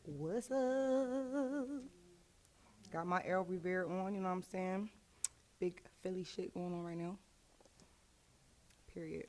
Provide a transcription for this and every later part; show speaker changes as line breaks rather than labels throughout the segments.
What's up? Got my Errol Rivera on, you know what I'm saying? Big Philly shit going on right now. Period.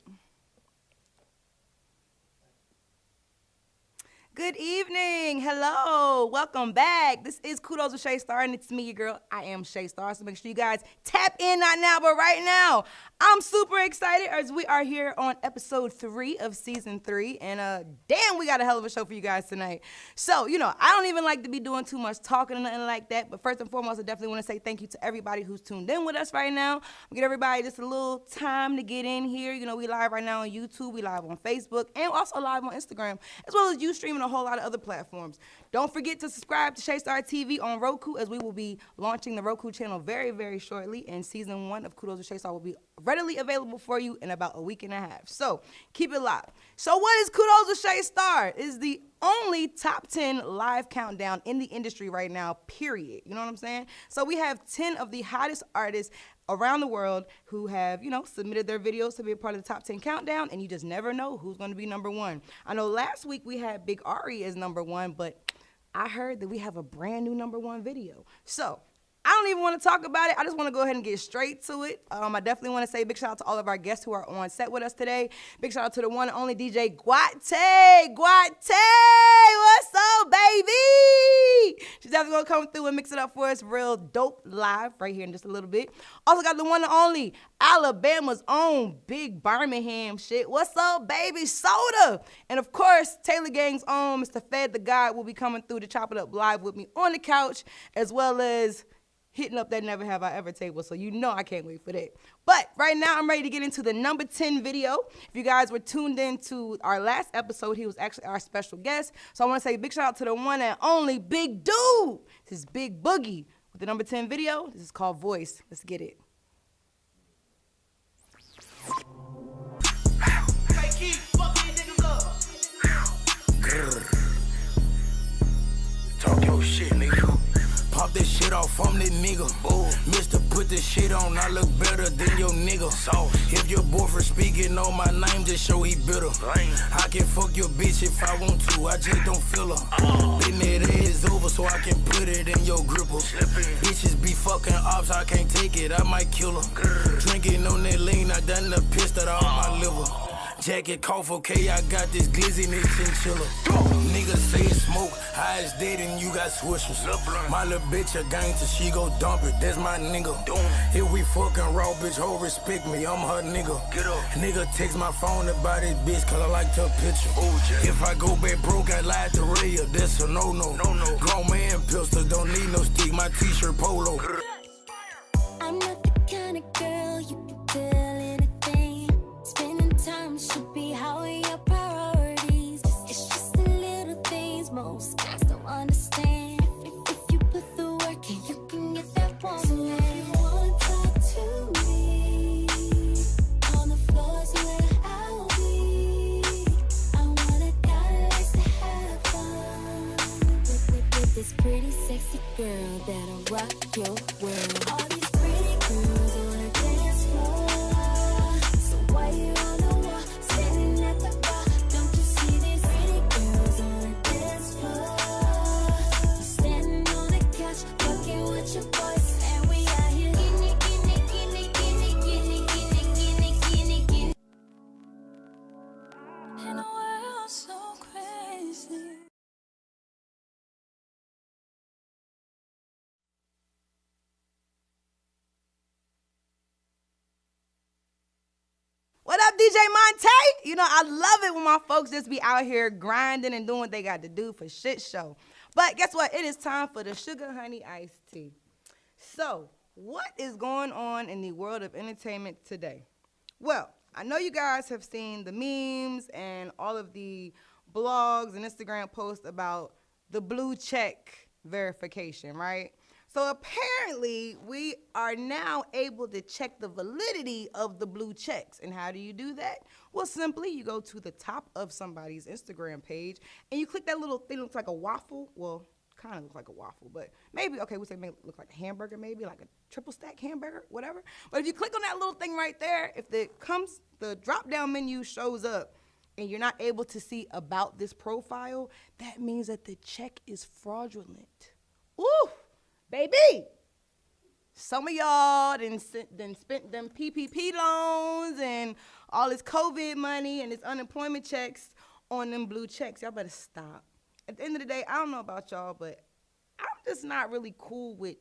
Good evening. Hello. Welcome back. This is Kudos with Shay Star, and it's me, your girl. I am Shay Star, so make sure you guys tap in, not now, but right now. I'm super excited as we are here on episode 3 of season 3, and damn, we got a hell of a show for you guys tonight. So, I don't even like to be doing too much talking or nothing like that, but first and foremost, I definitely want to say thank you to everybody who's tuned in with us right now. We get everybody just a little time to get in here. We live right now on YouTube, we live on Facebook, and also live on Instagram, as well as you streaming a whole lot of other platforms. Don't forget to subscribe to Shay Star TV on Roku, as we will be launching the Roku channel very, very shortly, and season 1 of Kudos with Shay Star will be readily available for you in about a week and a half. So keep it locked. So what is Kudos with Shay Star? It is the only top 10 live countdown in the industry right now, period. You know what I'm saying? So we have 10 of the hottest artists around the world who have, submitted their videos to be a part of the top 10 countdown, and you just never know who's going to be number 1. I know last week we had Big Ari as number 1, but I heard that we have a brand new number 1 video. So I don't even want to talk about it. I just want to go ahead and get straight to it. I definitely want to say a big shout out to all of our guests who are on set with us today. Big shout out to the one and only DJ Guate. Guate, what's up, baby? She's definitely going to come through and mix it up for us real dope live right here in just a little bit. Also got the one and only Alabama's own Big Birmingham shit. What's up, baby? Soda. And of course, Taylor Gang's own Mr. Fed the God will be coming through to chop it up live with me on the couch, as well as hitting up that Never Have I Ever table, so I can't wait for that. But right now, I'm ready to get into the number 10 video. If you guys were tuned in to our last episode, he was actually our special guest. So I want to say a big shout out to the one and only Big Dude. This is Big Boogie with the number 10 video. This is called Voice. Let's get it.
Talk your shit, nigga. Pop this shit off from that nigga. Mister, put this shit on, I look better than your nigga. If your boyfriend speaking on my name, just show he bitter. I can fuck your bitch if I want to, I just don't feel her. Then that ass over so I can put it in your gripper. Bitches be fucking ops, I can't take it, I might kill her. Drinking on that lean, I done the piss that out my liver. Jacket cough, okay, I got this glizzy in this chinchilla. Niggas say it's smoke, high as dead and you got swishers. My little bitch a gangster, she go dump it, that's my nigga. If we fucking raw, bitch, ho, respect me, I'm her nigga. Nigga text my phone about this bitch, cause I like her picture. If I go back broke, I lied to Rhea, that's a no-no. Grown man pistol, don't need no stick, my t-shirt polo.
I'm not the kind of girl you can tell anything. Spending time should be how are your priorities. It's just the little things most guys don't understand. If you put the work in, you can get that woman. So if you wanna talk to me, on the floor's where I'll be. I want a guy that likes to have fun with this pretty sexy girl that'll rock your world. All these pretty girls on the dance floor. So why you on the wall, standing at the bar? Don't you see these pretty girls on the dance floor? You standing on the couch, fucking with your boys, and we out here getting it. In a world so crazy.
What up, DJ Monte? I love it when my folks just be out here grinding and doing what they got to do for shit show. But guess what? It is time for the Sugar Honey Iced Tea. So, what is going on in the world of entertainment today? Well, I know you guys have seen the memes and all of the blogs and Instagram posts about the blue check verification, right? So apparently, we are now able to check the validity of the blue checks. And how do you do that? Well, simply, you go to the top of somebody's Instagram page, and you click that little thing that looks like a waffle. Well, kind of looks like a waffle, but maybe, okay, we say maybe look like a hamburger, maybe like a triple stack hamburger, whatever. But if you click on that little thing right there, if the drop-down menu shows up, and you're not able to see about this profile, that means that the check is fraudulent. Ooh, baby. Some of y'all then spent them PPP loans and all this COVID money and this unemployment checks on them blue checks. Y'all better stop. At the end of the day, I don't know about y'all, but I'm just not really cool with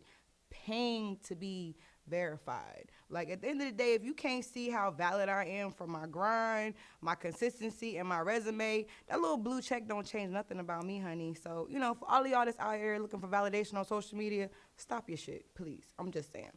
paying to be verified. Like, at the end of the day, if you can't see how valid I am for my grind, my consistency, and my resume, that little blue check don't change nothing about me, honey. So, you know, for all of y'all that's out here looking for validation on social media, stop your shit, please. I'm just saying.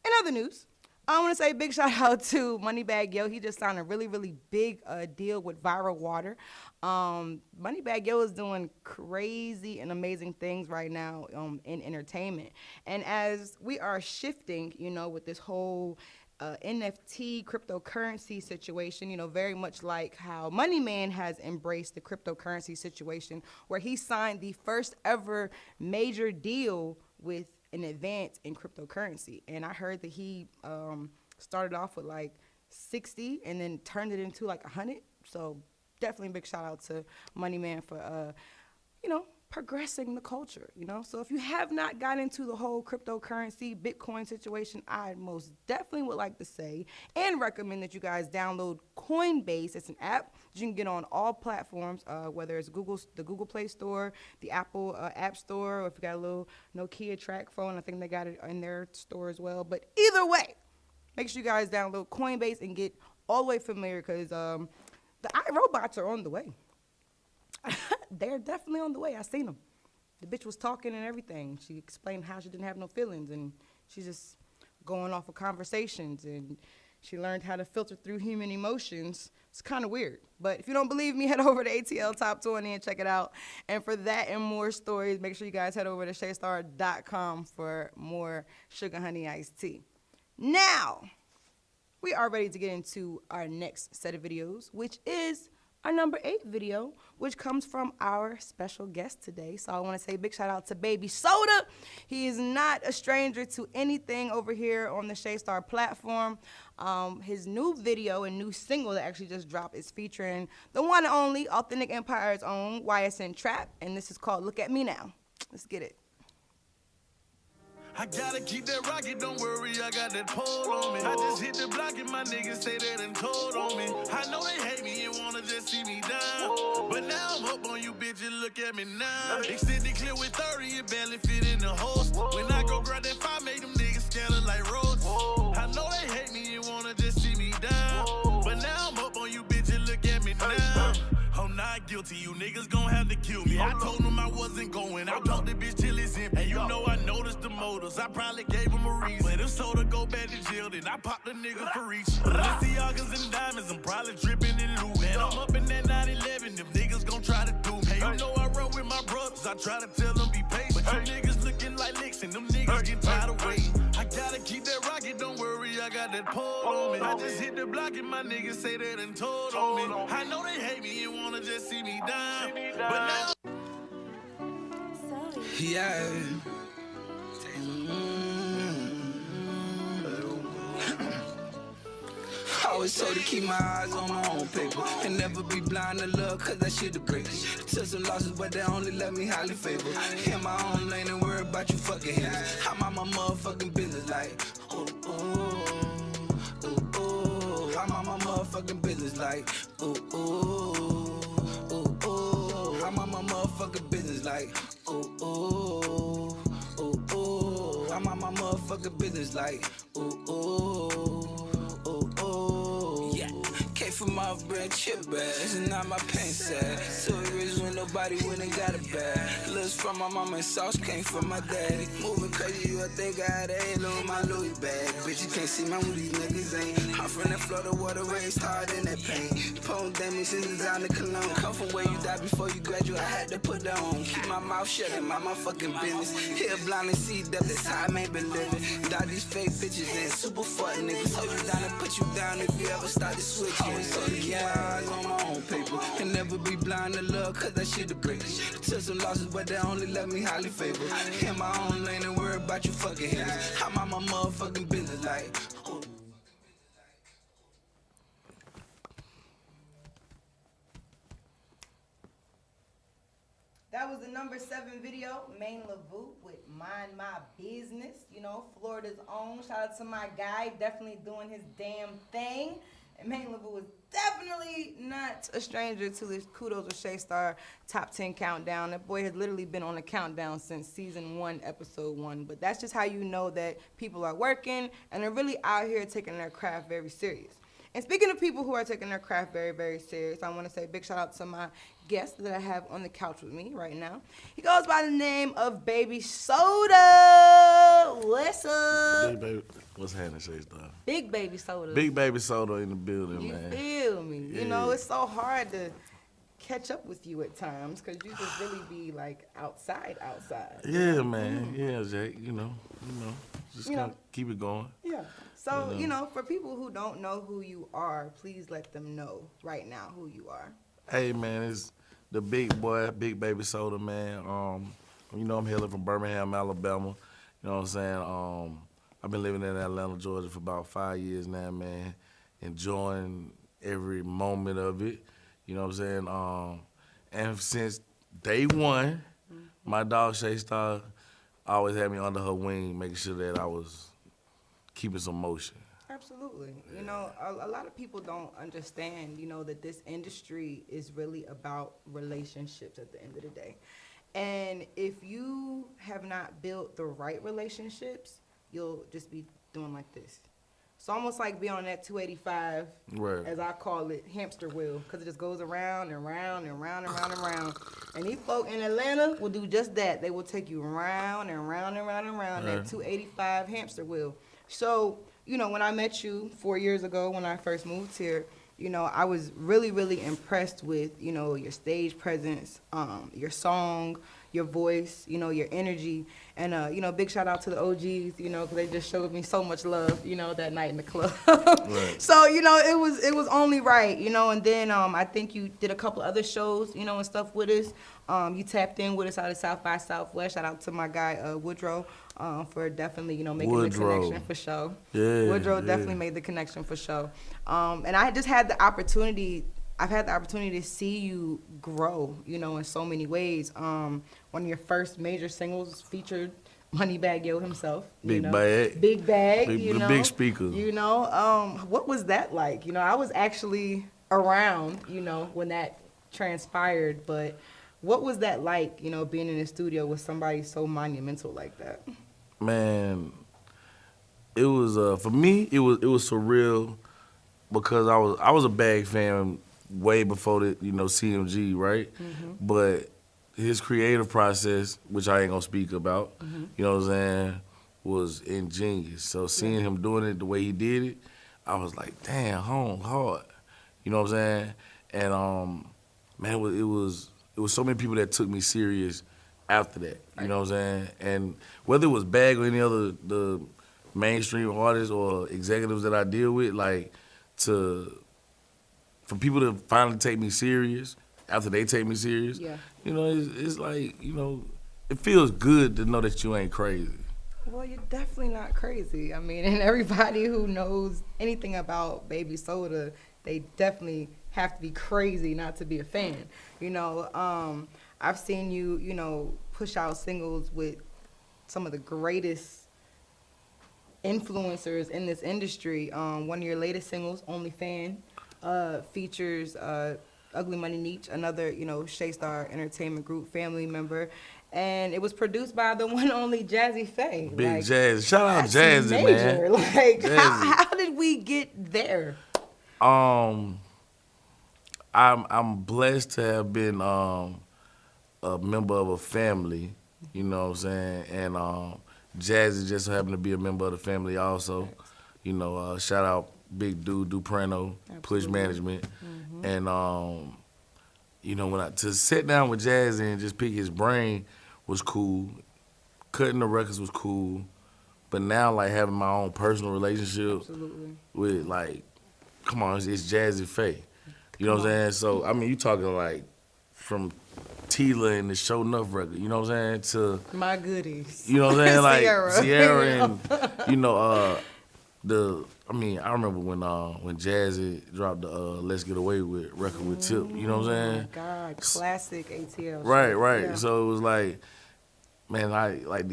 In other news, I want to say a big shout out to Moneybagg Yo. He just signed a really, really big deal with Viral Water. Moneybagg Yo is doing crazy and amazing things right now in entertainment. And as we are shifting, you know, with this whole NFT cryptocurrency situation, you know, very much like how Money Man has embraced the cryptocurrency situation, where he signed the first ever major deal with an advance in cryptocurrency. And I heard that he started off with like 60 and then turned it into like 100. So definitely a big shout out to Money Man for, you know, progressing the culture, you know. So if you have not got into the whole cryptocurrency, Bitcoin situation, I most definitely would like to say and recommend that you guys download Coinbase. It's an app that you can get on all platforms, whether it's the Google Play Store, the Apple App Store, or if you got a little Nokia track phone, I think they got it in their store as well. But either way, make sure you guys download Coinbase and get all the way familiar, because the iRobots are on the way. They're definitely on the way. I seen them. The bitch was talking and everything. She explained how she didn't have no feelings, and she's just going off of conversations, and she learned how to filter through human emotions. It's kind of weird. But if you don't believe me, head over to ATL Top 20 and check it out. And for that and more stories, make sure you guys head over to shaystar.com for more Sugar Honey Iced Tea. Now, we are ready to get into our next set of videos, which is our number 8 video, which comes from our special guest today. So I want to say a big shout out to Baby Soda. He is not a stranger to anything over here on the Shaystar platform. His new video and new single that actually just dropped is featuring the one and only Authentic Empire's own YSN Trap, and this is called Look At Me Now. Let's get it.
I gotta keep that rocket, don't worry, I got that pole on me. I just hit the block and my niggas say that and told on me. I know they hate me and wanna just see me down, but now I'm up on you bitches, look at me now. Extended clip with 30, it barely fit in the host. When I go grab that 5, make them niggas scatter like roads. I know they hate me and wanna just see me down, but now I'm up on you bitches, look at me now. I'm not guilty, you niggas gon' have to kill me. I told them I wasn't going, I told the bitch till it's in. And you know I noticed the motives, I probably gave them a reason. But if Soda go back to jail, then I pop the nigga for reach. Balenciagas and diamonds, I'm probably dripping in loot. And I'm up in that 911, them niggas gon' try to do me. Hey, you know I run with my brothers, I try to tell them be patient. But you niggas looking like licks and them niggas get tired of waiting. I gotta keep that rocket, don't worry, I got that pole on me. I just hit the block and my niggas say that and told on me. I know they hate me and wanna just see me down, but now yeah. I always told to keep my eyes on my own paper and never be blind to love, cause that shit the greatest. Took some losses, but they only let me highly favor. In my own lane and worry about you fucking haters. I'm on my motherfucking business like, ooh, ooh, ooh, ooh. I'm on my motherfucking business like, ooh, ooh, ooh, ooh. I'm on my motherfucking business like, ooh, ooh, ooh, ooh. I'm on my motherfucking business like, ooh, ooh. Yeah, came from off brand chip bags, and now my paint sad. So rich when nobody wouldn't got a bag. Lives from my mama and sauce came from my daddy. Moving crazy, you I think I had a halo in my Louis bag. Bitch, you can't see my who these niggas ain't. I'm from that Florida water raised hard in that pain. Pone damage since designer cologne. Come from where you die before you graduate, I had to put that on. Keep my mouth shut and my motherfucking business. Here blind and see that that's how I ain't been living. Dog these fake bitches and super fuck niggas. Hold you down and put you down if you ever start to switch. Always told to keep my eyes on my own paper and never be blind to love, cause that shit the greatest. Took some losses, but they only let me highly favor. In my own lane and worry about you fucking haters. I'm on my motherfucking business like, ooh.
That was the #7 video, Maine LaVou with Mind My Business. You know, Florida's own. Shout out to my guy, definitely doing his damn thing. And Maine LaVou is definitely not a stranger to this Kudos with Shay Star Top 10 countdown. That boy has literally been on the countdown since season 1, episode 1. But that's just how you know that people are working and they're really out here taking their craft very serious. And speaking of people who are taking their craft very, very serious, I want to say a big shout out to my guest that I have on the couch with me right now. He goes by the name of Baby Soda. What's up?
Big baby, what's happening, Shay Star?
Big Baby Soda.
Big Baby Soda in the building,
You
man.
feel me?
Yeah.
You know, it's so hard to catch up with you at times because you just really be like outside.
Yeah, man. Yeah, Jake. You know, just
You
kind
know.
of keep it going.
Yeah. So,
You know.
you know, for people who don't know who you are, please let them know right now who you are.
Hey, man, it's the big boy, Big Baby Soda, man. You know, I'm hailing from Birmingham, Alabama. You know what I'm saying? I've been living in Atlanta, Georgia for about 5 years now, man. Enjoying every moment of it. You know what I'm saying? And since day one, my dog Shay Star always had me under her wing, making sure that I was keeping some motion.
Absolutely. You know, a lot of people don't understand, you know, that this industry is really about relationships at the end of the day. And if you have not built the right relationships, you'll just be doing like this. It's almost like being on that 285,
Right.
as I call it, hamster wheel, because it just goes around and round and round and round and round. And these folk in Atlanta will do just that. They will take you round and round and round and round that
Right.
285 hamster wheel. So, you know, when I met you 4 years ago when I first moved here, you know, I was really, really impressed with, you know, your stage presence, your song, your voice, you know, your energy. And, you know, big shout out to the OGs, you know, because they just showed me so much love, you know, that night in the club.
Right.
So, you know, it was only right, you know. And then I think you did a couple other shows, you know, and stuff with us. You tapped in with us out of South by Southwest. Shout out to my guy, Woodrow, for definitely, you know, making
Woodrow.
the connection for show.
Yeah,
Woodrow
yeah.
definitely made the connection for show. And I just had the opportunity, I've had the opportunity to see you grow, you know, in so many ways. One of your first major singles featured Moneybagg Yo himself. You
Big
know?
Bag.
Big Bag,
Big-
you
the
know.
big speaker.
You know, what was that like? You know, I was actually around, you know, when that transpired, but what was that like, you know, being in the studio with somebody so monumental like that?
Man, it was for me. It was surreal because I was a Bag fan way before the CMG, right? But his creative process, which I ain't gonna speak about, you know what I'm saying, was ingenious. So seeing him doing it the way he did it, I was like, damn, hard. You know what I'm saying? And man, it was so many people that took me serious after that. You know what I'm saying? And whether it was Bag or any other the mainstream artists or executives that I deal with, like for people to finally take me serious after they take me serious,
Yeah.
you know, it's like, you know, it feels good to know that you ain't crazy.
Well, you're definitely not crazy. I mean, and everybody who knows anything about Baby Soda, they definitely have to be crazy not to be a fan. You know, I've seen you, you know, push out singles with some of the greatest influencers in this industry. One of your latest singles, Only Fan, features Ugly Money Neech, another, you know, Shay Star Entertainment Group family member. And it was produced by the one and only Jazzy Faye.
Big
Like,
Jazz. Shout out
that's
Jazzy,
major.
man.
Like,
Jazzy.
how did we get there?
I'm blessed to have been a member of a family, you know what I'm saying? And Jazzy just happened to be a member of the family also. You know, shout out Big Dude Duprano, Push
Absolutely.
Management. And you know, to sit down with Jazzy and just pick his brain was cool. Cutting the records was cool. But now, like, having my own personal relationship
Absolutely.
with, like, come on, it's Jazzy Faye. You know what I'm saying? So, I mean, you talking, like, from Tila and the Show Enough record, you know what I'm saying, to,
My goodies.
you know what I'm saying, like,
Sierra.
Sierra and, you know, the I mean, I remember when Jazzy dropped the Let's Get Away With record with Tip, you know what I'm saying?
Oh, my God, classic ATL.
Right,
shit.
right.
Yeah.
So it was like, man, I like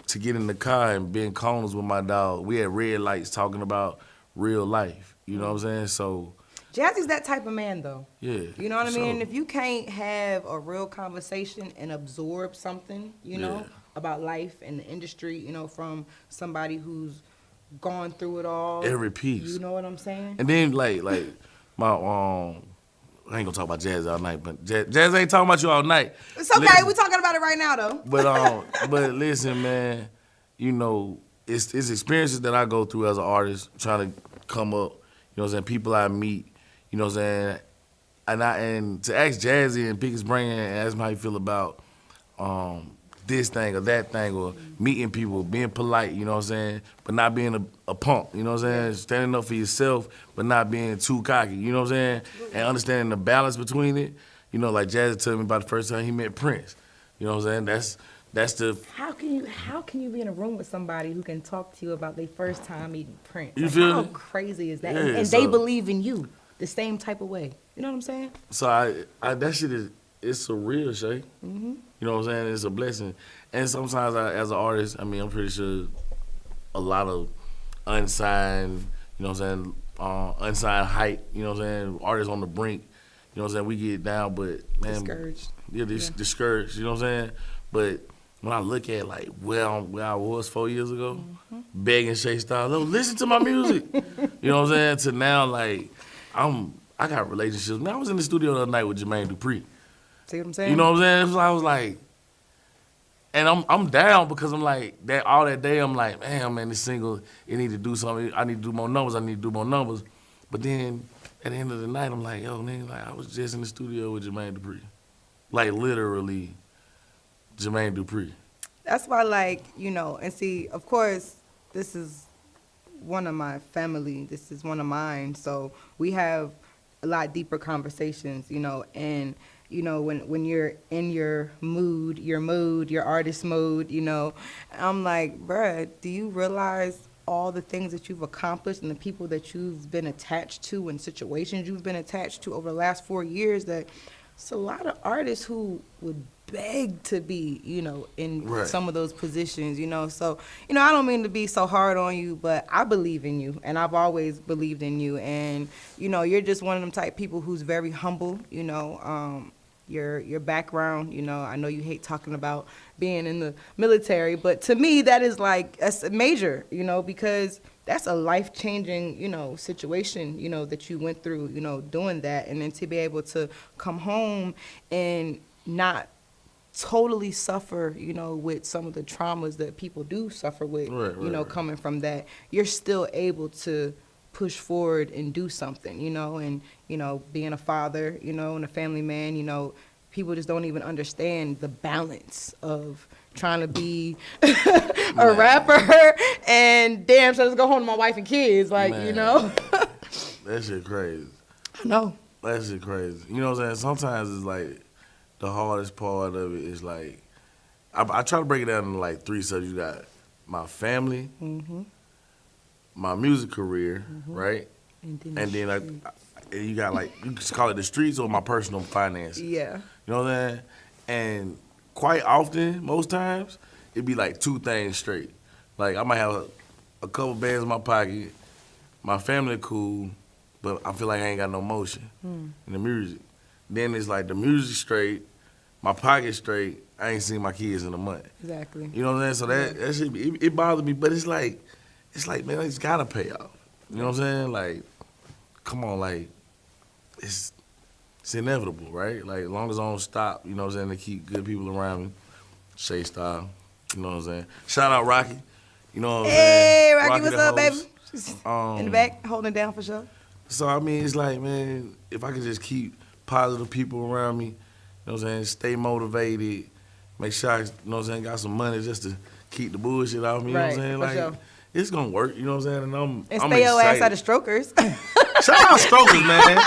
to get in the car and be in corners with my dog. We had red lights talking about real life, you know what I'm saying? So,
Jazzy's that type of man, though.
yeah.
You know what I
for
mean?
sure.
If you can't have a real conversation and absorb something, you know,
Yeah.
about life and the industry, you know, from somebody who's gone through it all.
Every piece.
You know what I'm saying?
And then like my I ain't gonna talk about Jazz all night, but Jazz ain't talking about you all night.
It's okay.
Listen,
We're talking about it right now, though.
but listen, man, you know, it's experiences that I go through as an artist, trying to come up, you know what I'm saying, people I meet, you know what I'm saying, and to ask Jazzy and pick his brain and ask him how you feel about this thing or that thing, or meeting people, being polite, you know what I'm saying, but not being a punk, you know what I'm saying, standing up for yourself, but not being too cocky, you know what I'm saying, and understanding the balance between it. You know, like Jazzy told me about the first time he met Prince, you know what I'm saying, that's the...
How can you be in a room with somebody who can talk to you about their first time meeting Prince?
You
Like,
feel
how
me?
crazy is that?
Yeah,
and
so-
they believe in you the same type of way. You know what I'm saying?
So I that shit it's surreal, Shay. Mm-hmm. You know what I'm saying? It's a blessing. And sometimes as an artist, I mean, I'm pretty sure a lot of unsigned, you know what I'm saying, unsigned hype, you know what I'm saying, artists on the brink, you know what I'm saying, we get down, but man,
Discouraged.
Yeah, discouraged, you know what I'm saying? But when I look at like where I was 4 years ago, begging Shay Styles, "Oh, listen to my music," you know what I'm saying? To now, like I got relationships. Man, I was in the studio the other night with Jermaine Dupri.
See what I'm saying?
You know what I'm saying? So I was like, and I'm down because I'm like that all that day. I'm like, man, this single, it need to do something. I need to do more numbers. But then at the end of the night, I'm like, yo, nigga, like I was just in the studio with Jermaine Dupri, like literally, Jermaine Dupri.
That's why, like, you know, and see, of course, this is one of my family. This is one of mine. So we have a lot deeper conversations, you know, and, you know, when you're in your artist mode, you know, I'm like, bruh, do you realize all the things that you've accomplished and the people that you've been attached to and situations you've been attached to over the last 4 years, that it's a lot of artists who would beg to be, you know, in
Right.
some of those positions, you know. So, you know, I don't mean to be so hard on you, but I believe in you, and I've always believed in you. And, you know, you're just one of them type people who's very humble, you know. Your background, you know, I know you hate talking about being in the military, but to me that is like a major, you know, because that's a life-changing, you know, situation, you know, that you went through, you know, doing that. And then to be able to come home and not totally suffer, you know, with some of the traumas that people do suffer with, you know, coming from that, you're still able to push forward and do something, you know, and, you know, being a father, you know, and a family man, you know, people just don't even understand the balance of trying to be a rapper and damn, so let's go home to my wife and kids, like, you know.
That shit crazy.
No.
That shit crazy. You know what I'm saying? Sometimes it's like the hardest part of it is like, I try to break it down into like 3 subjects. You got my family, my music career, right? And then like, you got like, you can call it the streets or my personal finances.
Yeah.
You know what I'm saying? And quite often, most times, it'd be like 2 things straight. Like I might have a couple bands in my pocket, my family cool, but I feel like I ain't got no motion in the music. Then it's like the music straight, my pocket straight, I ain't seen my kids in a month.
Exactly.
You know what I'm saying? So that shit, it bothers me, but it's like, man, it's gotta pay off. You know what I'm saying? Like, come on, like, it's inevitable, right? Like, as long as I don't stop, you know what I'm saying, to keep good people around me, Shay style, you know what I'm saying? Shout out Rocky, you know what I'm saying?
Hey, Rocky, what's
the
up, baby?
host.
She's in the back, holding it down for sure.
So, I mean, it's like, man, if I could just keep positive people around me, you know what I'm saying, stay motivated, make sure I, you know what I'm saying, got some money just to keep the bullshit off me, you know what I'm saying?
for
Like,
sure.
it's gonna work, you know what I'm saying? And I'm
Stay your ass
excited.
out of strokers.
Shout out Strokers, man.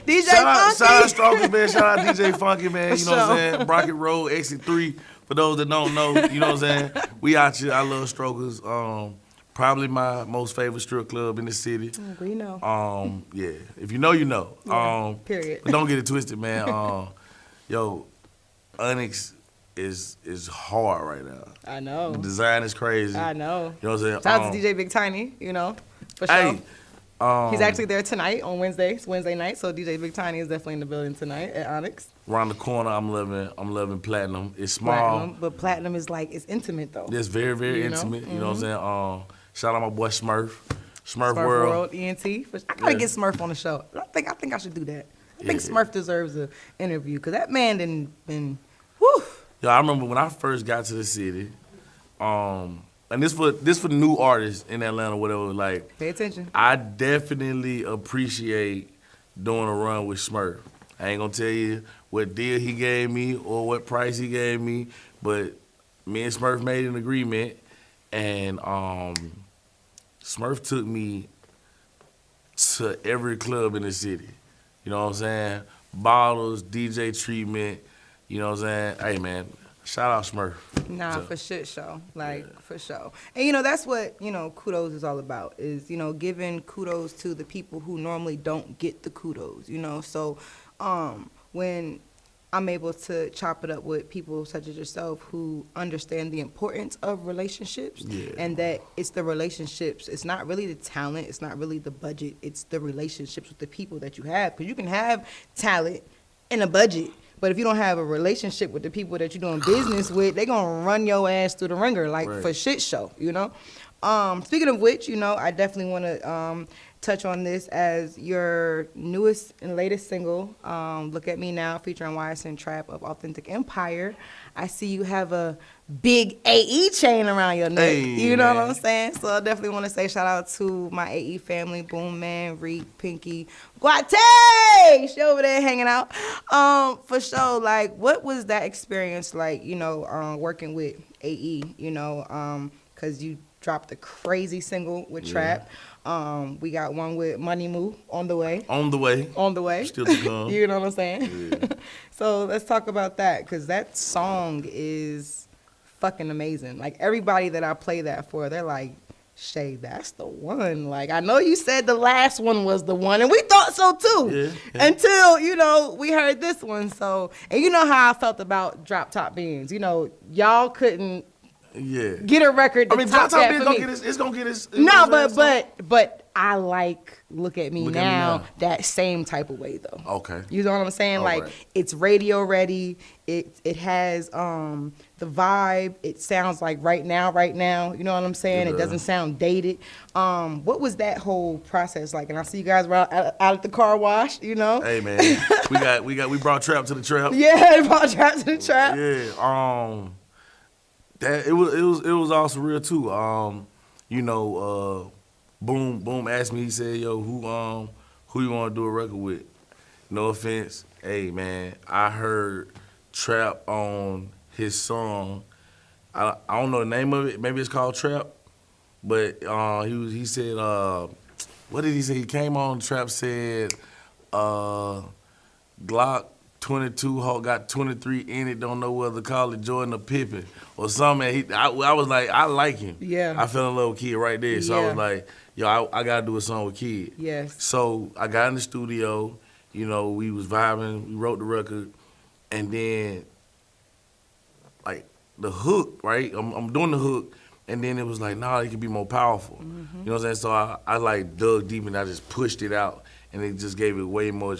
DJ
Shout
Funky.
out Strokers, man. Shout out DJ Funky, man.
For
You know what I'm
sure.
saying? Brockett Road, Exit 3. For those that don't know, you know what I'm saying? We out here. I love Strokers. Probably my most favorite strip club in the city.
We know.
Yeah. If you know, you know.
Yeah, period.
But don't get it twisted, man. Yo, Onyx is hard right now.
I know.
The design is crazy.
I know.
You know what I'm saying?
Shout out to DJ Big Tiny, for sure.
Hey,
He's actually there tonight on Wednesday. It's Wednesday night, so DJ Big Tiny is definitely in the building tonight at Onyx.
around the corner, I'm loving Platinum. It's small.
Platinum, but Platinum is it's intimate though.
It's very, very intimate. You know what I'm saying? Shout out my boy Smurf. Smurf World.
ENT. I gotta get Smurf on the show. I think I should do that. I think Smurf deserves an interview because that man didn't been. Whew.
Yeah, I remember when I first got to the city. And this for new artists in Atlanta, whatever. Like,
pay attention.
I definitely appreciate doing a run with Smurf. I ain't gonna tell you what deal he gave me or what price he gave me, but me and Smurf made an agreement, and Smurf took me to every club in the city. You know what I'm saying? Bottles, DJ treatment. You know what I'm saying? Hey man, shout out Smurf.
Nah, for shit show. For sure. And that's what, kudos is all about, is, giving kudos to the people who normally don't get the kudos, So when I'm able to chop it up with people such as yourself who understand the importance of relationships and that it's the relationships, it's not really the talent, it's not really the budget, it's the relationships with the people that you have. Because you can have talent and a budget, but if you don't have a relationship with the people that you're doing business with, they're going to run your ass through the ringer, for shit show, Speaking of which, I definitely want to touch on this as your newest and latest single, Look at Me Now, featuring YSN Trap of Authentic Empire. I see you have a big AE chain around your neck. You know what I'm saying? So I definitely want to say shout out to my AE family, Boom Man, Reek, Pinky, Guate! She over there hanging out. For sure, what was that experience like, working with AE, because you dropped a crazy single with Trap. We got one with Money Moo on the way.
On the way. Still to come.
You know what I'm saying? Yeah. So let's talk about that, because that song is fucking amazing. Everybody that I play that for, they're like, Shay, that's the one. I know you said the last one was the one, and we thought so too. Yeah. Until, we heard this one. So, and you know how I felt about Drop Top Beans. Y'all couldn't get a record to top that for me.
It's gonna get us.
No, but I Look at Me Now that same type of way though.
Okay.
You know what I'm saying? Right. It's radio ready. It has the vibe. It sounds like right now. You know what I'm saying? It doesn't sound dated. What was that whole process like? And I see you guys were out at the car wash. Hey
man, we brought Trap to the trap.
Yeah, we brought Trap to the trap.
Yeah. That it was also real too. Boom asked me. He said, "Yo, who you want to do a record with?" No offense, hey man, I heard Trap on his song. I don't know the name of it. Maybe it's called Trap, but he said, what did he say? He came on. Trap said, Glock 22 got 23 in it, don't know whether to call it Jordan or Pippen or something. I was like, I like him.
Yeah.
I fell in love with Kid right there. So I was like, yo, I got to do a song with Kid.
Yes.
So I got in the studio, we was vibing, we wrote the record, and then, the hook, right? I'm doing the hook, and then it was like, nah, it could be more powerful. Mm-hmm. You know what I'm saying? So I dug deep and I just pushed it out, and it just gave it way more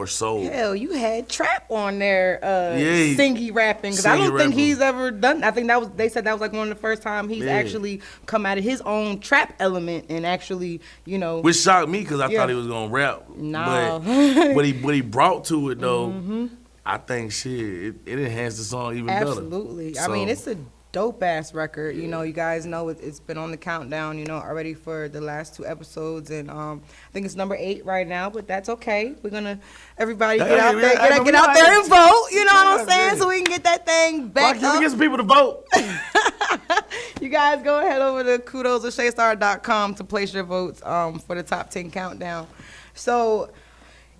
soul.
Hell, you had Trap on there, singy rapping, because I don't think he's ever done. I think they said that was one of the first time he's actually come out of his own trap element and actually,
Which shocked me because I thought he was gonna rap.
No.
But what he brought to it though, I think it enhanced the song even better.
Absolutely. So, I mean, it's a dope ass record. You guys know it's been on the countdown, already for the last 2 episodes, and I think it's number 8 right now, but that's okay. We're gonna everybody get out there and vote. You know what I'm saying? So we can get that thing back up.
Get some people to vote.
You guys go ahead over to kudoswithshaystar.com to place your votes for the top 10 countdown. So,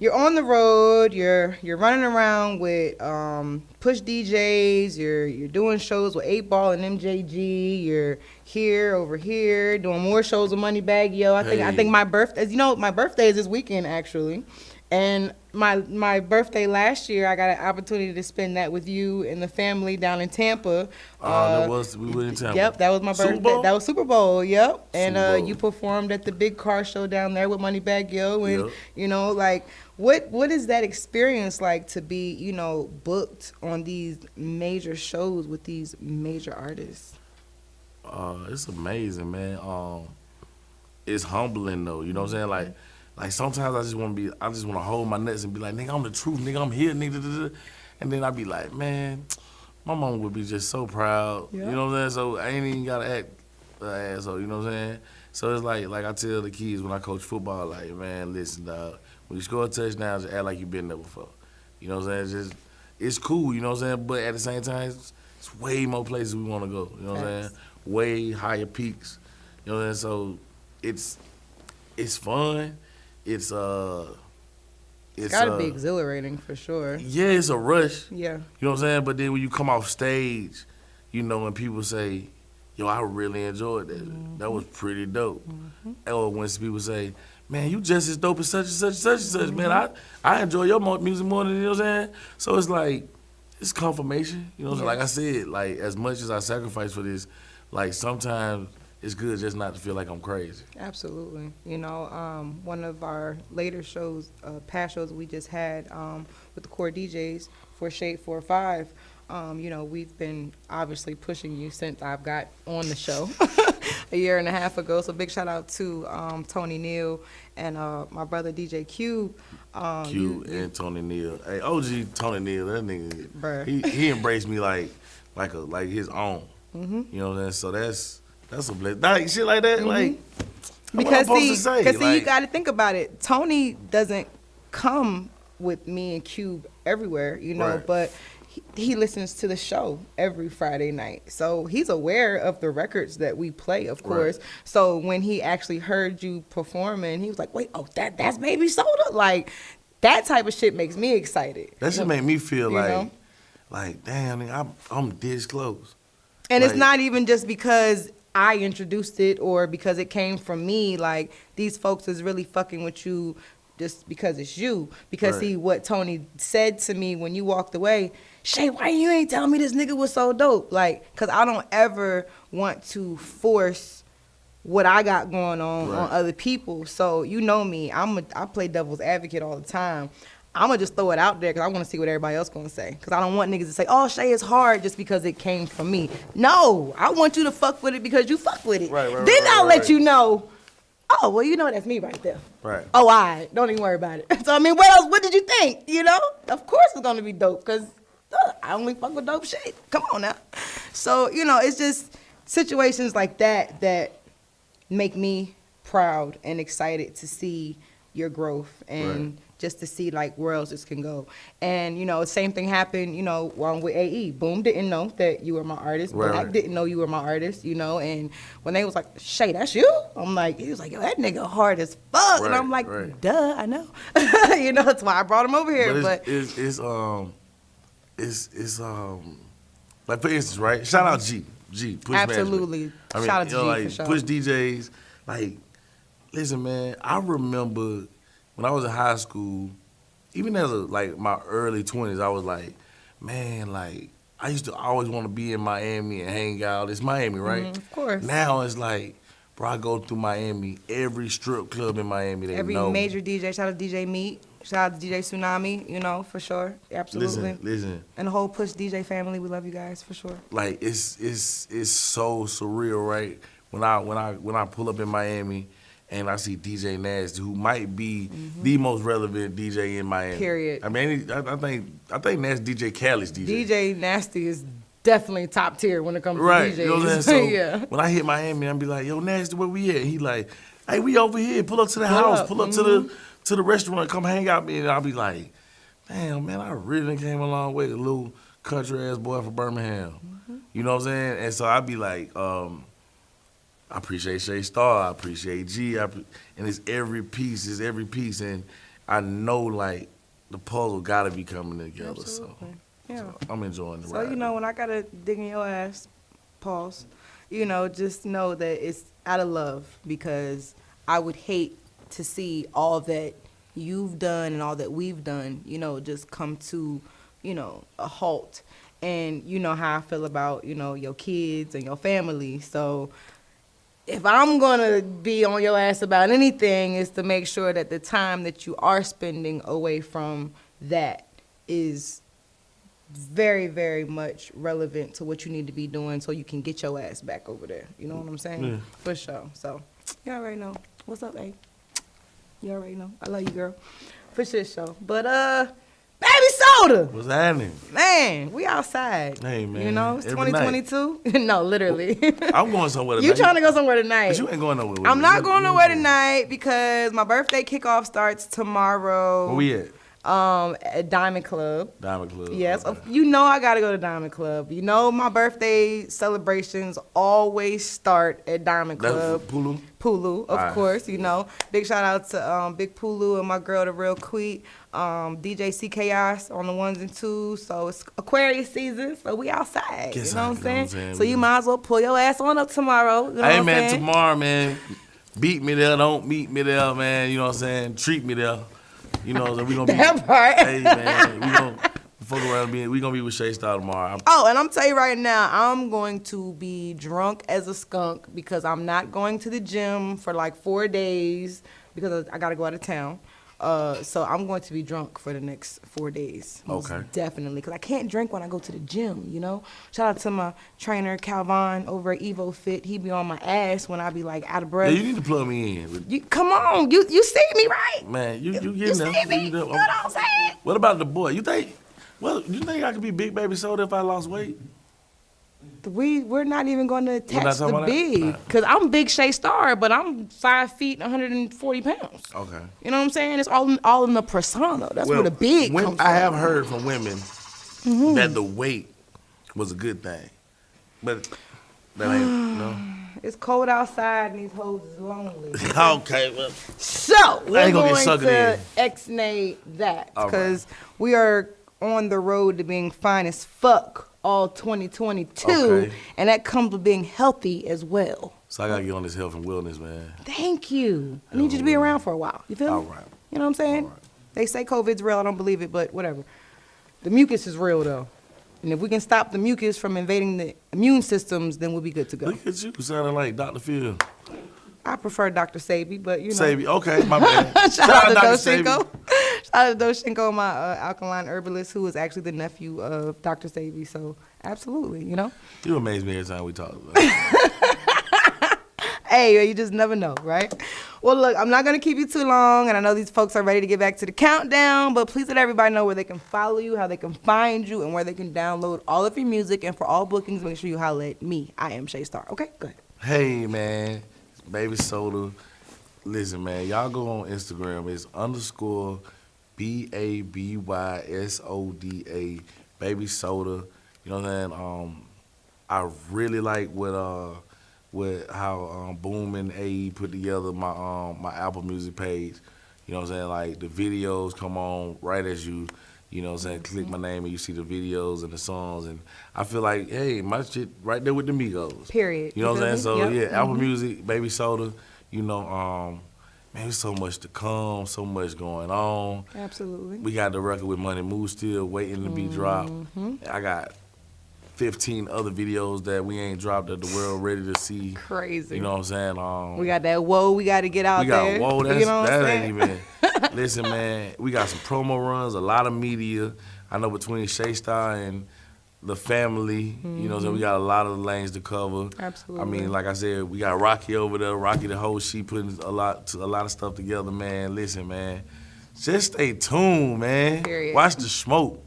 you're on the road, you're running around with Push DJs, you're doing shows with 8 Ball and MJG, you're here, over here, doing more shows with Moneybagg Yo. I think my birthday, my birthday is this weekend actually. And my birthday last year, I got an opportunity to spend that with you and the family down in Tampa.
We were in Tampa.
Yep, that was my birthday.
Super Bowl?
That was Super Bowl, yep. And
Super Bowl.
you performed at the big car show down there with Moneybagg Yo. And,
Yep.
like, what is that experience like to be, booked on these major shows with these major artists?
It's amazing, man. It's humbling though. You know what I'm saying? Like sometimes I just want to hold my nuts and be like, nigga, I'm the truth, nigga, I'm here, nigga. And then I be like, man, my mom would be just so proud.
Yeah.
You know what I'm saying? So I ain't even gotta act an asshole. You know what I'm saying? So it's like I tell the kids when I coach football, like, man, listen, dog. When you score a touchdown, just act like you've been there before. You know what I'm saying? It's cool. You know what I'm saying? But at the same time, it's way more places we want to go. You know what I'm saying? Way higher peaks. You know what I'm saying? So it's fun. It's
gotta be exhilarating for sure.
Yeah, it's a rush.
Yeah.
You know what I'm saying? But then when you come off stage, when people say, yo, I really enjoyed that. Mm-hmm. That was pretty dope. Mm-hmm. Or when people say, man, you just as dope as such and such and such and such. Mm-hmm. Man, I enjoy your music more than, you know what I'm saying? So it's like, it's confirmation. You know what I'm saying? Like I said, like as much as I sacrifice for this, like sometimes it's good just not to feel like I'm crazy.
Absolutely. One of our later shows, past shows we just had with the core DJs for Shade 4-5, we've been obviously pushing you since I've got on the show a year and a half ago. So big shout out to Tony Neal and my brother DJ Cube.
And Tony Neal. Hey, OG Tony Neal, that nigga,
bruh.
He embraced me like his own. Mm-hmm. You know what I'm saying? So that's a blessing. Like shit like that, like
because
what I'm supposed to say.
You got to think about it. Tony doesn't come with me and Cube everywhere,
right.
But he listens to the show every Friday night, so he's aware of the records that we play, of course. Right. So when he actually heard you performing, he was like, "Wait, that's Baby Soda!" Like that type of shit makes me excited.
That should make me feel like damn, I'm this close.
And it's not even just because I introduced it or because it came from me. Like, these folks is really fucking with you just because it's you. Because, see, what Tony said to me when you walked away, Shay, why you ain't telling me this nigga was so dope? Like, because I don't ever want to force what I got going on other people. So, you know me. I play devil's advocate all the time. I'm going to just throw it out there because I want to see what everybody else going to say. Because I don't want niggas to say, oh, Shay is hard just because it came from me. No, I want you to fuck with it because you fuck with it. Then I'll let you know, oh, well, that's me right there.
Right.
Oh, all right. Don't even worry about it. So, I mean, what else? What did you think? Of course it's going to be dope because I only fuck with dope shit. Come on now. So, it's just situations like that make me proud and excited to see your growth and just to see like where else this can go. And same thing happened, with AE. Boom didn't know that you were my artist. Black didn't know you were my artist, and when they was like, Shay, that's you? I'm like, he was like, yo, that nigga hard as fuck. And I'm like, duh, I know. That's why I brought him over here. But
it's like for instance, right? Shout out G Push
absolutely.
Management.
Shout out to G for sure.
Push DJs, like, listen, man, I remember when I was in high school, even as my early 20s, I was like, man, like, I used to always want to be in Miami and hang out. It's Miami, right?
Of course.
Now it's like, bro, I go through Miami, every strip club in Miami, they
every
know
major DJ, shout out to DJ Meat, shout out to DJ Tsunami, for sure. Absolutely.
Listen.
And the whole Push DJ family, we love you guys for sure.
Like, it's so surreal, right? When I pull up in Miami, and I see DJ Nasty, who might be the most relevant DJ in Miami.
Period.
I mean, I think Nasty DJ Khaled's DJ.
DJ Nasty is definitely top tier when it comes to DJs.
You know what I'm saying? So
yeah.
when I hit Miami, I'm be like, yo, Nasty, where we at? He like, hey, we over here. Pull up to the house. Pull up to the restaurant. Come hang out. And I'll be like, damn, man, I really came a long way. A little country ass boy from Birmingham. You know what I'm saying? And so I'd be like, I appreciate Shay Star. I appreciate G. And it's every piece. And I know like the puzzle got to be coming together.
Absolutely. Yeah.
So I'm enjoying the
So,
ride.
you know, when I got to dig in your ass, pause, you know, just know that it's out of love, because I would hate to see all that you've done and all that we've done, you know, just come to, you know, a halt. And you know how I feel about, you know, your kids and your family. So if I'm going to be on your ass about anything, is to make sure that the time that you are spending away from that is very, very much relevant to what you need to be doing so you can get your ass back over there. You know what I'm saying?
Yeah.
For sure. So, you already know. What's up, A? You already know. I love you, girl. For sure, show. But, Baby Soda!
What's happening?
Man, we outside.
Hey, man.
You know, it's
Every night.
2022. No, literally.
I'm going somewhere tonight.
You trying to go somewhere tonight.
But you ain't going nowhere with
I'm
me.
not going nowhere tonight because my birthday kickoff starts tomorrow.
Where we at?
At Diamond Club.
Diamond Club.
Yes,
Okay.
you know I gotta go to Diamond Club. You know my birthday celebrations always start at Diamond Club.
That's Pulu?
Pulu, of
Alright.
course, you know. Big shout out to Big Pulu and my girl, the Real Queet, DJ C Chaos on the ones and twos. So it's Aquarius season, so we outside.
Guess
you know
I-
what I'm saying?
saying?
So you might as well pull your ass on up tomorrow. You know
Hey,
what
man,
I'm saying?
tomorrow, man, beat me there, don't meet me there, man. You know what I'm saying? Treat me there. You know, we gonna be.
That part.
Hey, man, we gonna fuck around. We gonna be with Shay Star tomorrow.
Oh, and I'm telling you right now, I'm going to be drunk as a skunk because I'm not going to the gym for like 4 days because I got to go out of town. So I'm going to be drunk for the next 4 days. Most
Okay.
Definitely. Because I can't drink when I go to the gym, you know? Shout out to my trainer, Calvin, over at Evo Fit. He be on my ass when I be like out of
Yeah,
breath.
you need to plug me in.
Come on. You see me, right?
Man, you
You
getting
see
there.
me? You know what I'm saying?
What about the boy? You think I could be Big Baby Soda if I lost weight?
We're not even going to
not
attach
talking
the
about that?
big.
Alright.
Because I'm Big Shay Star, but I'm 5 feet, 140 pounds.
Okay.
You know what I'm saying? It's all in the persona. That's where the big comes
I
from.
have heard from women
Mm-hmm.
that the weight was a good thing, but that ain't no.
It's cold outside and these hoes is lonely.
Okay, well,
So we're
ain't gonna
going
get sucked
to
in.
ex-nay that
All right.
because we are on the road to being fine as fuck all 2022,
Okay.
and that comes with being healthy as well.
so I gotta get on this health and wellness, man.
Thank you. I need you to be around for a while. You feel me?
All right.
You know what I'm saying?
All right.
They say COVID's real. I don't believe it, but whatever. The mucus is real, though. And if we can stop the mucus from invading the immune systems, then we'll be good to go.
Look at you sounding like Dr. Phil.
I prefer Dr. Sabi, but you know.
Sabi, okay, my bad.
Shout out to
Dr.
Doshinko. Shout out to Doshinko, my alkaline herbalist, who is actually the nephew of Dr. Sabi. So, absolutely, you know.
You amaze me every time we talk about it.
Hey, you just never know, right? Well, look, I'm not going to keep you too long, and I know these folks are ready to get back to the countdown, but please let everybody know where they can follow you, how they can find you, and where they can download all of your music. And for all bookings, make sure you holler at me. I am Shay Star. Okay, go ahead.
Hey, man, Baby Soda. Listen, man, y'all go on Instagram. It's _ BABYSODA, Baby Soda. You know what I'm saying? I really like what how Boom and AE put together my Apple Music page. You know what I'm saying? Like the videos come on right as you know what I'm saying, click my name and you see the videos and the songs, and I feel like, hey, my shit right there with the Migos.
Period.
You know what I'm saying? So
Yep.
yeah, Apple Music, Baby Soda, you know, man, there's so much to come, so much going on.
Absolutely.
We got the record with Money Move still waiting to be dropped.
Mm-hmm.
I got 15 other videos that we ain't dropped that the world ready to see.
Crazy.
You know what I'm saying?
We got that whoa we got to get out
We got
there.
whoa,
you know what I'm
that
saying?
ain't even. Listen, man, we got some promo runs, a lot of media. I know between Shay Star and the family, you know what I'm saying, we got a lot of lanes to cover.
Absolutely.
I mean, like I said, we got Rocky over there. Rocky the whole, she putting a lot of stuff together, man. Listen, man, just stay tuned, man.
Period.
Watch the smoke.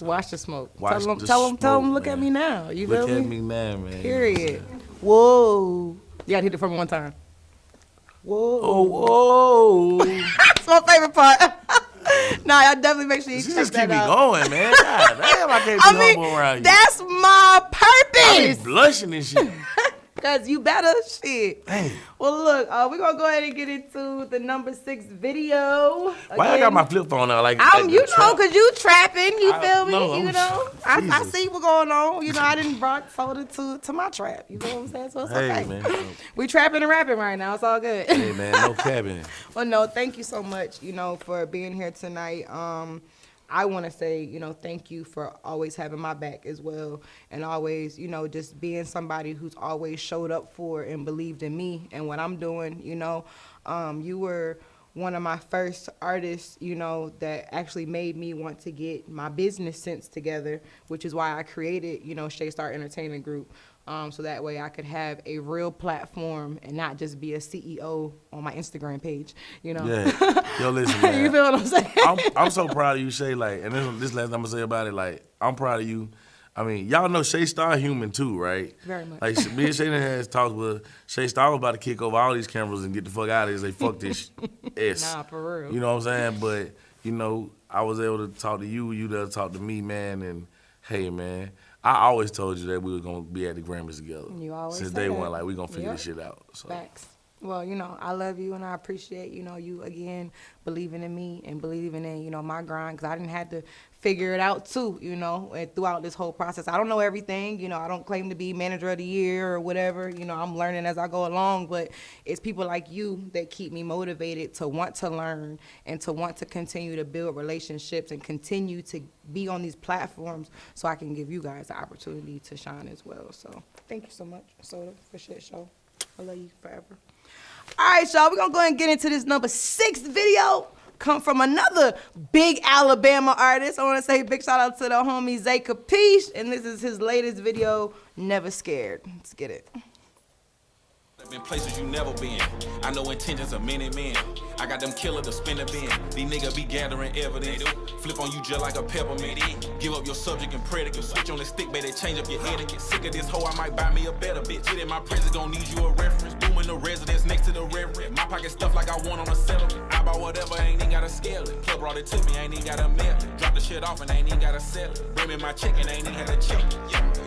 Watch the smoke.
Watch
tell them,
the
tell them,
smoke,
look at
man.
me now. You
Look
feel
at
me?
me now, man.
Period. Whoa. You gotta hit it from one time. Whoa.
Oh, whoa.
That's my favorite part. Nah, y'all definitely make sure you
She
check
just
that
keep me
out.
going, man. God damn, I can't be
I mean,
humble around you.
that's my
I be
purpose.
blushing and shit.
Cause you better shit.
Dang.
Well, look, we're gonna go ahead and get into the number 6 video.
Why I got my flip phone out? Like
you know, cause you trapping. You feel me?
No,
you know, I see what's going on. You know, I didn't brought soda to my trap. You know what I'm saying? So it's okay.
Man.
We trapping and rapping right now. It's all good.
Hey man, no cabbing.
Well, no, thank you so much. You know, for being here tonight. I want to say, you know, thank you for always having my back as well, and always, you know, just being somebody who's always showed up for and believed in me and what I'm doing. You know, you were one of my first artists, you know, that actually made me want to get my business sense together, which is why I created, you know, Shay Star Entertainment Group. So that way I could have a real platform and not just be a CEO on my Instagram page, you know.
Yeah. Yo, listen, man.
You feel what I'm saying?
I'm so proud of you, Shay. Like, and this last thing I'm gonna say about it, like, I'm proud of you. I mean, y'all know Shay Star human too, right?
Very much.
Like, me and Shay has talked with Shay Star was about to kick over all these cameras and get the fuck out of here. Say, fuck this S.
Nah, for real.
You know what I'm saying? But, you know, I was able to talk to you, you to talk to me, man, and hey, man. I always told you that we were gonna be at the Grammys together.
You always
since
say
day
that.
one, like we gonna figure this shit out. So.
Facts. Well, you know, I love you and I appreciate, you know, you again believing in me and believing in, you know, my grind, because I didn't have to figure it out too, you know, and throughout this whole process. I don't know everything, you know, I don't claim to be manager of the year or whatever, you know, I'm learning as I go along, but it's people like you that keep me motivated to want to learn and to want to continue to build relationships and continue to be on these platforms so I can give you guys the opportunity to shine as well. So thank you so much, Soda, for Shit Show. I love you forever. All right, y'all, we're going to go ahead and get into this number 6 video. Come from another big Alabama artist. I want to say big shout out to the homie Zay Capiche, and this is his latest video, Never Scared. Let's get it.
Been places you never been. I know intentions of many men. I got them killer to spin a bin. These niggas be gathering evidence. Flip on you just like a peppermint. Give up your subject and predicate. Switch on the stick, baby, change up your etiquette. Sick of this hoe, I might buy me a better bitch. Get in my prison, gon' need you a reference. Booming the residence next to the reverend. My pocket stuff like I want on a settlement. I buy whatever, I ain't even gotta scale it. Club brought it to me, I ain't even gotta mail it. Drop the shit off and I ain't even gotta sell it. Bring me my chicken, I ain't even had to check it.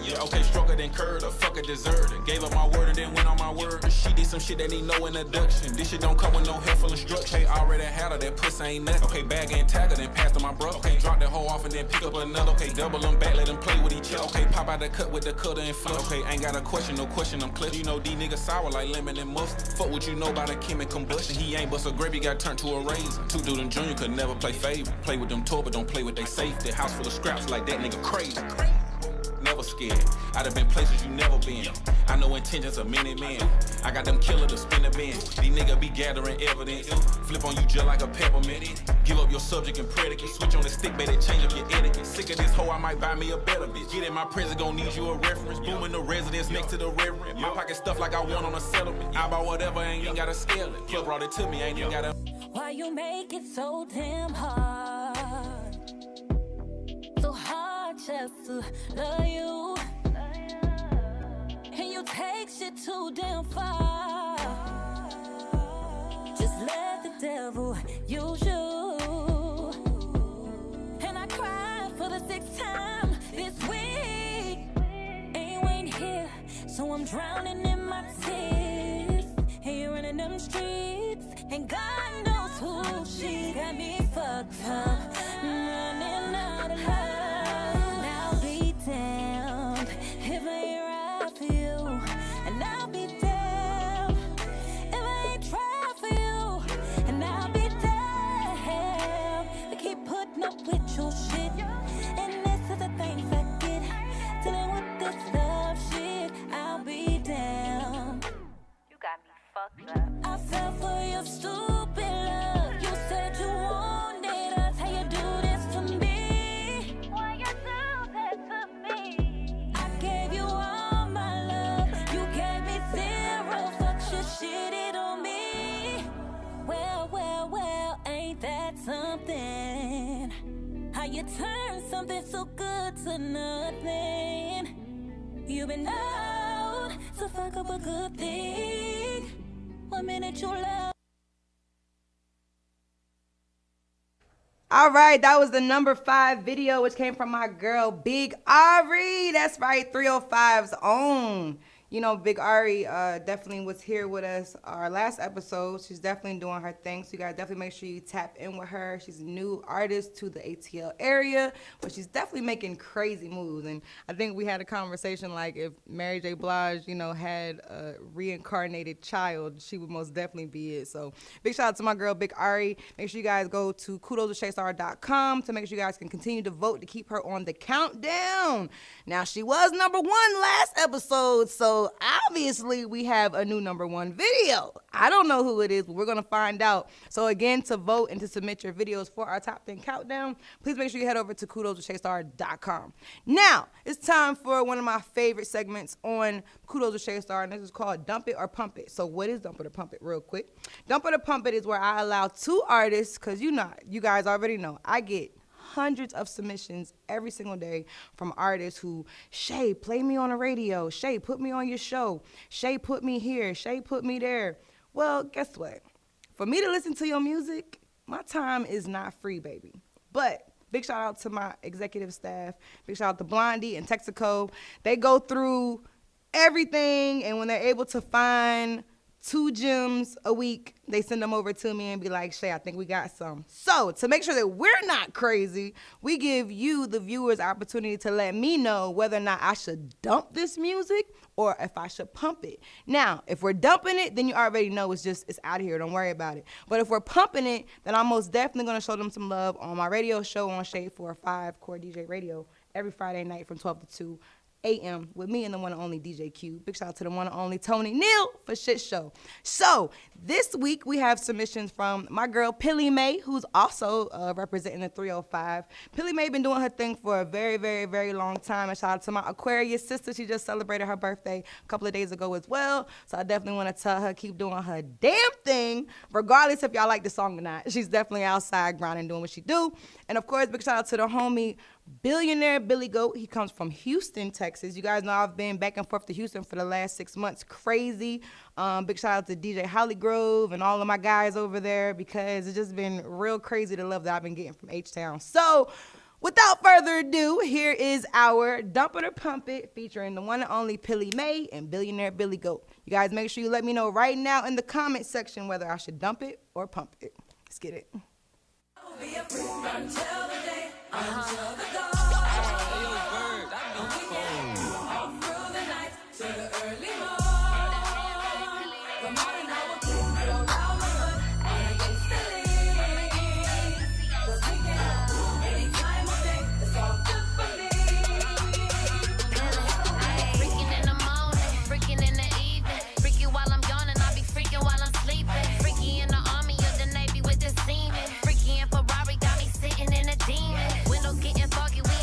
Yeah, okay, struck her then curved her, fuck a dessert. Gave up my word and then went on my word. She did some shit that need no introduction. This shit don't come with no helpful instruction. Hey, already had her, that pussy ain't nothing. Okay, bag and tag her, then pass to my brother. Okay, drop that hoe off and then pick up another. Okay, double them back, let them play with each other. Okay, pop out the cut with the cutter and flush. Okay, ain't got a question, no question, I'm clutch. You know these niggas sour like lemon and mustard. Fuck what you know about a Kim and combustion. He ain't bust a grape, he got turned to a raisin. Two dude and Junior could never play favor. Play with them toy, but don't play with they safety. House full of scraps like that nigga crazy. Never scared. I'd have been places you never been. I know intentions of many men. I got them killer to spin a bin. These niggas be gathering evidence. Flip on you just like a peppermint. Give up your subject and predicate. Switch on the stick, baby, change up your etiquette. Sick of this hoe, I might buy me a better bitch. Get in my prison, gon' need you a reference. Booming the residence next to the reverend. My pocket stuff like I want on a settlement. I buy whatever, I ain't even gotta scale it. Club brought it to me, I ain't even gotta.
Why you make it so damn hard? So hard just to love you. And you take shit too damn far. Just let the devil use you. And I cried for the 6th time this week. Ain't waiting here, so I'm drowning in my tears. And you're running them streets, and God knows who she got me fucked up. Running out of love. Now be damned if I ain't right for you. And I'll be damned if I ain't try for you. And I'll be damned to keep putting up with your shit. And this is the things I get dealing with this love shit. I'll be damned. You got me fucked up. I fell for your stupid love. You said you wanted us. How you do this to me? Why you do that to me? I gave you all my love. You gave me 0. Fuck your shit it on me. Well, ain't that something? How you turn something so good to nothing? You've been out to fuck up a good thing. 1 minute you love.
All right, that was the number 5 video, which came from my girl, Big Ari. That's right, 305's own. You know, Big Ari definitely was here with us our last episode. She's definitely doing her thing. So you guys definitely make sure you tap in with her. She's a new artist to the ATL area, but she's definitely making crazy moves. And I think we had a conversation like if Mary J. Blige, you know, had a reincarnated child, she would most definitely be it. So big shout out to my girl, Big Ari. Make sure you guys go to kudoswithshaystar.com to make sure you guys can continue to vote to keep her on the countdown. Now, she was number 1 last episode, so obviously we have a new number 1 video. I don't know who it is, but we're going to find out. So again, to vote and to submit your videos for our top 10 countdown, please make sure you head over to kudoswithshaystar.com. Now, it's time for one of my favorite segments on Kudos with Shay Star, and this is called Dump It or Pump It. So what is Dump It or Pump It real quick? Dump It or Pump It is where I allow 2 artists, because you guys already know, I get hundreds of submissions every single day from artists who, Shay, play me on the radio. Shay, put me on your show. Shay, put me here. Shay, put me there. Well, guess what? For me to listen to your music, my time is not free, baby. But big shout out to my executive staff. Big shout out to Blondie and Texaco. They go through everything, and when they're able to find 2 gems a week, they send them over to me and be like, Shay, I think we got some. So to make sure that we're not crazy, we give you, the viewers, opportunity to let me know whether or not I should dump this music or if I should pump it. Now, if we're dumping it, then you already know it's out of here. Don't worry about it. But if we're pumping it, then I'm most definitely going to show them some love on my radio show on Shade 405 Core DJ Radio every Friday night from 12 to 2 a.m. with me and the one and only DJ Q. Big shout out to the one and only Tony Neal for Shit Show. So this week we have submissions from my girl Pilly May, who's also representing the 305. Pilly May been doing her thing for a very, very, very long time. And shout out to my Aquarius sister. She just celebrated her birthday a couple of days ago as well. So I definitely want to tell her keep doing her damn thing, regardless if y'all like the song or not. She's definitely outside grinding, doing what she do. And of course, big shout out to the homie Billionaire Billy Goat. He comes from Houston, Texas. You guys know I've been back and forth to Houston for the last 6 months. Crazy. Big shout out to DJ Hollygrove and all of my guys over there, because it's just been real crazy the love that I've been getting from H-Town. So without further ado, here is our Dump It or Pump It featuring the one and only Pilly May and Billionaire Billy Goat. You guys make sure you let me know right now in the comment section whether I should dump it or pump it. Let's get it.
Be a freak until the day, until the dawn. All through the night to the early morn. Come on and I will keep you around the hood on a gangsta league. 'Cause we can have any time of day, it's all good for me.
Freaking in the morning, freaking in the evening, freaking while I'm yawning, I'll be freaking while I'm sleeping. Freaky in the army or the Navy with the semen. Freaky in Ferrari got me sitting in a demon. Windows getting foggy, we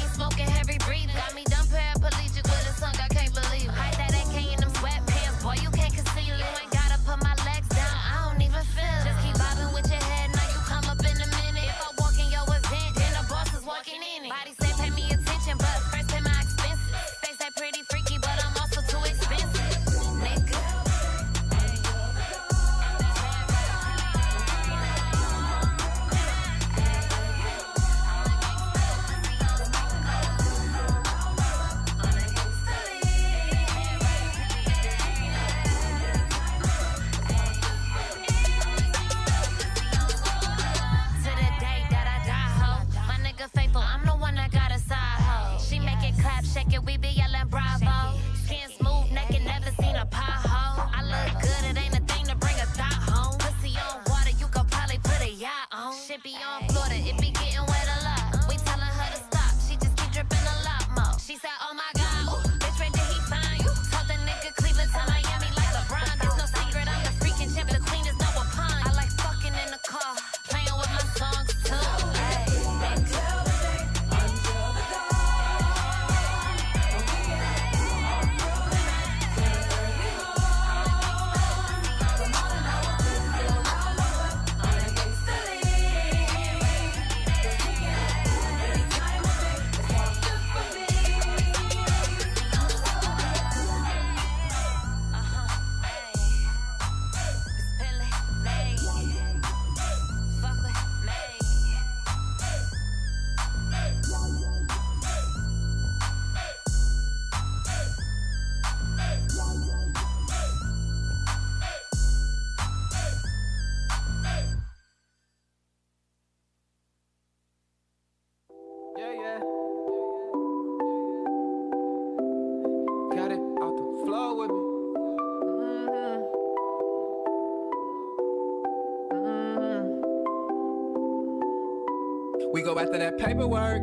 We go after that paperwork.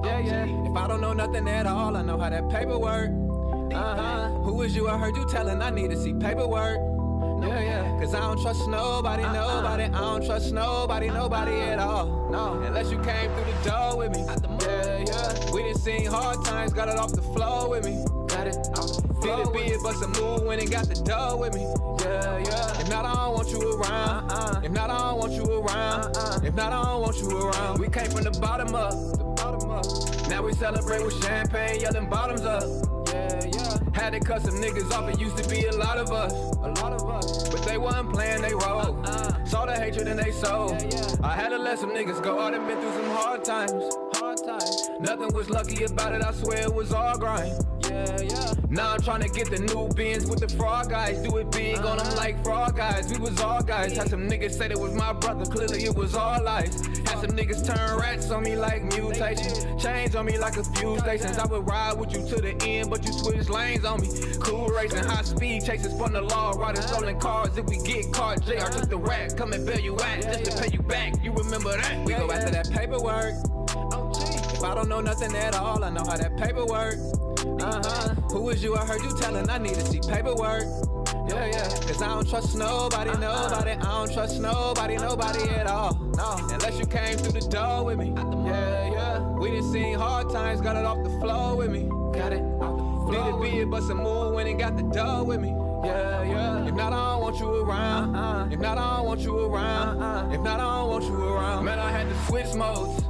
Yeah, yeah. If I don't know nothing at all, I know how that paperwork. Who is you? I heard you telling I need to see paperwork. Yeah, yeah. Cause I don't trust nobody. I don't trust nobody at all. No. Unless you came through the door with me. Yeah, yeah. We done seen hard times, got it off the floor with me. Got it off the floor. Did it be it, bust a move when it got the door with me. Yeah, yeah. If not, I don't want you around. If not, I don't want you around. If not, I don't want you around. We came from the bottom up. Now we celebrate with champagne, yelling bottoms up. Yeah, yeah. Had to cut some niggas off, it used to be a lot of us. But they wasn't playing they role. Saw the hatred in they soul. I had to let some niggas go, I done been through some hard times. Nothing was lucky about it, I swear it was all grind. Yeah, yeah. Now I'm trying to get the new bins with the frog guys. Do it big on them like frog guys. We was all guys. Had some niggas say it was my brother, clearly it was all lies. Had some niggas turn rats on me like mutation. Change on me like a few stations. I would ride with you to the end, but you switched lanes on me. Cool racing, high speed chases from the law. Riding stolen cars, if we get caught, JR took the rat. Come and bail you out, just to pay you back. You remember that? We go after that paperwork. If I don't know nothing at all, I know how that paperwork. Who is you? I heard you telling I need to see paperwork. Yeah, yeah. Cause I don't trust nobody. I don't trust nobody at all. No. Unless you came through the door with me. Yeah, yeah. We done seen hard times, got it off the floor with me. Got it off the floor. Did it be it, bust a move when it got the door with me. Yeah, yeah. If not, I don't want you around. If not, I don't want you around. If not, I don't want you around. Man, I had to switch modes.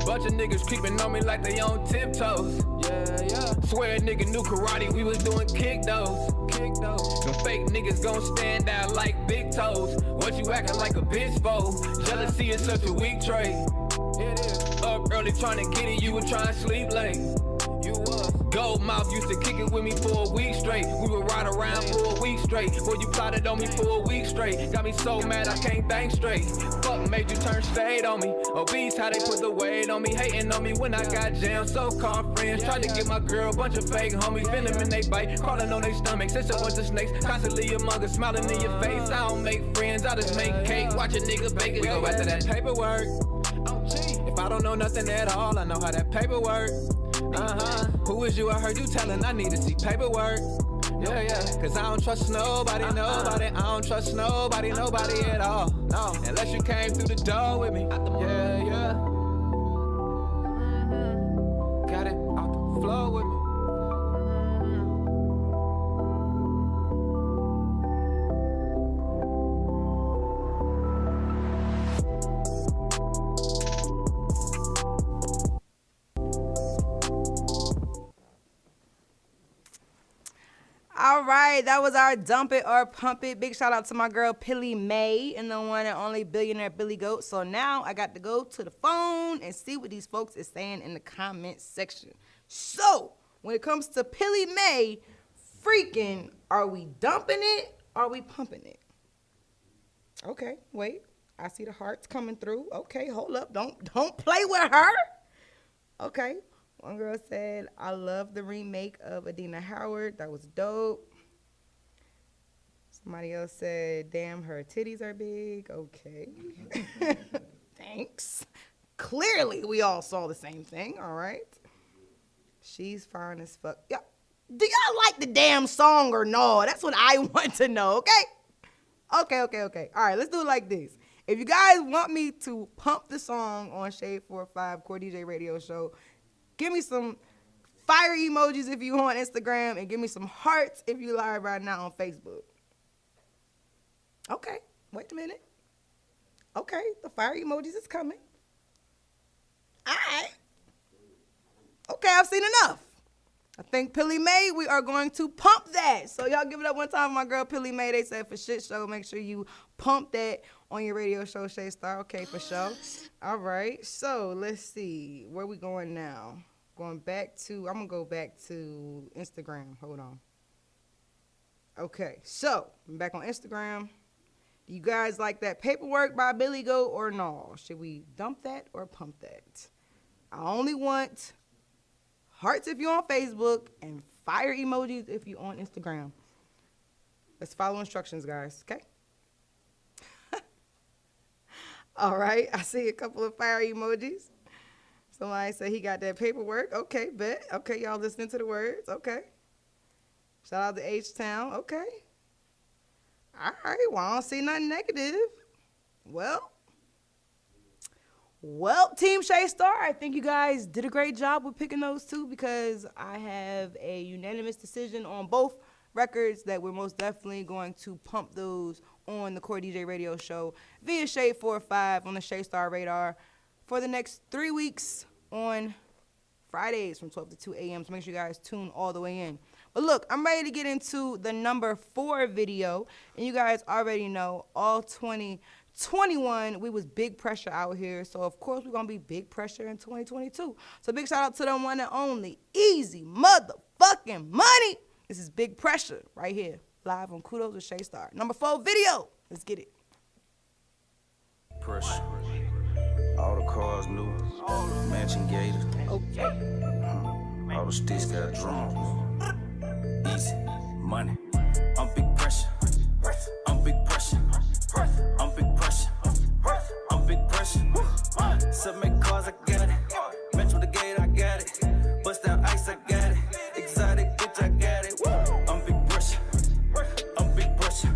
Bunch of niggas creeping on me like they on tiptoes. Yeah, yeah. Swear a nigga knew karate, we was doing kick those. Them fake niggas gon' stand out like big toes. What you acting like a bitch for? Jealousy is such a weak trait. It is. Up early trying to get it, you were trying to sleep late. You was. Gold mouth used to kick it with me for a week straight. We would ride around for a week straight. Boy, you plotted on me for a week straight. Got me so mad I can't think straight. Fuck made you turn shade on me. Obese how they put the weight on me. Hating on me when I got jammed. So-called friends tried to get my girl. Bunch of fake homies. Venom in they bite. Crawling on their stomachs. It's a bunch of snakes. Constantly among us. Smiling in your face. I don't make friends. I just make cake. Watch a nigga bake it. We go after that paperwork. If I don't know nothing at all, I know how that paperwork. Who is you? I heard you telling I need to see paperwork. Yeah, yeah. Cause I don't trust nobody. I don't trust nobody at all. No. Unless you came through the door with me. Yeah, yeah. Got it off the floor with me.
All right, that was our Dump It or Pump It. Big shout out to my girl Pilly May and the one and only billionaire Billy Goat. So now I got to go to the phone and see what these folks is saying in the comment section. So when it comes to Pilly May, freaking, are we dumping it? Are we pumping it? Okay, wait. I see the hearts coming through. Okay, hold up. Don't play with her. Okay. One girl said, I love the remake of Adina Howard. That was dope. Somebody else said, damn, her titties are big. Okay. Thanks. Clearly, we all saw the same thing. All right. She's fine as fuck. Yeah. Do y'all like the damn song or no? That's what I want to know, okay? Okay. All right, let's do it like this. If you guys want me to pump the song on Shade 45 Core DJ Radio Show, give me some fire emojis if you on Instagram, and give me some hearts if you live right now on Facebook. Okay, wait a minute. Okay, the fire emojis is coming. All right. Okay, I've seen enough. I think Pilly May, we are going to pump that. So y'all give it up one time for my girl Pilly May. They said for shit show, make sure you pump that on your radio show, Shay Star. Okay, for sure. All right, so let's see. Where we going now? I'm going to go back to Instagram. Hold on. Okay, so I'm back on Instagram. Do you guys like that Paperwork by Billy Goat or no? Should we dump that or pump that? I only want hearts if you're on Facebook and fire emojis if you're on Instagram. Let's follow instructions, guys, okay? All right, I see a couple of fire emojis. Somebody said he got that paperwork. Okay, bet. Okay, y'all listening to the words. Okay. Shout out to H-Town. Okay. All right, well, I don't see nothing negative. Well, Team Shay Star, I think you guys did a great job with picking those two because I have a unanimous decision on both records that we're most definitely going to pump those on the Core DJ radio show via Shade 4-5 on the Shay Star radar for the next 3 weeks on Fridays from 12 to 2 a.m. So make sure you guys tune all the way in. But look, I'm ready to get into the number 4 video. And you guys already know all 2021, we was big pressure out here. So, of course, we're going to be big pressure in 2022. So big shout out to the one and only Easy Motherfucking Money. This is Big Pressure right here, live on Kudos with Shay Star. Number 4 video. Let's get it.
Pressure. All the cars new. Mansion gated.
Okay.
All the sticks got drums. Easy. Money. I'm big pressure. I'm big pressure. I'm big pressure. I'm big pressure. Submit cars, I got it. Match with the gate, I got it. Bust down ice, I got it. Exotic bitch, I got it. I'm big pressure. I'm big pressure.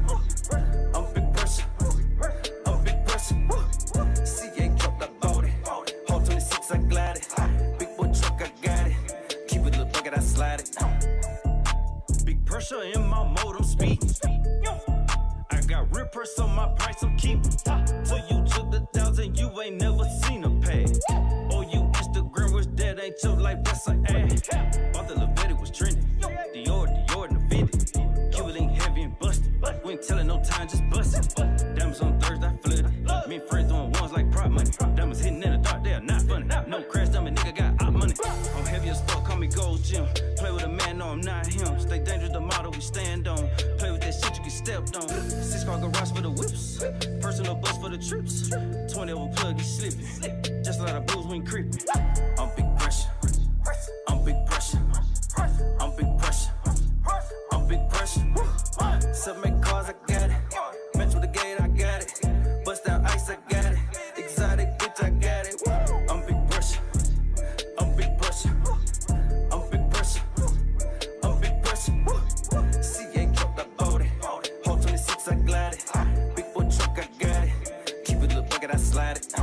I'm big pressure. I'm big pressure. CA truck, I bought it. Hall 26, I glide it. Big boy truck, I got it. Keep it a little bucket, I slide it. Big pressure in my mode, I'm speeding. I got real press on my price, I'm keeping. Till you took the 1,000, you ain't never seen a pad. Oh, you Instagram was dead, ain't your life, that's an ad. Bought the Levitic was trending. Dior, and the Fendi. Cuba link heavy and busted. We ain't telling no time, just busted. Diamonds on Thursday, I flooded. Me and friends doing ones like prop money. Diamonds hitting in the dark, they are not funny. No crash, dummy nigga got out money. I'm heavy as fuck, call me Gold Jim. Play with a man, no, I'm not him. Stay dangerous, the model we stand on. Play with that shit, you get stepped on. 6-car garage for the whips. Personal bus for the trips. 20 over plug, he slipping. Just a lot of booze, we ain't creeping. I'm big pressure. I'm big pressure. I'm big pressure. I'm big pressure. Submit cars, I got it. Match with the gate, I got it. Bust down ice, I got it. Exotic bitch, I got it. I'm big pressure. I'm big pressure. I'm big pressure. I'm big pressure. CA truck, I bought it. Hall 26, I glide it. Big boy truck, I got it. Keep it a little bucket, I slide it.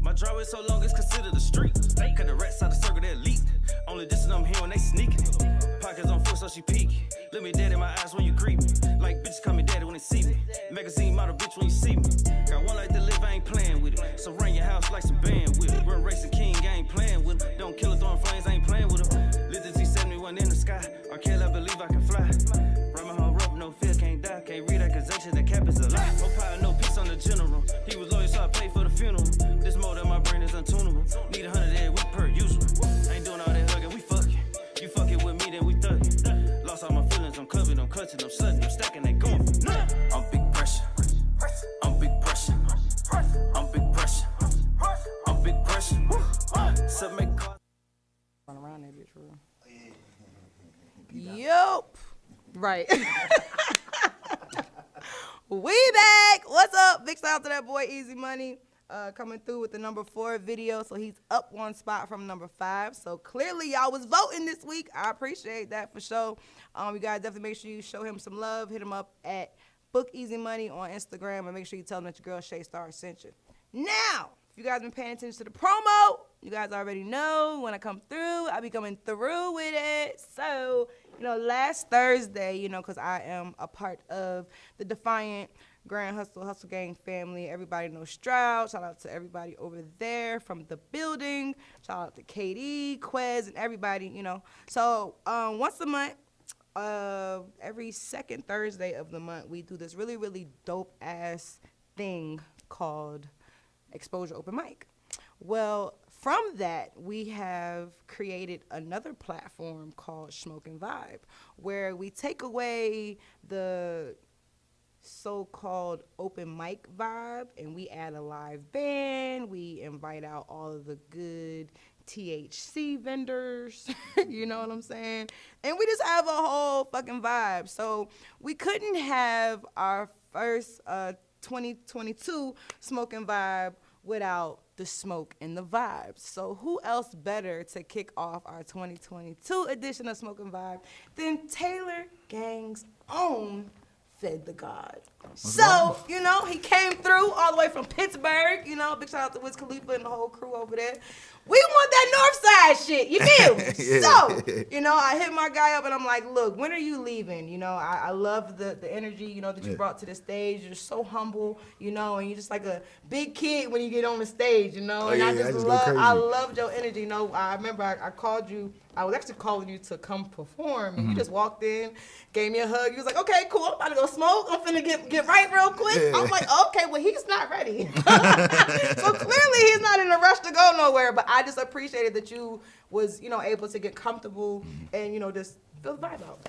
My driveway so long, it's considered a street. Cut the rats out the circle, they're elite. Only distance I'm here when they sneaking. Pockets on foot, so she peeking. Look me dead in my eyes when you creep me. Like bitches call me daddy when they see me. Magazine model bitch when you see me. Got one like to live, I ain't playing with it. So run your house like some band with it. Run racing king, I ain't playing with him. Don't kill her throwing flames, I ain't playing with him. Lit the T-71 in the sky. Or kill, I believe I can fly. Run my whole rope, no fear, can't die. Can't read accusations, that cap is a lie. No power, no peace on the general. He was loyal, so I paid for the funeral. This mode in my brain is untunable. Need 100 every week per usual. Ain't doing all that hugging, we fucking. You fucking with me, then we thugging. Lost all my feelings, I'm covered, I'm clutching, I'm slutting, I'm stacking, they going for nothing. I'm big pressure. I'm big pressure. I'm big pressure. I'm big pressure. Submit cars.
Run around that bitch for real. Yup. Right. We back. What's up? Big shout out to that boy Easy Money. Coming through with the number 4 video, so he's up 1 spot from number 5. So clearly y'all was voting this week. I appreciate that for sure. You guys definitely make sure you show him some love. Hit him up at Book Easy Money on Instagram, and make sure you tell him that your girl Shay Star sent you. Now, if you guys been paying attention to the promo, you guys already know when I come through, I be coming through with it. So, last Thursday, because I am a part of the Defiant Grand Hustle Gang family. Everybody knows Stroud. Shout out to everybody over there from the building. Shout out to KD, Quez, and everybody, So once a month, every second Thursday of the month, we do this really, really dope-ass thing called Exposure Open Mic. Well, from that, we have created another platform called Smoke and Vibe, where we take away the so-called open mic vibe and we add a live band. We invite out all of the good THC vendors, you know what I'm saying? And we just have a whole fucking vibe. So we couldn't have our first 2022 smoke and vibe without the smoke and the vibes. So who else better to kick off our 2022 edition of Smoke and Vibe than Taylor Gang's own Fed the God. So, you know, he came through all the way from Pittsburgh, you know, big shout out to Wiz Khalifa and the whole crew over there. We want that north side shit, you feel me?
Yeah.
So, you know, I hit my guy up and I'm like, look, when are you leaving? You know, I love the energy, you know, that you brought to the stage. You're so humble, you know, and you're just like a big kid when you get on the stage, you know, and I just loved your energy. You know, I remember I called you. I was actually calling you to come perform, and you just walked in, gave me a hug. You was like, okay, cool, I'm about to go smoke. I'm finna get right real quick.
Yeah.
I'm like, okay, well, he's not ready. So clearly he's not in a rush to go nowhere, but I just appreciated that you was, you know, able to get comfortable and, you know, just feel the vibe out.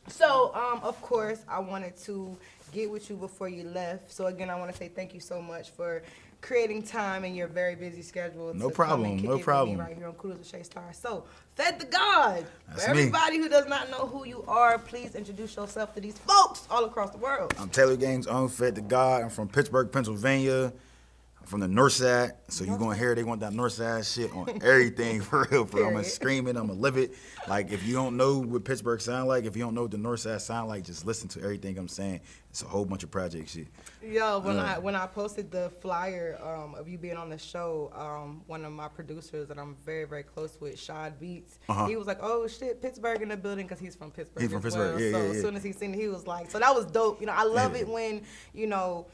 So, of course, I wanted to get with you before you left. So again, I want to say thank you so much for creating time in your very busy schedule.
No
to
problem,
come and kick
no
it with
problem.
me right here on Kudos with Shay Star. So, Fed the God.
That's
For
me.
everybody who does not know who you are, please introduce yourself to these folks all across the world.
I'm Taylor Gang's own Fed the God. I'm from Pittsburgh, Pennsylvania. I'm from the north side. So you're going to hear they want that north side shit on everything for real. I'm going to scream it. I'm going to live it. Like, if you don't know what Pittsburgh sound like, if you don't know what the north side sound like, just listen to everything I'm saying. It's a whole bunch of project shit.
Yo, when I posted the flyer of you being on the show, one of my producers that I'm very, very close with, Shad Beats, he was like, oh shit, Pittsburgh in the building, because he's from Pittsburgh.
He's from
as
Pittsburgh,
well.
yeah,
So
yeah,
as
yeah.
soon as he seen it, he was like, so that was dope. You know, I love it when, you know,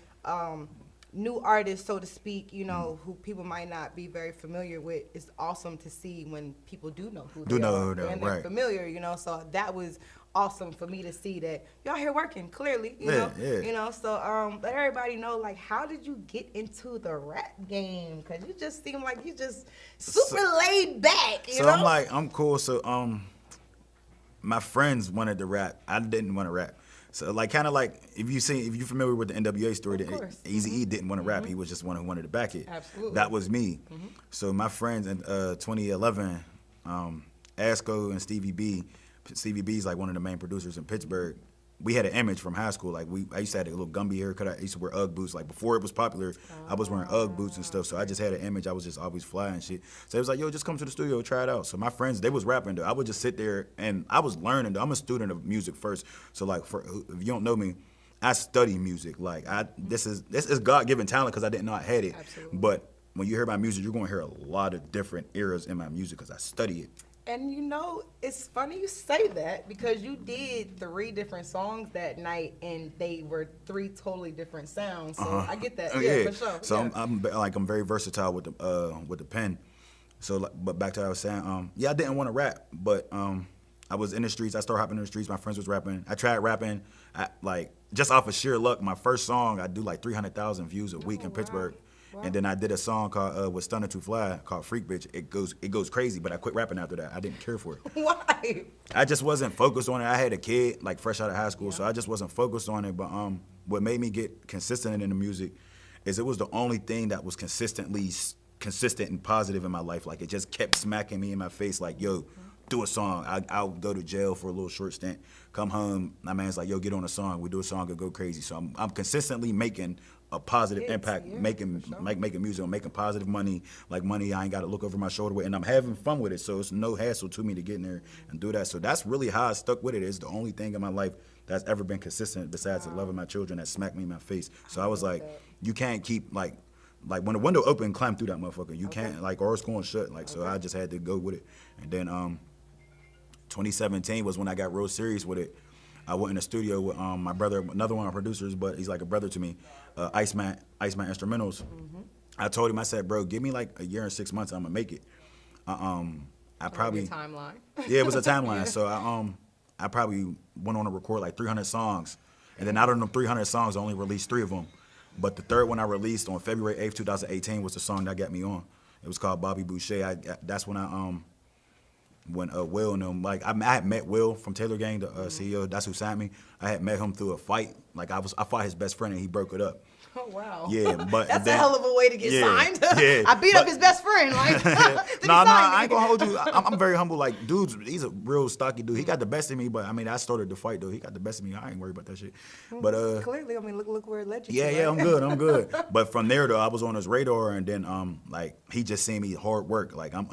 new artists, so to speak, you know, who people might not be very familiar with. It's awesome to see when people do know who they are and they're
right.
familiar, you know. So that was awesome for me to see that y'all here working clearly, you
Yeah,
know.
yeah.
You know, so let everybody know, like, how did you get into the rap game? Cause you just seem like you just super laid back, you
So
know.
I'm like, I'm cool. So my friends wanted to rap. I didn't want to rap. So like, kind of like, if you're familiar with the NWA story,
Of course.
Eazy-E didn't want to rap. He was just one who wanted to back it.
Absolutely.
That was me. So my friends in 2011, Asco and Stevie B. Stevie B's like one of the main producers in Pittsburgh. We had an image from high school. Like, I used to have a little Gumby haircut. I used to wear Ugg boots. Like, before it was popular, I was wearing Ugg boots and stuff. So I just had an image. I was just always fly and shit. So it was like, yo, just come to the studio, try it out. So my friends, they was rapping though. I would just sit there and I was learning though. I'm a student of music first. So like, if you don't know me, I study music. Like, this is God-given talent because I didn't know I had it.
Absolutely.
But when you hear my music, you're gonna hear a lot of different eras in my music because I study it.
And you know, it's funny you say that because you did 3 different songs that night, and they were 3 totally different sounds. So I get that. Yeah, for sure.
So
yeah.
I'm very versatile with the pen. So, like, but back to what I was saying. Yeah, I didn't want to rap, but I was in the streets. I started hopping in the streets. My friends was rapping. I tried rapping. Like, just off of sheer luck, my first song I do like 300,000 views a week in Pittsburgh.
Wow.
And then I did a song called with Stunner to Fly called Freak Bitch. It goes crazy, but I quit rapping after that. I didn't care for it.
Why?
I just wasn't focused on it. I had a kid like fresh out of high school, so I just wasn't focused on it. But what made me get consistent in the music is it was the only thing that was consistent and positive in my life. Like, it just kept smacking me in my face like, yo, do a song. I'll go to jail for a little short stint, come home, my man's like, yo, get on a song. We do a song and go crazy. So I'm consistently making a positive impact, making music, I'm making positive money, like money I ain't got to look over my shoulder with, and I'm having fun with it. So it's no hassle to me to get in there and do that. So that's really how I stuck with it. It's the only thing in my life that's ever been consistent besides the love of my children that smacked me in my face. So I was like, you can't keep like when the window open, climb through that motherfucker. You can't, like, or it's going shut. Like, so I just had to go with it. And then 2017 was when I got real serious with it. I went in the studio with my brother, another one of our producers, but he's like a brother to me, Iceman Instrumentals. I told him, I said, bro, give me like a year and 6 months, I'm gonna make it. I probably
timeline.
Yeah, it was a timeline. So I probably went on to record like 300 songs, and then out of them 300 songs, I only released 3 of them. But the third one I released on February 8th, 2018 was the song that got me on. It was called Bobby Boucher. That's when when Will and them, like, I had met Will from Taylor Gang, the CEO, that's who signed me. I had met him through a fight. Like, I fought his best friend and he broke it up.
Oh, wow.
Yeah, but
that's
then,
a hell of a way to get signed.
Yeah,
I beat up his best friend. Like,
nah, I ain't gonna hold you. I'm very humble. Like, dude's, he's a real stocky dude. He got the best of me, but I mean, I started the fight though. He got the best of me. I ain't worried about that shit. But
clearly, I mean, look where it led you.
yeah,
to,
yeah,
right?
I'm good. But from there though, I was on his radar, and then like he just seen me hard work. Like I'm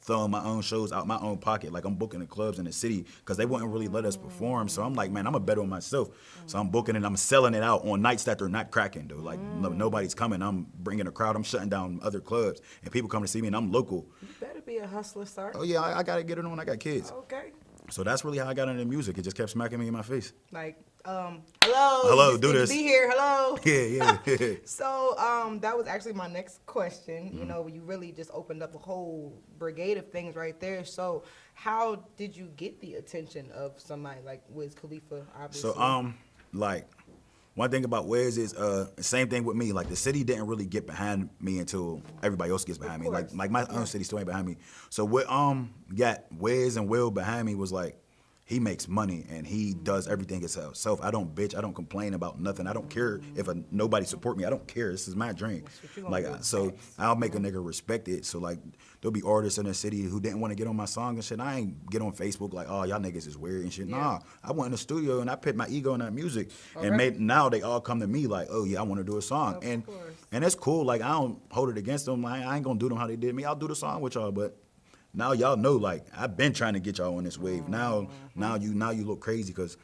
throwing my own shows out my own pocket. Like I'm booking the clubs in the city because they wouldn't really let us perform. So I'm like, man, I'm a bet on myself. So I'm booking it. I'm selling it out on nights that they're not cracking though. Like nobody's coming. I'm bringing a crowd. I'm shutting down other clubs, and people come to see me, and I'm local.
You better be a hustler, sir.
Oh yeah, I gotta get it on. I got kids.
Okay.
So that's really how I got into music. It just kept smacking me in my face.
Like, hello.
Hello,
you
do
need to
this.
Be here. Hello.
Yeah.
So that was actually my next question. You know, you really just opened up a whole brigade of things right there. So how did you get the attention of somebody like Wiz Khalifa, obviously?
So like one thing about Wiz is same thing with me. Like the city didn't really get behind me until everybody else gets behind me. Like my own city still ain't behind me. So what got Wiz and Will behind me was like, he makes money and he does everything himself. I don't bitch. I don't complain about nothing. I don't care if nobody support me. I don't care. This is my dream. Like so, I'll make a nigga respect it. So like, there'll be artists in the city who didn't want to get on my song and shit. I ain't get on Facebook like, oh y'all niggas is weird and shit. Yeah. Nah, I went in the studio and I put my ego in that music and now they all come to me like, oh yeah, I want to do a song and it's cool. Like I don't hold it against them. I ain't gonna do them how they did me. I'll do the song with y'all, but. Now y'all know, like I've been trying to get y'all on this wave. Now you look crazy because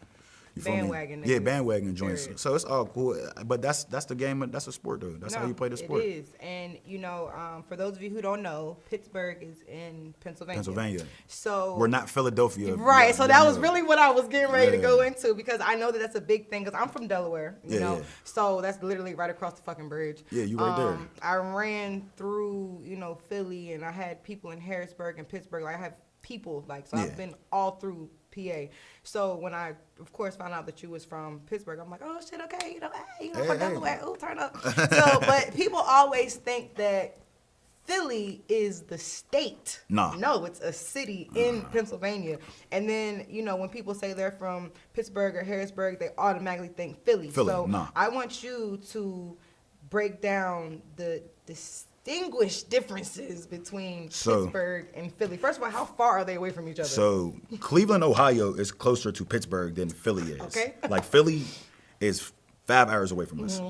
you
bandwagon.
Yeah, bandwagon joints. So it's all cool, but that's the game. That's a sport, though. That's how you play the sport.
It is, and you know, for those of you who don't know, Pittsburgh is in Pennsylvania. So
we're not Philadelphia,
right? So that was really what I was getting ready to go into because I know that that's a big thing. Because I'm from Delaware, you know, so that's literally right across the fucking bridge.
Yeah, you right there.
I ran through, you know, Philly, and I had people in Harrisburg and Pittsburgh. Like I have people, like so I've been all through PA. So when I, of course, found out that you was from Pittsburgh, I'm like, oh shit, okay, you know, hey, you know, from Delaware, ooh, turn up. So, but people always think that Philly is the state. No, it's a city in Pennsylvania. And then, you know, when people say they're from Pittsburgh or Harrisburg, they automatically think Philly. So I want you to break down the distinguished differences between Pittsburgh and Philly. First of all, how far are they away from each other?
So Cleveland, Ohio is closer to Pittsburgh than Philly is.
Okay.
Like Philly is 5 hours away from us.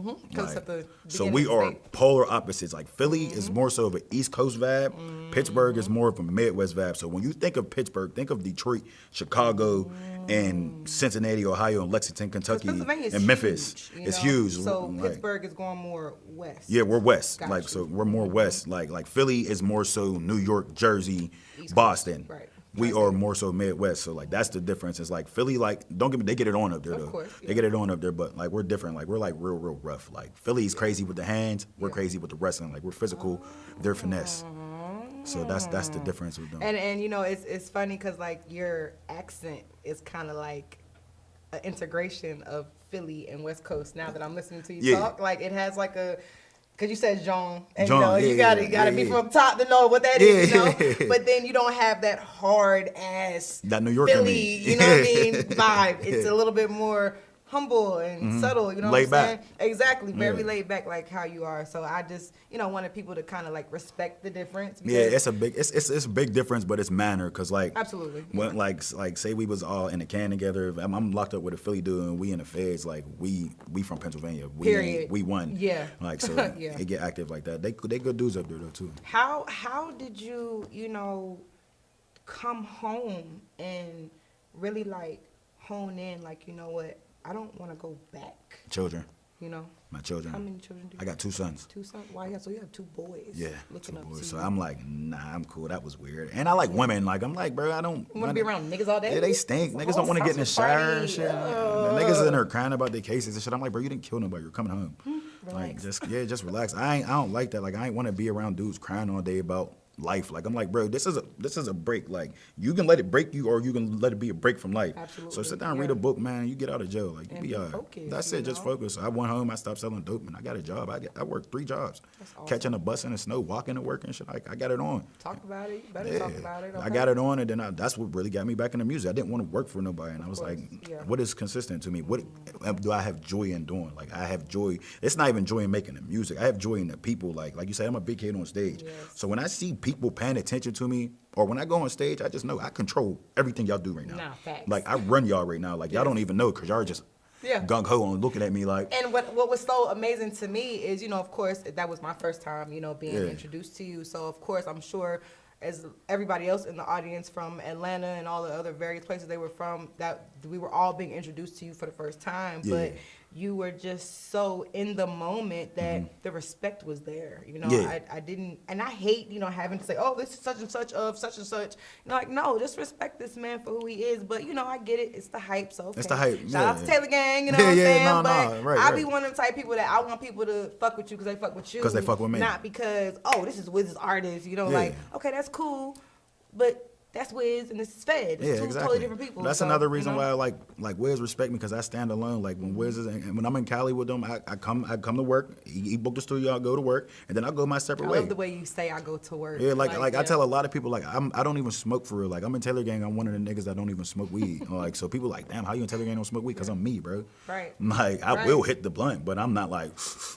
So we are polar opposites. Like Philly is more so of an East Coast vibe. Pittsburgh is more of a Midwest vibe. So when you think of Pittsburgh, think of Detroit, Chicago, and Cincinnati, Ohio, and Lexington, Kentucky, and Memphis. It's huge.
So Pittsburgh is going more west.
Yeah, we're west.
Got
like
you.
so we're more west. Like Philly is more so New York, Jersey, Boston.
Right.
We are more so Midwest, so like that's the difference. It's like Philly, like don't get me, they get it on up there though.
Of course,
They get it on up there, but like we're different. Like we're like real rough. Like Philly's crazy with the hands, we're crazy with the wrestling. Like we're physical, they're finesse. So that's the difference with them.
And you know it's funny because like your accent is kind of like an integration of Philly and West Coast. Now that I'm listening to you talk, like it has like a. Cause you said Jean, and you know you gotta be from top to know what that is, you know. But then you don't have that hard ass
that New York
Philly, you know what I mean, vibe. It's a little bit more humble and subtle, you know what I'm saying? Exactly, very laid back, like how you are. So I just, you know, wanted people to kind of like respect the difference.
Yeah, it's a big difference, but it's manner, cause like
absolutely,
when like say we was all in a can together. I'm locked up with a Philly dude, and we in the feds. Like we from Pennsylvania. We won.
Yeah.
Like so, it get active like that. They good dudes up there though too.
How did you know come home and really like hone in? Like, you know what? I don't want to go back.
Children.
You know?
My children.
How many children do you have?
I got 2 sons.
2 sons? Why? So you have 2 boys.
Yeah,
looking
2
up
boys.
to
So
you.
I'm like, nah, I'm cool. That was weird. And I like women. Like, I'm like, bro, I don't
want to be around niggas all day?
Yeah, they stink. Niggas don't want to get in the shower and shit. The niggas in there crying about their cases and shit. I'm like, bro, you didn't kill nobody. You're coming home. Like, just relax. I don't like that. Like, I ain't want to be around dudes crying all day about life. Like I'm like, bro, this is a break. Like you can let it break you, or you can let it be a break from life.
Absolutely.
So sit down, and read a book, man. You get out of jail, like you
And
be
be
all right.
focused,
That's
you
it. Just
know?
focus. I went home. I stopped selling dope, and I got a job. I worked 3 jobs.
That's awesome.
Catching a bus in the snow, walking to work and shit. Like I got it on.
Talk about it. You better talk about it.
I got it on, and then that's what really got me back into music. I didn't want to work for nobody, and I was
course,
like,
yeah.
what is consistent to me? What do I have joy in doing? Like I have joy. It's not even joy in making the music. I have joy in the people. Like you said, I'm a big kid on stage.
Yes.
So when I see people paying attention to me, or when I go on stage, I just know I control everything y'all do right now.
Nah, facts.
Like I run y'all right now. Like y'all don't even know because y'all are just gung ho on looking at me like.
And what was so amazing to me is, you know, of course, that was my first time, you know, being introduced to you. So, of course, I'm sure as everybody else in the audience from Atlanta and all the other various places they were from, that we were all being introduced to you for the first time.
Yeah.
But you were just so in the moment that the respect was there. You know,
Yeah.
I didn't, and I hate, you know, having to say, oh, this is such and such of such and such. You know, like, no, just respect this man for who he is. But, you know, I get it. It's the hype. So, okay.
It's the hype,
Shout out to
yeah.
Taylor Gang, you know
Yeah,
what I'm
yeah,
saying?
no,
But
right,
I be
right.
one of them type people that I want people to fuck with you because they fuck with you.
'Cause they fuck with me.
Not because, oh, this is Wiz's artist. You know,
Yeah.
like, okay, that's cool. But that's Wiz and this is Fed. It's two totally different people.
That's
so,
another reason
you know?
why like Wiz respect me because I stand alone. Like when Wiz is and when I'm in Cali with them, I come to work. He booked the studio. I go to work, and then I go my separate
I
way.
love the way you say I go to work.
Yeah, like I
yeah.
tell a lot of people like I don't even smoke for real. Like I'm in Taylor Gang. I'm one of the niggas that don't even smoke weed. Like so people like, damn, how you in Taylor Gang don't smoke weed? Because I'm me, bro.
Right.
Like I
Right.
will hit the blunt, but I'm not like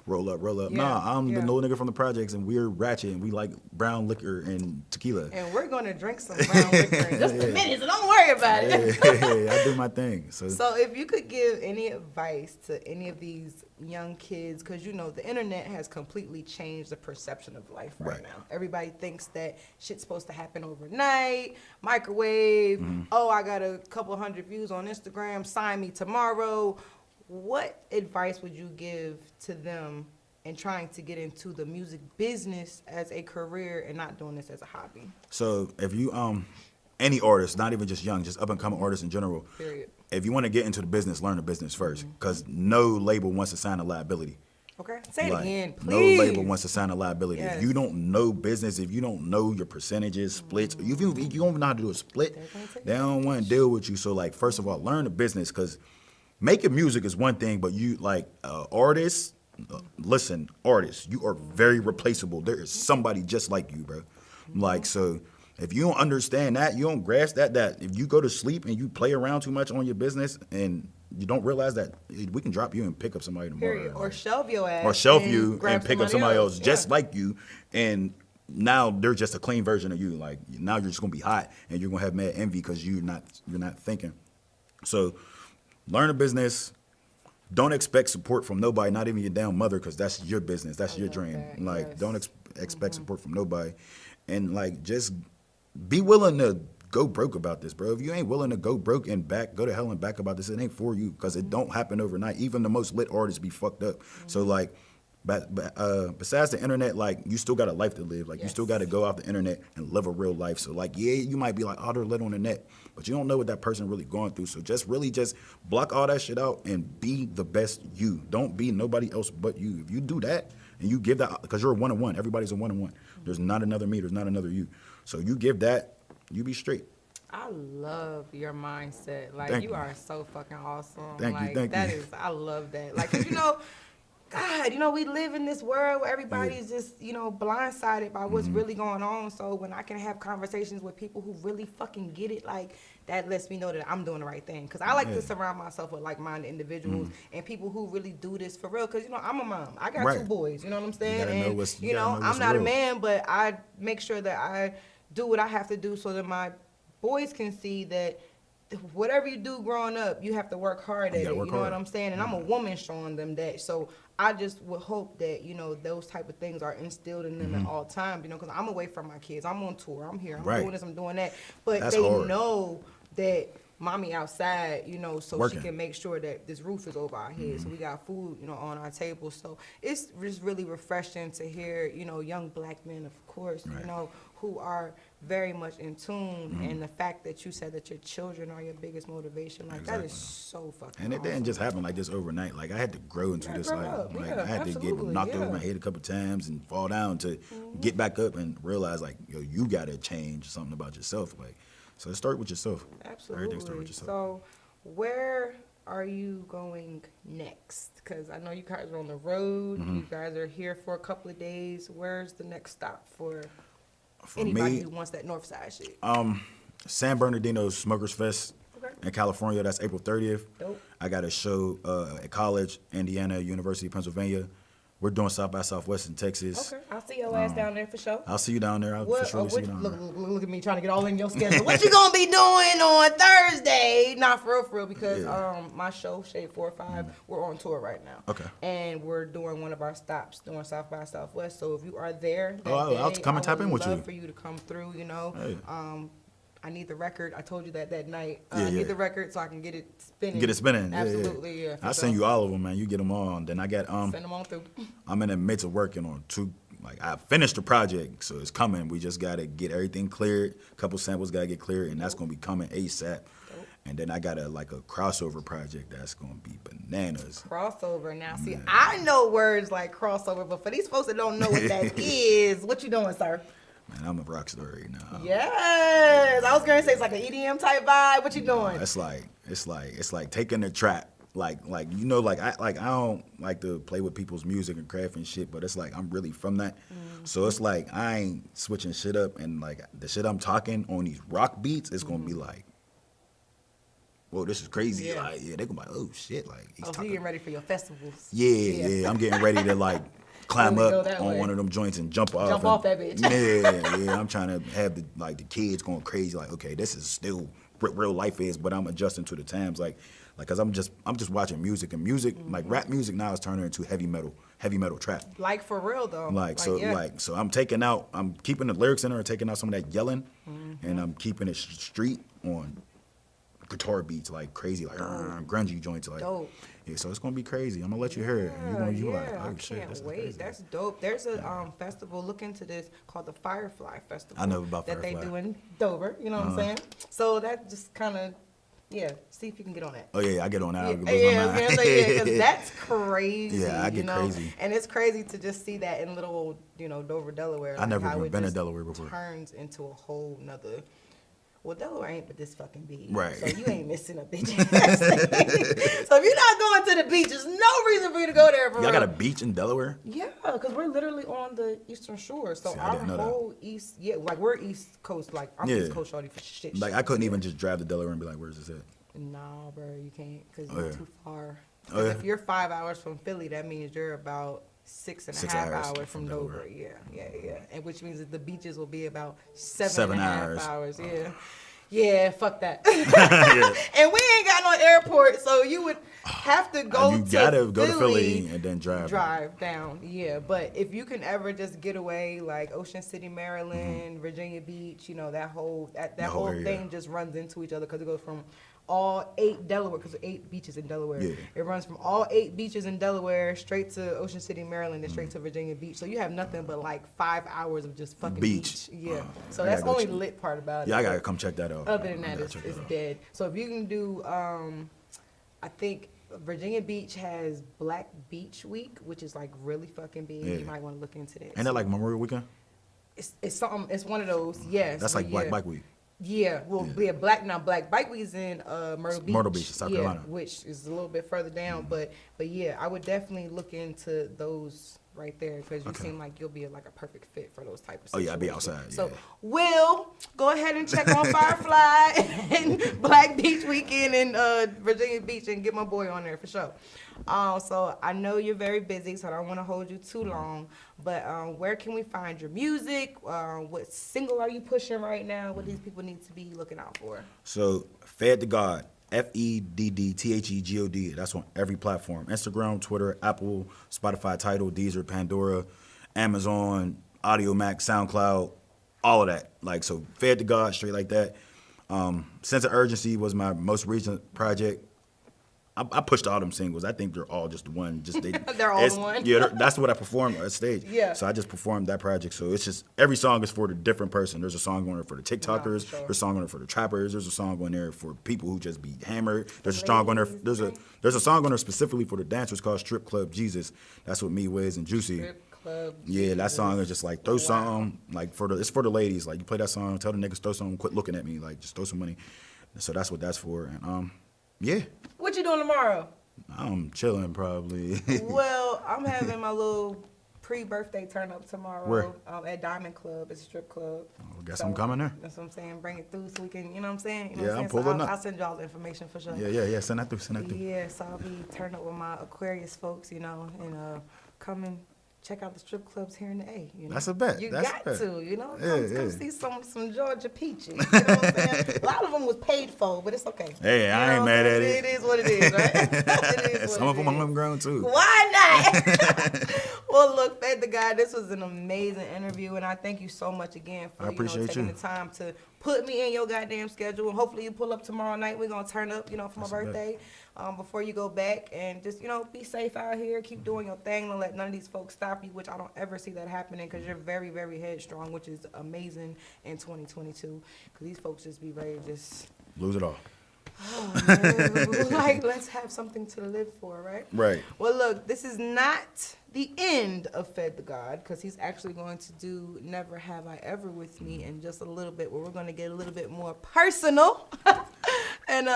roll up.
Yeah,
Nah, I'm the
yeah.
little nigga from the projects, and we're ratchet, and we like brown liquor and tequila.
And we're going to drink some brown liquor in just a minute, so don't worry about it.
Yeah, I do my thing. So
So if you could give any advice to any of these young kids, because you know the internet has completely changed the perception of life right now. Everybody thinks that shit's supposed to happen overnight, microwave, oh, I got a couple hundred views on Instagram, sign me tomorrow. What advice would you give to them in trying to get into the music business as a career and not doing this as a hobby?
So if you any artist, not even just young, just up and coming artists in general,
Period.
if you want to get into the business, learn the business first, because no label wants to sign a liability.
Okay, say it
Like,
again,
no
please.
label wants to sign a liability.
Yes.
If you don't know business, if you don't know your percentages, splits, if you don't know how to do a split,
They're gonna take
they don't want to deal with you. So like, first of all, learn the business, because making music is one thing, but you like artists. Listen, artists, you are very replaceable. There is somebody just like you, bro. Like so. If you don't understand that, you don't grasp that if you go to sleep and you play around too much on your business and you don't realize that we can drop you and pick up somebody tomorrow.
Period. Or
like-
shelve your ass.
or shelf
and
you
grab
and pick up somebody else
Yeah.
just like you, and now they're just a clean version of you. Like now you're just gonna be hot and you're gonna have mad envy because you're not thinking. So learn the business. Don't expect support from nobody, not even your damn mother, because that's your business. That's your dream.
that,
Like
yes.
don't expect support from nobody, and like just be willing to go broke about this, bro. If you ain't willing to go broke and back, go to hell and back about this, it ain't for you, because it don't happen overnight. Even the most lit artists be fucked up. So like, besides the internet, like you still got a life to live. Like you still got to go off the internet and live a real life. So like, yeah, you might be like, oh, they're lit on the net, but you don't know what that person really going through. So just really just block all that shit out and be the best you. Don't be nobody else but you. If you do that and you give that, because you're a one-on-one. Everybody's a one-on-one. There's not another me. There's not another you. So you give that, you be straight.
I love your mindset. Like
Thank
you
you.
are so fucking awesome.
Thank you,
like
thank
that
you.
is, I love that. Like 'cause, you know, God, you know, we live in this world where everybody's just, you know, blindsided by what's really going on. So when I can have conversations with people who really fucking get it, like that lets me know that I'm doing the right thing. Because I like to surround myself with like-minded individuals and people who really do this for real. Because, you know, I'm a mom. I got two boys. You know what I'm saying?
gotta know
And,
what's-
you know,
gotta know
I'm
what's
not a
real.
man, but I make sure that I do what I have to do so that my boys can see that whatever you do growing up, you have to work hard at it.
gotta
You
work
know what
hard.
I'm saying? And I'm a woman showing them that. So I just would hope that, you know, those type of things are instilled in them at all times, you know, because I'm away from my kids. I'm on tour. I'm here. I'm
Right.
doing this. I'm doing that. But
That's
they
hard.
know that mommy outside, you know, so
Working.
she can make sure that this roof is over our heads. So we got food, you know, on our table. So it's just really refreshing to hear, you know, young black men, of course, you
Right.
know, who are very much in tune, and the fact that you said that your children are your biggest motivation, like that is so fucking
And it
awesome.
didn't just happen like this overnight. Like I had to grow into this.
grow
Like,
up.
like
Yeah,
I had to get
absolutely,
knocked over
yeah.
my head a couple times and fall down to get back up and realize like, yo, you gotta change something about yourself. Like, so start with yourself. Everything start
Absolutely.
with yourself.
So, where are you going next? Because I know you guys are on the road.
Mm-hmm.
You guys are here for a couple of days. Where's the next stop for
For
anybody
me,
who wants that north side shit?
San Bernardino Smokers Fest
Okay.
in California. That's April 30th.
Dope.
I got a show at college, Indiana, University of Pennsylvania. We're doing South by Southwest in Texas.
Okay, I'll see your ass down there for sure.
I'll see you down there. I'll for
What,
sure see you down
look,
there.
look at me trying to get all in your schedule. What you gonna be doing on Thursday? Not for real, because my show, Shay 4 or 5, we're on tour right now.
Okay.
And we're doing one of our stops doing South by Southwest. So if you are there, that
I'll
day,
come and
I
tap
would
in with
love
you.
for you to come through. You know,
Hey.
I need the record. I told you that night.
Yeah,
I need
yeah.
the record so I can get it spinning.
Get it spinning.
Absolutely, yeah.
I'll send you all of them, man. You get them all. And then I got
Send them on through.
I'm in the midst of working on 2. Like I finished the project, so it's coming. We just gotta get everything cleared. A couple samples gotta get cleared, and that's gonna be coming ASAP. And then I got a crossover project that's gonna be bananas.
Crossover. Now, see, I know words like crossover, but for these folks that don't know what that is, what you doing, sir?
Man, I'm a rock star right now.
Yes, I was gonna say it's like an EDM type vibe. What you doing?
It's like taking the trap. Like you know, I don't like to play with people's music and craft and shit, but it's like I'm really from that. So it's like I ain't switching shit up, and like the shit I'm talking on these rock beats is gonna be like, whoa, this is crazy.
Yeah.
Like, yeah, they gonna be like, oh shit, like he's
Oh, so
talking.
you getting ready for your festivals?
Yeah, I'm getting ready to like climb
Really go
up
that
on
way.
one of them joints and jump off.
Jump off that bitch.
Yeah, I'm trying to have the kids going crazy. Like, okay, this is still what real life is, but I'm adjusting to the times. Like, cause I'm just watching music, and music like rap music now is turning into heavy metal trap.
Like for real though.
So so I'm keeping the lyrics in there and taking out some of that yelling, and I'm keeping it street on guitar beats like crazy, like grungy joints, like
Dope.
yeah. So it's gonna be crazy. I'm gonna let you hear it, and you're gonna you like,
Yeah,
oh
I
shit,
can't
this is
wait.
crazy.
That's dope. There's a festival. Look into this called the Firefly Festival.
I know about
that they
Firefly.
do in Dover. You know what I'm saying? So that just kind of, see if you can get on that.
Oh yeah, I get on that. I'll lose my
Yeah, I was
mind.
gonna say, because that's crazy.
Yeah, I get
you know?
crazy.
And it's crazy to just see that in little old, Dover, Delaware.
I never
how
even
it
been to
just
Delaware before.
Turns into a whole nother. Well, Delaware ain't but this fucking big.
Right.
So you ain't missing a bitch. So if you're not going to the beach, there's no reason for you to go there. For
Y'all
real.
got a beach in Delaware?
Yeah, because we're literally on the eastern shore. So
See, I
our
didn't know that.
whole we're East Coast. Like, I'm
Yeah.
East Coast shorty for shit.
Like I couldn't even just drive to Delaware and be like, "Where's this at?"
Nah, bro, you can't because
Oh,
you're
yeah.
too far.
Oh,
'Cause
yeah.
if you're 5 hours from Philly, that means you're about 6.5
hours
hours from
from
Dover.
Delaware.
Yeah. And which means that the beaches will be about 7
7
and a half
hours.
hours. Yeah. Yeah, fuck that. And we ain't got no airport, so you would have to go
You
to
gotta go to Philly and then drive.
down. Yeah, but if you can ever just get away, like Ocean City, Maryland, Virginia Beach, that whole
whole
whole
area.
thing just runs into each other because it goes from all 8 Delaware, because 8 beaches in Delaware.
Yeah.
It runs from all 8 beaches in Delaware straight to Ocean City, Maryland, and straight to Virginia Beach. So you have nothing but like 5 hours of just fucking
Beach.
Yeah.
Oh,
So
I
that's
gotta go
only
check-
lit part about it.
Yeah, I gotta
But
come check that out.
other than
I
that,
gotta
it's
check that out.
dead. So if you can do, I think Virginia Beach has Black Beach Week, which is like really fucking big.
Yeah.
You might want to look into that.
Ain't that like Memorial Weekend?
It's something. It's one of those. Yes.
That's
but
like Black
yeah.
Bike Week.
Yeah, well,
Yeah.
Black Bike Week is in Myrtle Beach.
Myrtle Beach, South Carolina.
Which is a little bit further down, but yeah, I would definitely look into those right there because you seem like you'll be like a perfect fit for those type of.
Oh, yeah, I'd be
situations.
outside,
So,
yeah.
Will, go ahead and check on Firefly and Black Beach Weekend in Virginia Beach and get my boy on there for sure. So I know you're very busy, so I don't want to hold you too long. But where can we find your music? What single are you pushing right now? What these people need to be looking out for?
So, Fed to God, FEDDTHEGOD. That's on every platform: Instagram, Twitter, Apple, Spotify, Tidal, Deezer, Pandora, Amazon, Audio Mac, SoundCloud, all of that. Like, so Fed to God, straight like that. Sense of Urgency was my most recent project. I pushed all them singles. I think they're all just one.
They're all one.
Yeah, that's what I performed on stage.
Yeah.
So I just performed that project. So it's just every song is for the different person. There's a song on there for the TikTokers.
sure.
There's a song on there for the trappers. There's a song on there for people who just be hammered. There's a song on there. There's a song on there specifically for the dancers called Strip Club Jesus. That's what me, Wiz, and Juicy.
Strip Club
Yeah, that song is just like throw something like it's for the ladies. Like you play that song, tell the niggas throw something, quit looking at me, like just throw some money. So that's what that's for. And yeah.
What you doing tomorrow?
I'm chilling probably.
Well, I'm having my little pre-birthday turn up tomorrow.
Where?
At Diamond Club. It's a strip club.
I guess I'm coming there.
That's what I'm saying. Bring it through so we can, you know what I'm saying? You know
Yeah,
what
I'm
I'm saying?
pulling
So
up.
I'll send y'all the information for sure.
Yeah. Send that through.
Yeah, so I'll be turning up with my Aquarius folks, you know, and come and check out the strip clubs here in the A. You know?
That's a bet.
You
That's
got
a bet.
to, you know.
Yeah,
Come
yeah.
see some Georgia peaches. You know what I'm saying? A lot of them was paid for, but it's okay.
Hey,
You
I
know
ain't
what
mad
I'm
at
saying?
it.
It is what it is, right? It is
Some
what
of
it
them are
is.
homegrown too.
Why not? Well, look, Fed the Guy, this was an amazing interview, and I thank you so much again for
I appreciate
taking
you.
the time to put me in your goddamn schedule. And hopefully you pull up tomorrow night. We're going to turn up, you know, for my
That's a bet.
birthday before you go back. And just, you know, be safe out here. Keep doing your thing. Don't let none of these folks stop you, which I don't ever see that happening because you're very, very headstrong, which is amazing in 2022 because these folks just be ready to just...
Lose it all.
Oh, man. Like, let's have something to live for, right?
Right.
Well, look, this is not the end of Fed the God because he's actually going to do Never Have I Ever with me in just a little bit where we're going to get a little bit more personal and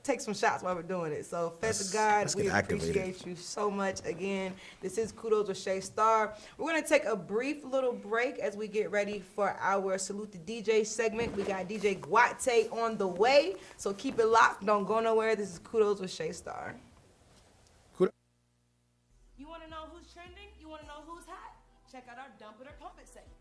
take some shots while we're doing it. So, Fed the God,
let's
we
get activated.
appreciate you so much. Again, this is Kudos with Shay Star. We're going to take a brief little break as we get ready for our Salute the DJ segment. We got DJ Guate on the way, so keep it locked. Don't go nowhere. This is Kudos with Shay Star. You want to know who's trending? You want to know who's hot? Check out our Dump It or Pump It segment.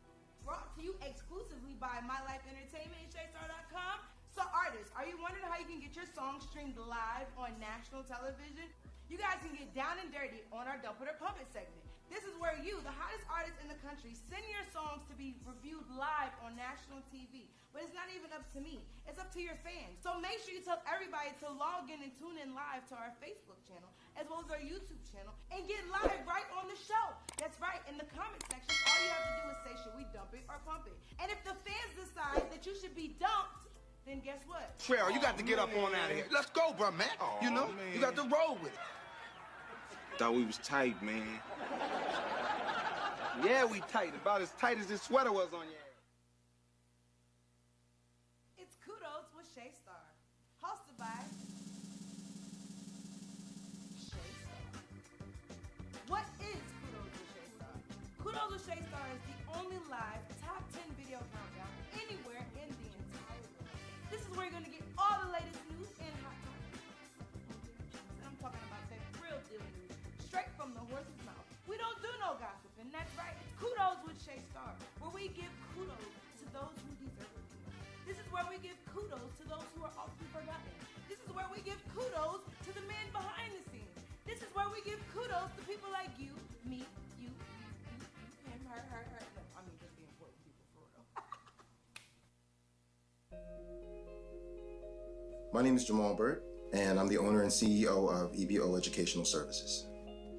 Brought to you exclusively by My Life Entertainment and ShayStar.com. So artists, are you wondering how you can get your song streamed live on national television? You guys can get down and dirty on our Dump It or Pump It segment. This is where you, the hottest artists in the country, send your songs to be reviewed live on national TV. But it's not even up to me. It's up to your fans. So make sure you tell everybody to log in and tune in live to our Facebook channel as well as our YouTube channel and get live right on the show. That's right. In the comment section, all you have to do is say, should we dump it or pump it? And if the fans decide that you should be dumped, then guess what?
Trail, you got to get up on out of here. Let's go, bro, man. You know, you got to roll with it.
Thought we was tight, man.
Yeah, we tight. About as tight as this sweater was on you.
It's Kudos with Shay Star, hosted by Shay Star. What is Kudos with Shay Star? Kudos with Shay Star is the only live top 10 video countdown anywhere in the entire world. This is where you're going to get all the latest news and hot topics. And I'm talking about that real deal news, straight from the horse's mouth. We don't do no gossiping, that's right. It's Kudos with Shay Star, where we give kudos to those who deserve it. This is where we give kudos to those who are often forgotten. This is where we give kudos to the men behind the scenes. This is where we give kudos to people like you, me, you, him, her. No, I mean just the important people for real.
My name is Jamal Burt, and I'm the owner and CEO of EBO Educational Services.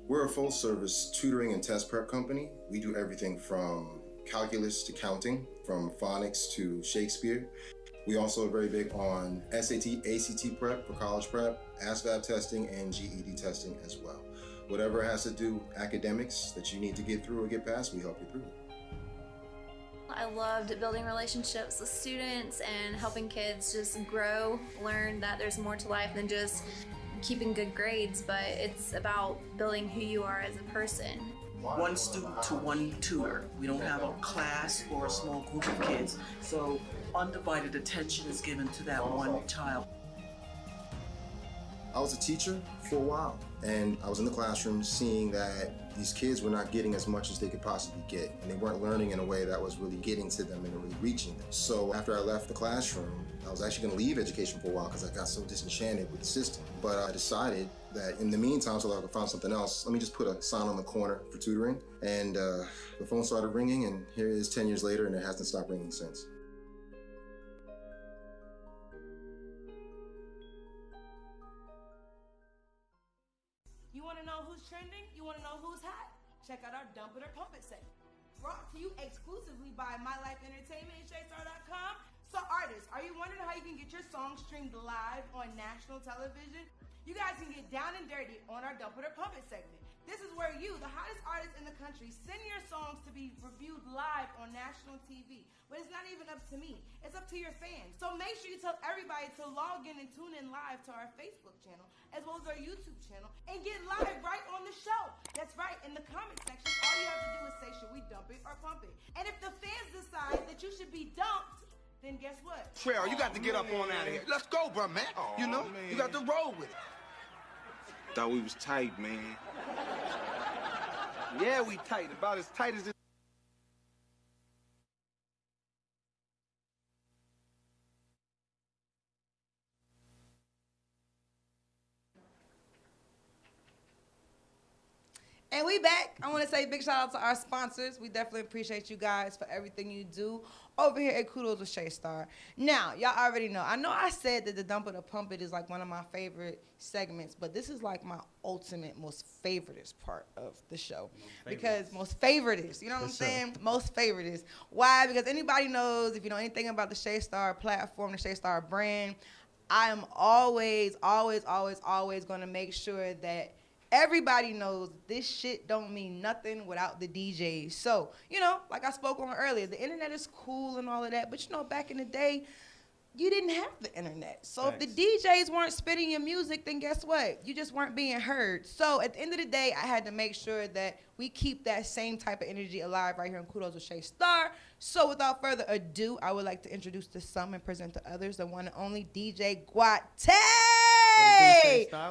We're a full-service tutoring and test prep company. We do everything from calculus to counting, from phonics to Shakespeare. We also are very big on SAT, ACT prep for college prep, ASVAB testing, and GED testing as well. Whatever has to do academics that you need to get through or get past, we help you through it.
I loved building relationships with students and helping kids just grow, learn that there's more to life than just keeping good grades, but it's about building who you are as a person.
One student to one tutor. We don't have a class or a small group of kids, so undivided attention is given to that one child.
I was a teacher for a while, and I was in the classroom seeing that these kids were not getting as much as they could possibly get, and they weren't learning in a way that was really getting to them and really reaching them. So after I left the classroom, I was actually going to leave education for a while because I got so disenchanted with the system. But I decided that in the meantime, so that I could find something else, let me just put a sign on the corner for tutoring. And the phone started ringing, and here it is 10 years later, and it hasn't stopped ringing since.
You want to know who's trending? You want to know who's hot? Check out our Dump It or Pump It segment. Brought to you exclusively by My Life Entertainment and ShayStar.com. So artists, are you wondering how you can get your song streamed live on national television? You guys can get down and dirty on our Dump It or Pump It segment. This is where you, the hottest artists in the country, send your songs to be reviewed live on national TV. But it's not even up to me. It's up to your fans. So make sure you tell everybody to log in and tune in live to our Facebook channel, as well as our YouTube channel, and get live right on the show. That's right, in the comment section, all you have to do is say, should we dump it or pump it? And if the fans decide that you should be dumped, then guess what?
Trail, you got to get up on out of here. Let's go, bro, man. You know, you got to roll with it.
Thought we was tight, man.
Yeah, we tight. About as tight as it.
And we back. I want to say big shout out to our sponsors. We definitely appreciate you guys for everything you do over here at Kudos with Shay Star. Now, y'all already know. I know I said that the Dump It or Pump It is like one of my favorite segments, but this is like my ultimate, most favoritist part of the show. Because most favoritist, you know what I'm saying? Most favoritist. Why? Because anybody knows, if you know anything about the Shay Star platform, the Shay Star brand, I am always going to make sure that everybody knows this shit don't mean nothing without the DJs. So, you know, like I spoke on earlier, the internet is cool and all of that, but you know, back in the day, you didn't have the internet. So if the DJs weren't spitting your music, then guess what? You just weren't being heard. So at the end of the day, I had to make sure that we keep that same type of energy alive right here on Kudos with Shay Star. So without further ado, I would like to introduce to some and present to others the one and only DJ Guate.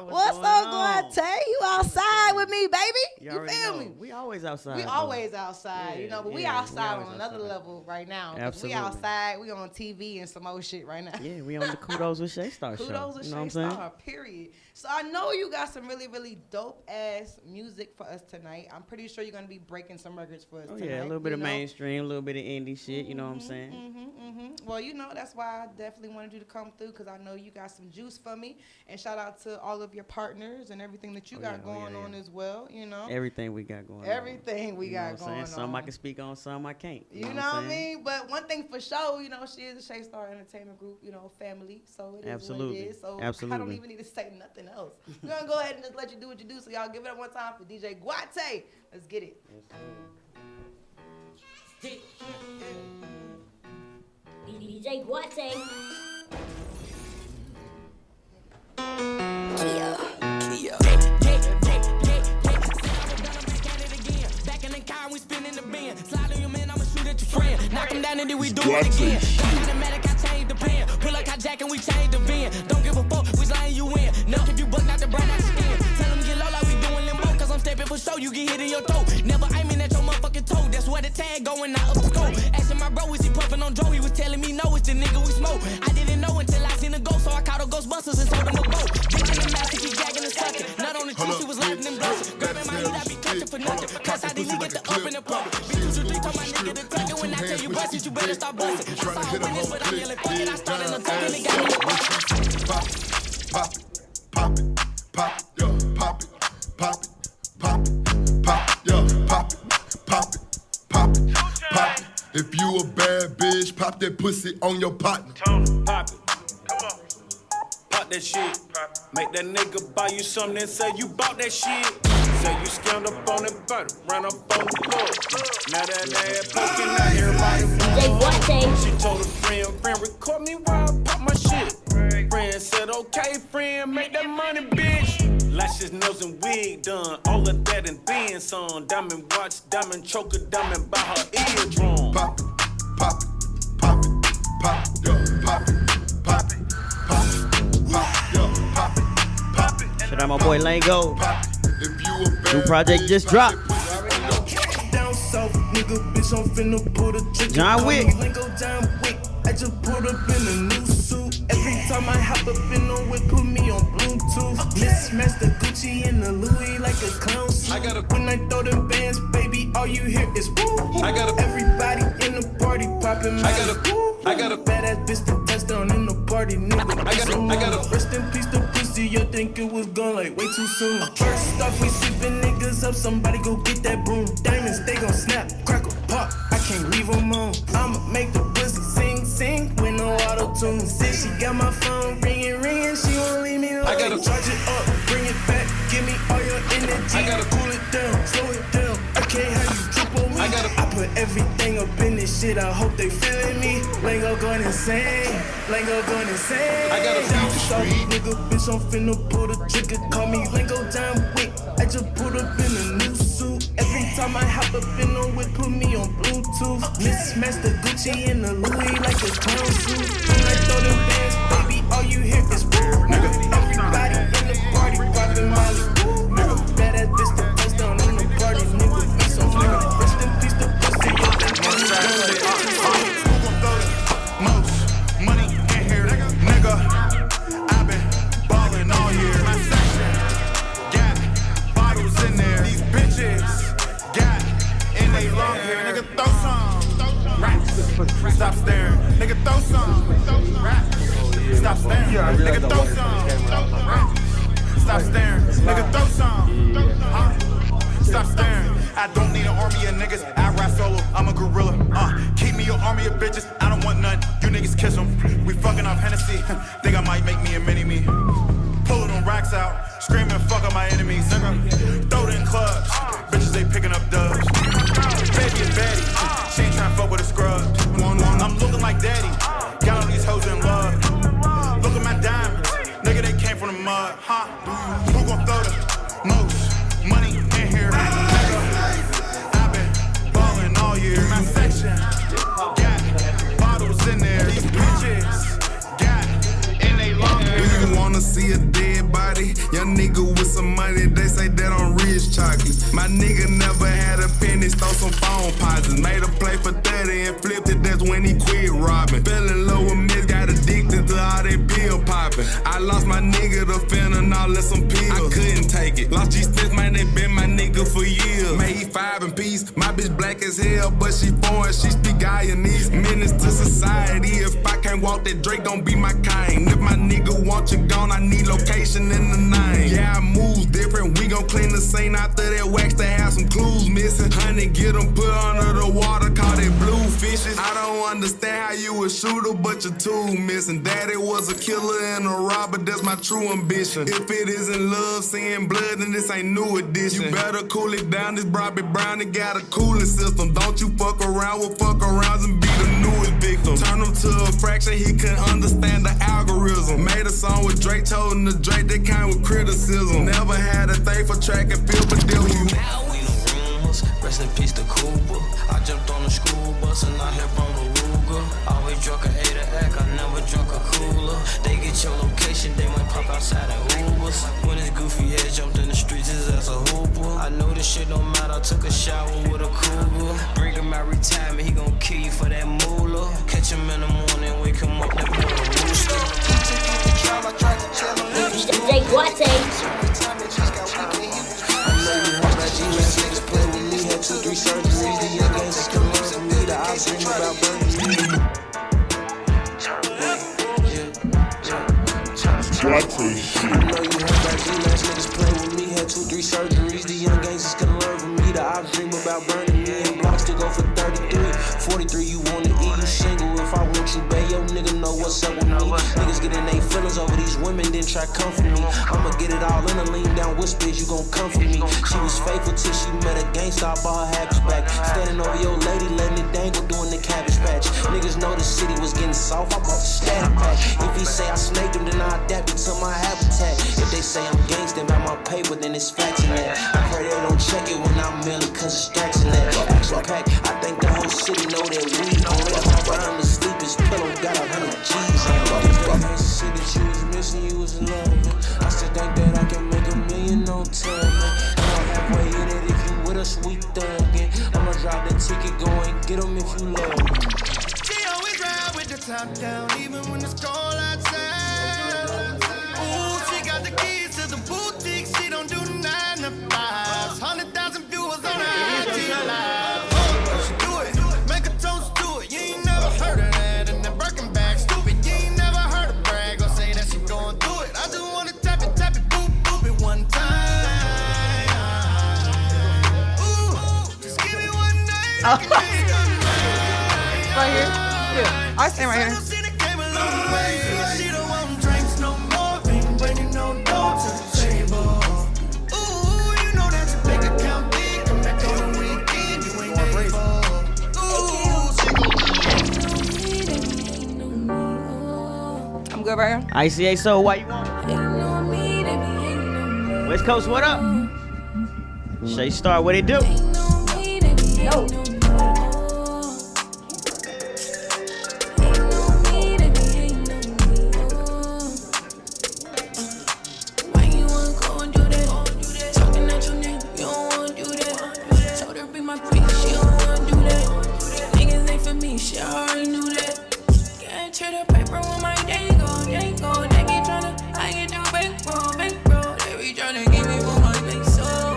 What's up, Guate? You outside with me, baby? You feel me?
We always outside.
We always outside, you know, but we outside on another level right now.
Absolutely.
We outside, we on TV and some old shit right now.
Yeah, we on the Kudos with Shay Star show.
Kudos with Shay Star, period. So I know you got some really, really dope-ass music for us tonight. I'm pretty sure you're going to be breaking some records for us tonight.
Yeah, a little bit of mainstream, a little bit of indie shit, you know what I'm saying?
Well, you know, that's why I definitely wanted you to come through, because I know you got some juice for me. And shout out to all of your partners and everything that you got going on as well, you know?
Everything we got going on.
Everything we got going on.
Some I can speak on, some I can't.
You know what I mean? But one thing for sure, you know, she is a Shay Star Entertainment Group, you know, family. So it is what it is. So I don't even need to say nothing else. We're going to go ahead and just let you do what you do. So y'all give it up one time for DJ Guate. Let's get it.
DJ Guate.
Back in the car, we spinning the bin. Slide on your man, I'ma shoot at your friend. Knock him down and then we do it again. Automatic, I change the pen. Pull up, jack and we change the VIN. Don't give a fuck, we sliding you in. No, if you buck, not the brown, not the skin. Tell them get low like we doing limbo, cause I'm stepping for show. You get hit in your toe. Never aiming at your motherfucking toe. That's where the tag going out of the scope. Asking my bro, is he puffing on Joe? He was telling me no, it's the nigga we smoke. I didn't know until I seen the ghost, so I caught a Ghostbusters and sold him a boat. Bitch in the mouth, he gagging and sucking. Not on the tree, she was laughing and blushing. Grabbing my heat, I be touching for nothing. Cause how did he get the up in the public? Bitch, 2, 3, told my nigga to tuck it. When I tell you bust it, you better start busting. I saw a witness, but I'm yelling fuck it. I started to tuck and it got me to bust.
Pop it, pop it, pop it, pop it, yo, pop it, pop it, pop it, pop it, yo, pop it, pop it, pop it, pop it. If you a bad bitch, pop that pussy on your partner.
Pop it. Come on. Pop that shit. Make that nigga buy you something and say you bought that shit. Say you scammed up on that butter, ran up on the plug. Now that ass poking out everybody. She told a friend, record me while I pop my shit. Friend said, okay, friend, make that money, bitch. Lashes, nails, and wig done. All of that and then some. Diamond watch, diamond choker, diamond by her eardrum.
Pop it, pop it, pop it, pop it, yo, pop it, pop it, pop it, pop it, yo, pop it, pop it.
Shout out my boy Lango. New project just dropped.
Down south, nigga, bitch, I'm finna put a trick.
John Wick.
John Wick. I just put up in a new suit. Every time I hop up in the whip, put me on Bluetooth. Mismatch the Gucci and the Louis like a clown suit. When I throw them bands, baby, all you hear is woo. Everybody in the party popping my I got a badass bitch to touch down in the party, nigga. I got a rest in peace the pussy. You think it was gone like way too soon.
sooner. First off, we sweeping niggas up, somebody go get that broom. Diamonds, they gon' snap, crackle, pop, I can't leave them on. I'ma make the pussy sing, sing, with no auto-tune. Said she got my phone ringing, ringing, she won't leave me alone. I gotta charge it up, bring it back, give me all your energy. I gotta cool it down, slow it down, I can't have you trip on me. I put everything up in this shit, I hope they feeling me. Lingo going insane, Lingo going insane. I got a down south nigga, bitch, I'm finna pull the trigger. Call me Lingo down quick, I just pulled up in a new suit. Every time I hop up in the whip, put me on Bluetooth. Mismatch the Gucci and the Louis like a clown suit. When I throw them bands, baby, all you hear is woo. Everybody in the party poppin' Molly. Nigga, baddest bitch, the bust down in the party. Nigga, be so nigga. Rest in peace, the pussy.
Most money in here, nigga. I've been ballin' all year. My section got bottles in there. These bitches got in they long hair. Nigga, throw some raps. Stop staring. Nigga, throw some raps. Stop staring. Nigga, throw some raps. Stop staring. Nigga, throw some. Stop staring. I don't need an army of niggas. I ride solo. I'm a gorilla. Keep me an army of bitches. I don't want none. You niggas kiss them. We fucking off Hennessy. Think I might make me a mini-me. Pulling them racks out. Screaming fuck on my enemies. Nigga, throw it in clubs. Bitches, they picking up dubs. Baby and baddie. She ain't trying to fuck with a scrub. I'm looking like daddy. Got all these hoes in love. Look at my diamonds. Nigga, they came from the mud. Who gon' throw the most money in here? I've been ballin' all year. My section got bottles in there. These bitches got in they long hair.
Do you wanna see a dead body? Young nigga with some money, they say that I'm rich chalky. My nigga never had a penny, stole some phone posits. Made a play for 30 and flipped it, that's when he quit robbing. Fell in love with miss, got addicted to all that pill popping. I lost my nigga to fentanyl and some pills. I couldn't take it. Lost G-Smith, man, they been my nigga for years. Made 5 in peace. My bitch black as hell, but she foreign. She speak Guyanese. Menace to society. If I can't walk, that Drake don't be my kind. If my nigga want you gone, I need location in the name. Yeah, I move different. We gon' clean the scene after that wax to have some clues missing. Honey, get them put under the water, call it blue fishes. I don't understand how you a shooter, but your tool missing. Daddy was a killer and a robber, that's my true ambition. If it isn't love, seeing blood, then this ain't new edition. You better cool it down, this Bobby Brown, it got a cooling system. Don't you fuck around with fuck arounds and be the newest victim. Turn him to a fraction, he couldn't understand the algorithm. Made a song with Drake, told him the Drake, that kind with criticism. Never had a thing for track and field, but deal you.
Now we no rumors, rest in peace to Cooper. I jumped on the school bus and I hit on the Ruger. Always drunk a 8 act, I never drunk a cooler. They get your location, they might pop outside at Ubers. When his goofy head jumped in the streets, his ass a hooper. I know this shit don't matter, I took a shower with a cougar. Bring him out retirement, he gon' kill you for that moolah. Catch him in the morning, wake him up, that boy a rooster.
Say Guate.
I know you heard about G-Last niggas play with me. Had 2-3 surgeries. The young guys still learn from me. The I dream about burning me. I know you heard about G-Last niggas play with me. Had 2-3 surgeries. The young gangs is gonna learn from me. The I dream about burning me. And blocks to go for 33. 43, you wanna eat, you single. If I want you, babe, yo nigga know what's up with me. Niggas getting their feelings over these women, then try comfort me. I'ma get it all in a lean down whispers, you gon' comfort me. She was faithful till she met a gangsta, I bought her habits back. Standing over your lady, letting it dangle, doing the cabbage patch. Niggas know the city was getting soft, I bought the static pack. If he say I snaked him, then I adapted to my habitat. If they say I'm gangsta about my paper, then it's facts in that. I pray they don't check it when I'm merely cause it's stacks in that. Action pack, I think the whole city know that we on it. Behind the sleep, his pillow got 100 G's on it. I see that you was missing, you was in love. I still think that I can make $1 million on time. I'm halfway in it, if you with us, we thuggin'. I'ma drop the ticket, go and get them if you love me.
She always ride with the top down, even when it's cold outside. Ooh, she got the keys to the boutique, she don't do 9 to 5. 100,000 viewers on her IG live. She do it, make a toast to it. You ain't never heard of that, and that Birkin bag stupid. You ain't never heard a brag or say that she going through it. I just wanna tap it, boop, boop it one time.
Right here. Yeah. I stand right here.
She don't want drinks no more. Ain't bringing no dough to the table. Ooh, you know that's a big account big. Come back on the weekend, you ain't able.
I'm good right here.
ICA, so why you want? West Coast, what up? Shay Star, what it do?
No.
She already knew that. Can't trade the paper with my day go. They keep tryna, I can do bankroll. They be tryna give me for my big soul.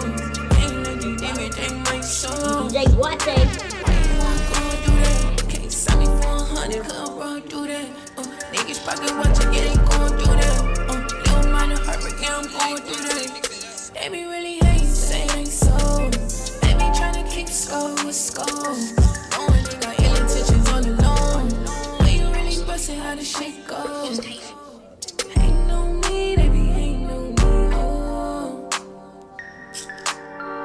Ain't nothing, give me, take my soul.
DJ Guate.
Why you wanna go do that? Can't sell me for 100, cause bro, do that. Niggas pocket watch it, yeah, they gon' do that. Little minor heartbreak, yeah, I'm gon' do that. They be really hating, say they so. They be tryna keep score with score. How the shit goes. Ain't no me, baby, ain't no me, oh.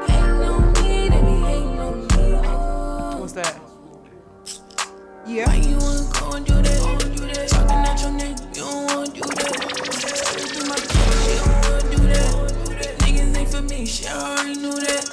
Ain't no me, baby, ain't no me, oh.
What's that? Yeah.
Why you wanna go and do that? Talking out your neck, you don't wanna do that. Through my bitch, you don't wanna do that. Niggas ain't for me, she already knew that.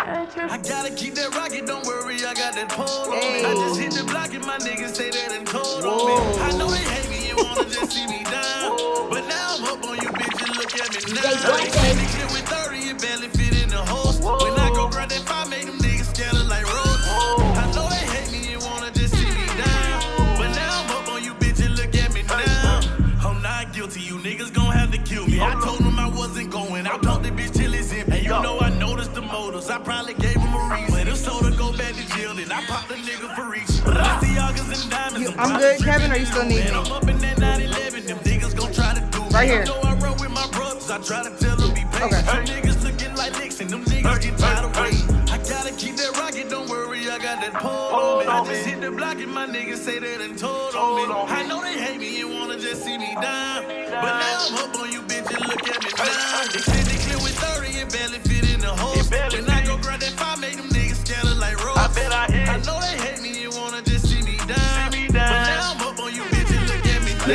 I gotta keep that rocket, don't worry, I got that pole on me. I just hit the block and my niggas say that and told on me. I know they hate me and wanna just see me down. But now I'm up on you bitches, look at me now. They shit with 30, it barely fit in the host. When I go grab that 5, make them niggas scatter like roads. I know they hate me and wanna just see me down. But now I'm up on you bitches, look at me now. I'm not guilty, you niggas gon' have to kill me. I told them I wasn't going, I told the bitch till it's empty. And you know I noticed the motives, I probably gave them a reason. But if soda go back to jail, then I pop the nigga for reaching. But I see August and diamonds.
I'm good, Kevin, or you still need me?
I'm up in that 911, them niggas gon' try to do me.
Right here.
I know I roll with my brothers, I try to tell them be patient.
Okay.
Some niggas looking like licks and them niggas get tired of waiting. I gotta keep that rocket, don't worry, I got that pole on me. I just hit the block and my niggas say that and told on me. I know they hate me and wanna just see me down. But now I'm up on you bitches, look at me now. They said they clear with 30 and barely fit in the host. When I go grab that 5, make them niggas scatter like roads. I know they hate me and wanna just see me down. But now I'm up on you bitches, look at me now.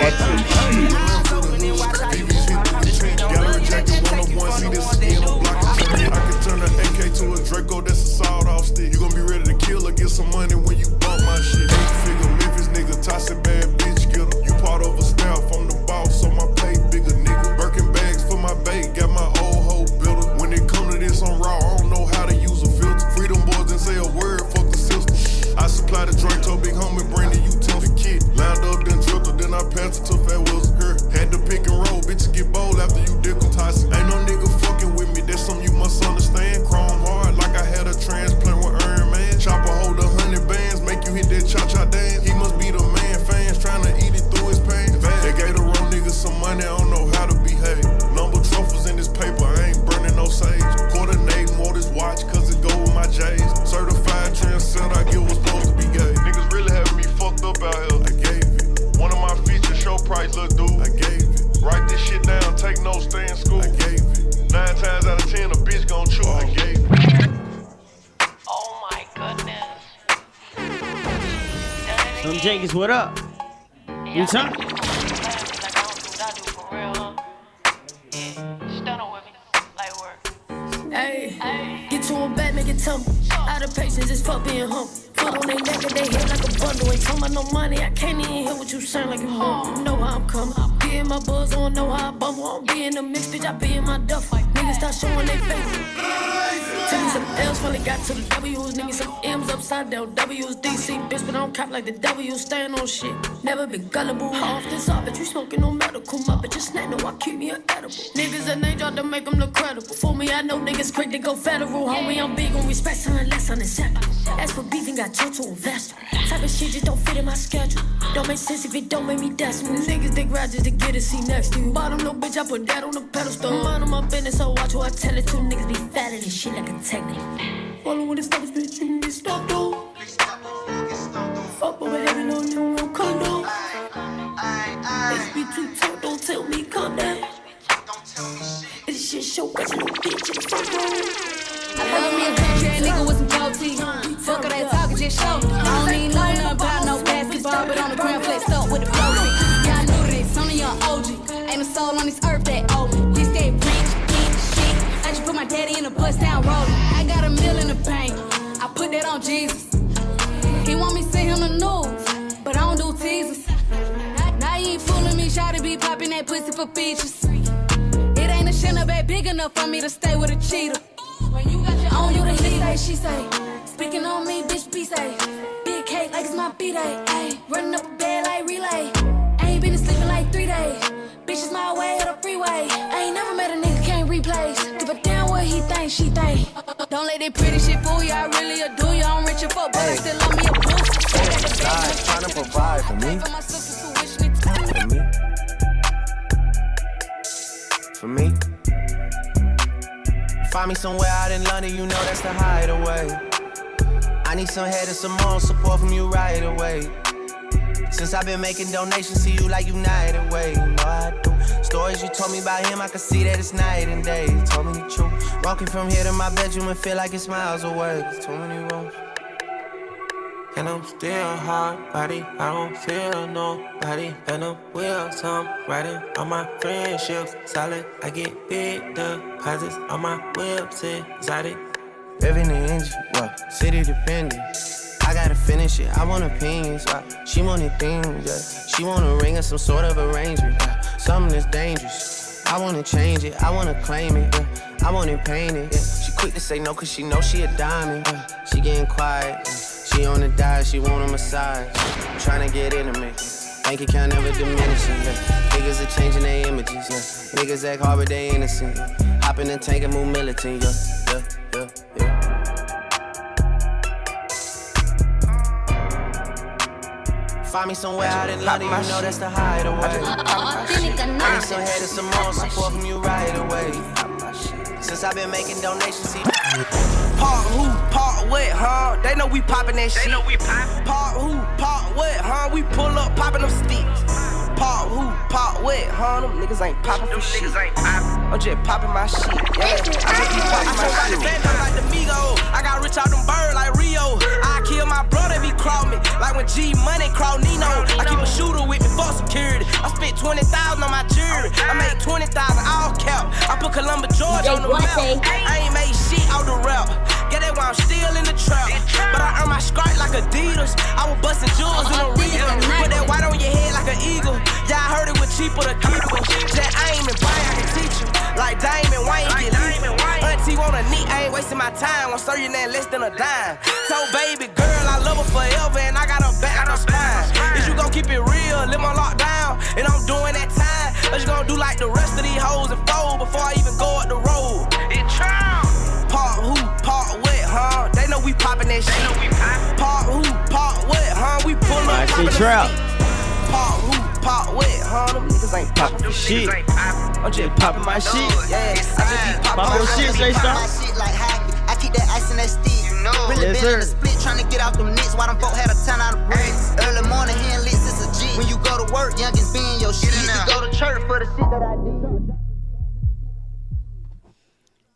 Gallery jacket, 101, see this skin on block. I can turn an AK to a Draco, that's a sawed-off stick. You gon' be ready to kill or get some money when you bump my shit. 8-figure Memphis nigga, tossing bad bitch, get 'em. You part of a staff, I'm the boss, so my pay bigger, nigga. Birkin bags for my bait, got my old hoe builder. When it come to this on raw, I don't know how to use a filter. Freedom boys didn't say a word, fuck the system. I supply the drink, told big homie, bring the utility kit. Lined up, then drilled her, then I passed it to Fat Wilson. Had to pick and roll, bitches get bold after you dick them Tyson. Ain't no nigga fucking with me, that's something you must understand. Chrome hard like I had a transplant with Iron Man. Chopper hold 100 bands, make you hit that cha-cha dance. He must be the man, fans tryna eat it through his pants. They gave the wrong niggas some money, I don't know how to behave. Number truffles in this paper, I ain't burning no sage. Coordinating, wore this watch, cause it go with my J's. Certified trendsetter, I get what's supposed to be gay. Niggas really having me fucked up out here. I gave it. One of my features, show price, little dude. I gave it. Write this shit down, take notes, stay in school. I gave it. 9 times out of 10, a bitch gon' chew. I gave it.
Oh my goodness.
Some Jenkins, what up? You time?
Hey, get to a bed, make it tumble. Out of patience, just fuck being humble. Foot on their neck and they hit like a bundle. Ain't talking about no money, I can't even hear what you saying like you want. You know how I'm coming. Be in my buzz, I don't know how I bumble. I don't be in the mix, bitch, I be in my duffel. Niggas start showing their face. Tell me some L's, finally got to the W's. Nigga, some M's upside down. W's, DC, bitch, but I don't cop like the W's. Stand on shit. Never been gullible. Off this off, but you smoking no medical. My bitch, just snack, no, I keep me an edible. Niggas and they try to make them look credible. For me, I know niggas quick to go federal. Homie, I'm big on respect, something less unacceptable. As for beefing, got total investor. Type of shit just don't fit in my schedule. Don't make sense if it don't make me decimal. Niggas they grab just to get a seat next to you. Bottom no bitch, I put that on the pedestal. Mind on my business, so watch who I tell it to. Niggas be fat in this shit like a technique. Following the stoppers, bitch, you can get stopped on. Fuck over heaven on you, no condo. This be too tough, don't tell me calm down. This shit show, got you no bitch in the front row.
I love me a country ass nigga with some goatee. Fuck all that talking, just show me. I don't even know nothing about no basketball, but on the ground flexed up with the flow tee. Yeah, I knew this, I'm a young OG. Ain't a soul on this earth that old me. This that rich, deep shit. I just put my daddy in a bus down rolling. I got $1 million in the bank. I put that on Jesus. He want me to send him the news, but I don't do teasers. Now you ain't fooling me, try to be popping that pussy for features. It ain't a shit up big enough for me to stay with a cheater. On you the he say, she say. Speaking on me, bitch, be say. Big cake like it's my B-day. Ayy, running up a bed like relay. Ain't been sleeping like 3 days. Bitches my way or the freeway. I ain't never met a nigga can't replace. Give a damn what he think, she think. Don't let that pretty shit fool you. I really adore you. I'm rich and fuck, but I still love me a boost.
God's trying to provide for me. For me. Find me somewhere out in London, you know that's the hideaway. I need some head and some moral support from you right away. Since I've been making donations to you like United Way, you know I do. Stories you told me about him, I can see that it's night and day. You told me the truth. Walking from here to my bedroom and feel like it's miles away. There's too many rooms. And I'm still hard body, I don't feel nobody. And I'm wheels, I'm riding on my friendships. Solid, I get big deposits on my whips, exotic. Revving the engine, what? City dependent. I gotta finish it, I want opinions, she wanted things, yeah. She want a ring or some sort of arrangement, yeah. Something that's dangerous. I wanna change it, I wanna claim it, yeah. I want it painted, yeah. She quick to say no cause she know she a diamond, yeah. She getting quiet, yeah. She on the diet, she want a massage. Tryna get intimate. Bank account never diminishing. Yeah. Niggas are changing their images. Yeah. Niggas act hard, but they innocent. Yeah. Hop in the tank and move militant. Yeah. Yeah. Yeah. Yeah. Find me somewhere out in London, you know that's the hideaway. I need some head and some more support from you right away. Since I've been making donations, see.
Part who, part what, huh? They know we poppin' that shit. They know we poppin'. Part who, part what, huh? We pull up, poppin' them sticks. Part who, part what, huh? Them niggas ain't poppin' for shit. I'm just poppin' my shit, yeah. I just be poppin' my shit. Like the Migos. I got rich out them birds like Rio. I kill my brother if he crawl me. Like when G Money crawl Nino. I keep a shooter with me for security. I spent 20,000 on my jury. I made 20,000 all cap. I put Columbia, Georgia on the map. I ain't made shit out the rap. Get that while I'm still in the trap. But I earn my skirt like Adidas. I was busting jewels in the Regal. Put that white on your head like an eagle. Yeah, I heard it was cheaper to keep it. That aim and bang, I can teach you. Like Damon Wayne get lethal. Auntie want a neat, I ain't wasting my time. I'm serving that less than a dime. Told baby girl I love her forever and I got her back on her spine. Is you gon' keep it real, live on lockdown, and I'm doing that time. Or you gon' do like the rest of these hoes and fold before I even go up the road? It trial. Part who, part what, huh? They know we poppin' that shit. Part who, part what, huh? We pull up, poppin' that shit. Part who, part what, huh? Them niggas ain't poppin' for shit. I'm just poppin' my shit. Yeah, I just be poppin' my shit.
Shay Star. My shit like hockey. I keep that ice in that stick. You know. Really been in the split trying to get out them nits. Why them folk had a ton out of bricks. Early morning hand lit, it's a G. When you go to work, youngins be in your shit. You go to church for the shit that I did.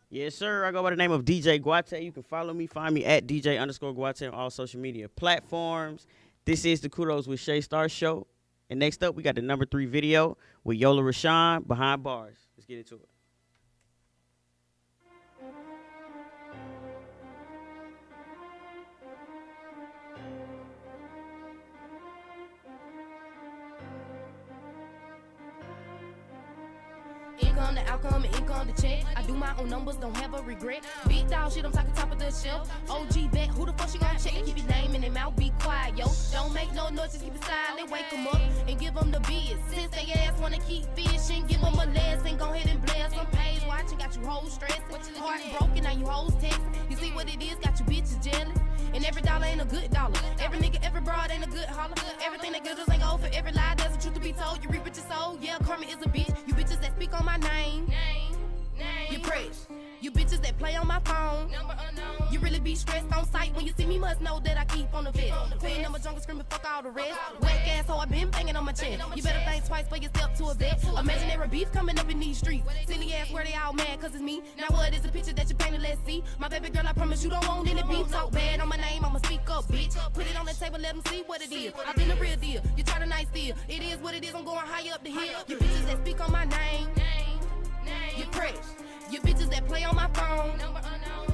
Yes, sir. I go by the name of DJ Guate. You can follow me. Find me at DJ_Guate on all social media platforms. This is the Kudos with Shay Star show. And next up, we got the #3 video with Yola Rashawn, Behind Bars. Let's get into it.
Income, the outcome, and income, the check. I do my own numbers, don't have a regret. Big dog shit, I'm talking top of the shelf. OG vet, who the fuck she gon' check? Keep your name in their mouth, be quiet, yo. Don't make no noise, just keep it silent. Wake them up and give them the biz. Since they ass wanna keep fishing, give them a lesson. Go ahead and bless some page watching. Got you hoes stressing. Heart broken, now you hoes texting. You see what it is, got you bitches jealous. And every dollar ain't a good dollar. Every nigga, every broad ain't a good holler. Everything that good does ain't gold for every lie. There's a truth to be told. You reap what you sow. Yeah, karma is a bitch. You bitches that speak on my name. You press. You bitches that play on my phone. You really be stressed on sight. When you see me, must know that I keep on the vest. Queen number jungle screaming, fuck all the rest. Whack asshole, I been banging on my chest. You better think twice for yourself to a vet. Imaginary beef coming up in these streets. Silly ass where they all mad cause it's me. Now what is the picture that you painted, let's see. My baby girl, I promise you don't want any beef. Talk bad on my name, I'ma speak up, bitch. Put it on the table, let them see what it is. I've been the real deal, you try to nice deal. It is what it is, I'm going higher up the hill. You bitches that speak on my name, you fresh. You bitches that play on my phone,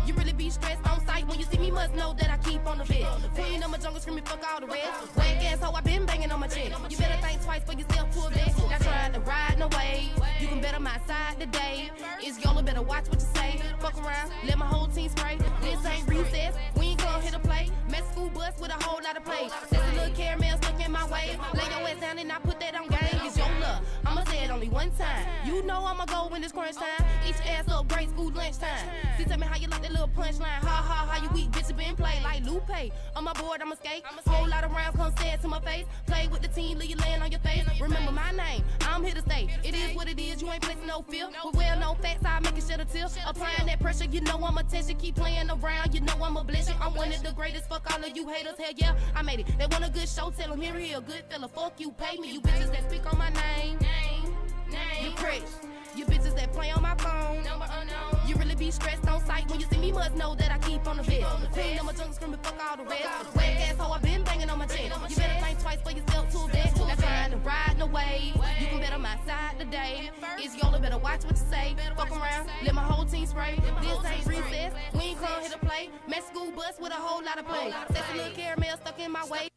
you really be stressed on sight. When you see me, must know that I keep on the vest. Queen of my jungle screaming, fuck all the rest. Whack asshole, I been banging on my chest. You better think twice for yourself to a vet. Not trying to ride no way. You can bet on my side today. It's YOLO, better watch what you say. Fuck around, let my whole team spray. This ain't recess, we ain't come here to play. Met school bus with a whole lot of play. That's a little caramel stuck in my way. Lay your ass down and I put that on game. It's your love, I'ma say it only one time. You know I'ma go when it's crunch time. Each ass up, grade school lunchtime. See, tell me how you like that little punchline. Ha ha, how you weak, bitch, you been played like Lupe. On my board, I'ma skate. Whole lot of rounds come say it to my face. Play with the team, leave you laying on your face. Remember my name, I'm here to stay. It is what it is, you ain't placing no fear. With well known facts, I make it shed a tear. Applying that pressure, you know I'm attention. Keep playing around, you know I'm a blessing. I'm one of the greatest, fuck all of you haters. Hell yeah, I made it. They want a good show, tell them here he a good fella. Fuck you, pay me. You bitches that speak on my name, you crazy. You bitches that play on my phone, you really be stressed on sight. When you see me, must know that I keep on the vest. Queen of my jungle screaming, fuck all the rest. Whack asshole, I been banging on my chest. You better think twice for yourself to a vet. Not trying to ride no way. You can bet on my side today. It's YOLO, better watch what you say. Fuck around, let my whole team spray. This ain't recess, we ain't come here to play. Met school bus with a whole lot of play. Sexy little caramel stuck in my way.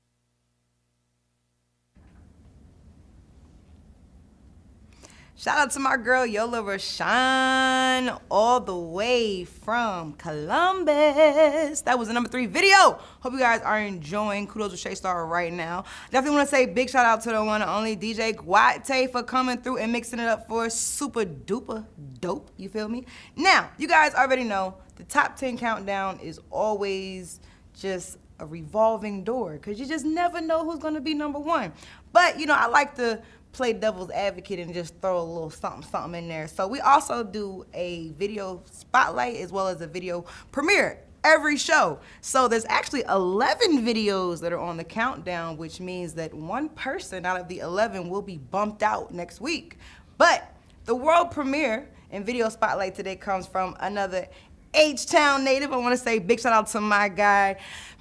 Shout out to my girl Yola Rashawn, all the way from Columbus. That was the number 3 video. Hope you guys are enjoying Kudos with Shay Star right now. Definitely want to say big shout out to the one and only DJ Guate for coming through and mixing it up for us. Super duper dope, you feel me? Now, you guys already know the top 10 countdown is always just a revolving door because you just never know who's going to be number 1. But, you know, I like to play devil's advocate and just throw a little something in there. So we also do a video spotlight as well as a video premiere every show. So there's actually 11 videos that are on the countdown, which means that one person out of the 11 will be bumped out next week. But the world premiere and video spotlight today comes from another H-Town native. I want to say big shout out to my guy,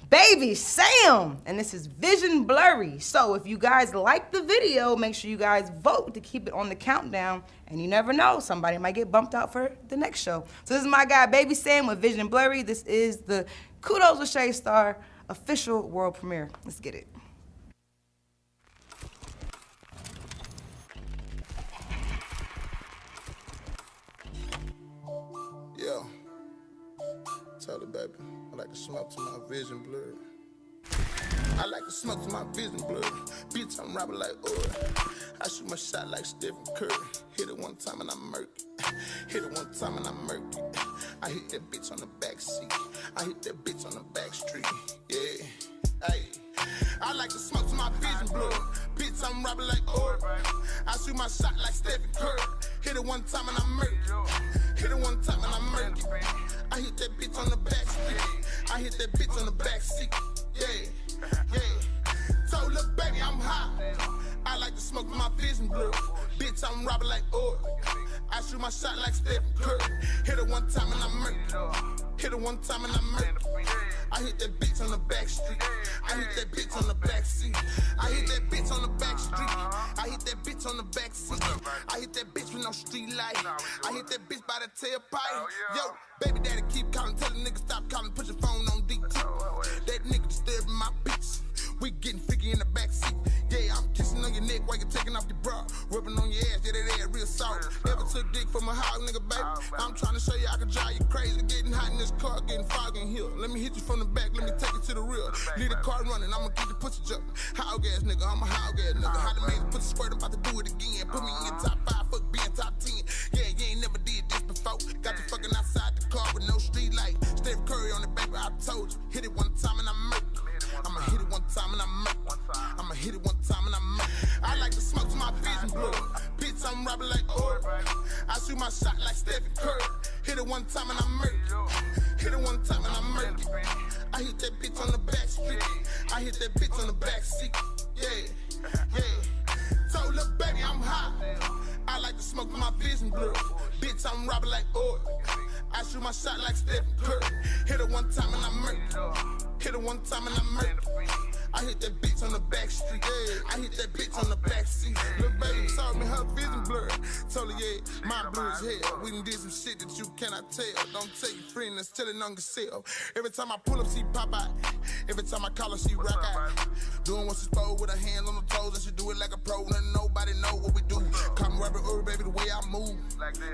Baby Sam, and this is Vision Blurry. So if you guys like the video, make sure you guys vote to keep it on the countdown, and you never know, somebody might get bumped out for the next show. So this is my guy, Baby Sam with Vision Blurry. This is the Kudos with Shay Star official world premiere. Let's get it.
Yeah. Tell her, baby, I like to smoke to my vision blurred. I like to smoke to my vision blurred. Bitch, I'm rapping like oil. I shoot my shot like Stephen Curry. Hit it one time and I'm murky. Hit it one time and I'm murky. I hit that bitch on the back seat. I hit that bitch on the back street. Yeah. Hey. I like to smoke to my vision blurred. Bitch, I'm rapping like oil. I shoot my shot like Stephen Curry. Hit it one time and I'm murky. Hit it one time and I'm murky. I hit that bitch on the back street. I hit that bitch on the back seat. Yeah, yeah. Told little baby I'm high. I like to smoke my vision blue. Bitch, I'm robbing like oil. I shoot my shot like Stephen Curry. Hit it one time and I'm murky. Hit it one time and I'm murky. I hit that bitch on the back street. I hit that bitch on the back seat. I hit that bitch on the back street. I hit that bitch on the back seat. I hit that bitch with no street light. I hit that bitch by the tailpipe. Yo, baby daddy keep calling, tell the nigga stop calling, put your phone on DT. That nigga disturbing my bitch. We getting freaky in the back seat. Yeah, I'm kissing on your neck while you're taking off your bra. Rubbing on your ass, yeah, that ass real soft. Never took dick from a hog nigga, baby. I'm trying to show you I can drive you crazy. Getting hot in this car, getting foggy in here. Let me hit you from the back, let me take it to the rear. Leave the car running, I'ma get the pussy jumping. Hog ass nigga, I'm a hog ass nigga. How the man put the squirt, I'm about to do it again. Put me in top 5, fuck being top 10. Yeah, you ain't never did this before. Got you fucking outside the car with no street light. Stephen Curry on the back, I told you. Hit it one time and I'm murky. I'ma hit it one time and I'm murky. I'ma hit it one time and I'm murky. I like to smoke to my vision blue. Bitch, I'm robbing like oil. I shoot my shot like Stephen Curry. Hit it one time and I murder. Hit it one time and I murder. I hit that bitch on the back street. I hit that bitch on the back seat. Yeah, yeah. Told little baby I'm high. I like to smoke my vision blur. Bitch, I'm robbing like oil. I shoot my shot like Stephen Curry. Hit it one time and I murder. Hit it one time and I murder. I hit that bitch on the back street. Yeah. I hit that bitch on the back seat. Little baby told me her vision blurred. Told her, yeah, my blur is hell. We done did some shit that you cannot tell. Don't tell your friend, let's tell it on yourself. Every time I pull up, she pop out. Every time I call her, she rock out. Doing what she's supposed with her hands on the toes. And she do it like a pro. And nobody know what we do. Call me Robert Earl, baby, the way I move.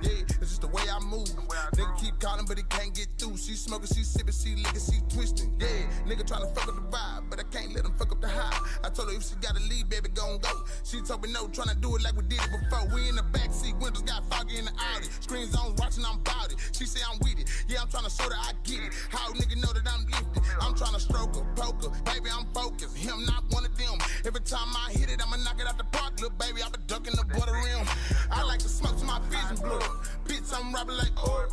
Yeah, it's just the way I move. Nigga keep calling, but he can't get through. She smoking, she sipping, she licking, she twisting. Yeah, nigga trying to fuck up the vibe, but I can't let him fuck up the high. I told her if she gotta leave, baby, gon' go. She told me no, trying to do it like we did it before. We in the backseat, windows got foggy in the Audi. Screens on, watching, I'm bout it. She say I'm with it. Yeah, I'm trying to show that I get it. How nigga know that I'm lifted? I'm trying to stroke her, poke her. Baby, I'm focused. Him not one of them. Every time I hit it, I'ma knock it out the park. Little baby, I been ducking the butter rim. I like to smoke to my vision blur. Bitch, I'm robbing like oil.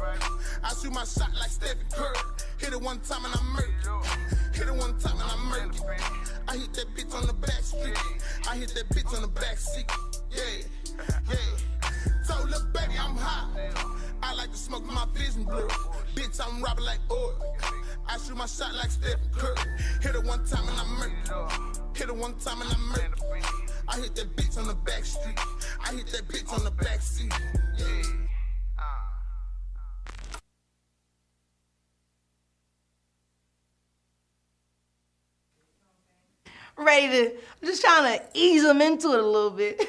I shoot my shot like Stephen Curry. Hit it one time and I murder. Hit it one time and I murder. I hit that bitch on the back street. I hit that bitch on the back seat. Yeah, yeah. Told little baby I'm high. I like to smoke my vision blur. Bitch, I'm robbing like oil. I shoot my shot like Stephen Curry. Hit it one time and I murder. Hit it one time and I murder. I hit that bitch on the back street. I hit that bitch on the back seat. Yeah.
I'm just trying to ease them into it a little bit.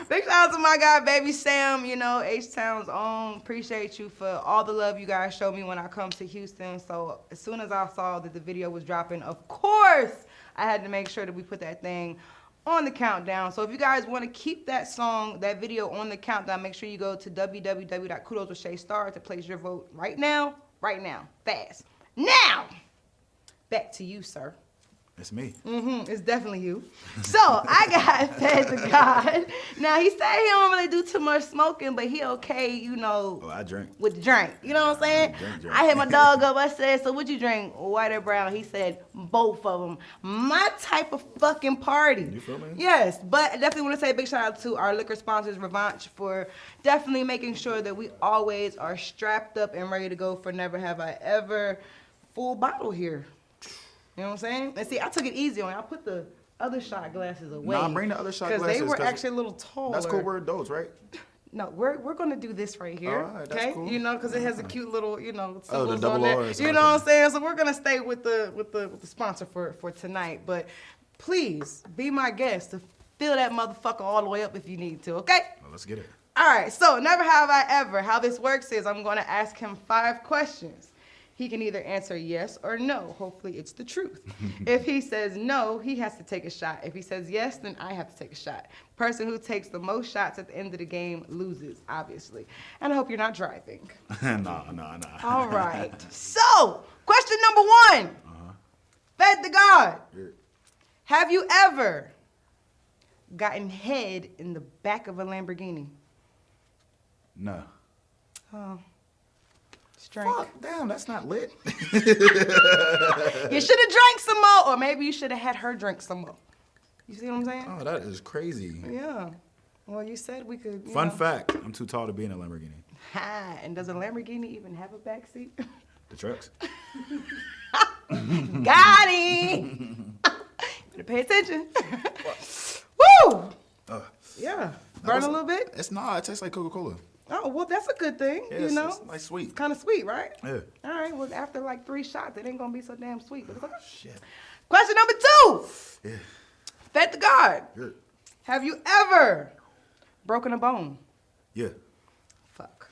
Big shout out to my guy, Baby Sam, you know, H-Town's own. Appreciate you for all the love you guys show me when I come to Houston. So as soon as I saw that the video was dropping, of course, I had to make sure that we put that thing on the countdown. So if you guys want to keep that song, that video on the countdown, make sure you go to www.kudoswithshaystar to place your vote right now, fast. Now, back to you, sir.
It's me.
It's definitely you. So I got Fed to God. Now he said he don't really do too much smoking, but he okay, you know.
Oh, I drink.
With the drink. You know what I'm saying?
Drink.
I hit my dog up. I said, so what you drink, white or brown? He said, both of them. My type of fucking party.
You feel me?
Yes, but I definitely want to say a big shout out to our liquor sponsors, Revanche, for definitely making sure that we always are strapped up and ready to go for Never Have I Ever. Full bottle here. You know what I'm saying? And see, I took it easy on you. I put the other shot glasses away.
Nah, bring the other shot glasses.
Because they were actually a little taller.
That's cool. We're adults, right?
No, we're gonna do this right here.
All right, that's
okay?
cool.
You know, because it has a cute little, you know, symbols
the double
on there.
R's.
You know what I'm saying? So we're gonna stay with the sponsor for tonight. But please be my guest to fill that motherfucker all the way up if you need to. Okay?
Well, let's get it.
All right. So Never Have I Ever. How this works is I'm gonna ask him 5 questions. He can either answer yes or no. Hopefully it's the truth. If he says no, he has to take a shot. If he says yes, then I have to take a shot. Person who takes the most shots at the end of the game loses, obviously. And I hope you're not driving.
Nah.
All right. So, question number 1. Fed to God.
Yeah.
Have you ever gotten head in the back of a Lamborghini?
No.
Oh. Drink.
Fuck, damn, that's not lit.
You should have drank some more, or maybe you should have had her drink some more. You see what I'm saying?
Oh, that is crazy.
Yeah. Well, you said we could.
Fun fact, I'm too tall to be in a Lamborghini.
Ha, and does a Lamborghini even have a backseat?
The trucks.
Got him. Better pay attention. Woo! Yeah. Burn a little bit?
It tastes like Coca-Cola.
Oh, well, that's a good thing,
Yeah,
you know?
it's like sweet.
It's kind of sweet, right?
Yeah.
All right, well, after like 3 shots, it ain't going to be so damn sweet. But it's okay.
Shit.
Question number 2.
Yeah.
Fed to God.
Yeah.
Have you ever broken a bone?
Yeah.
Fuck.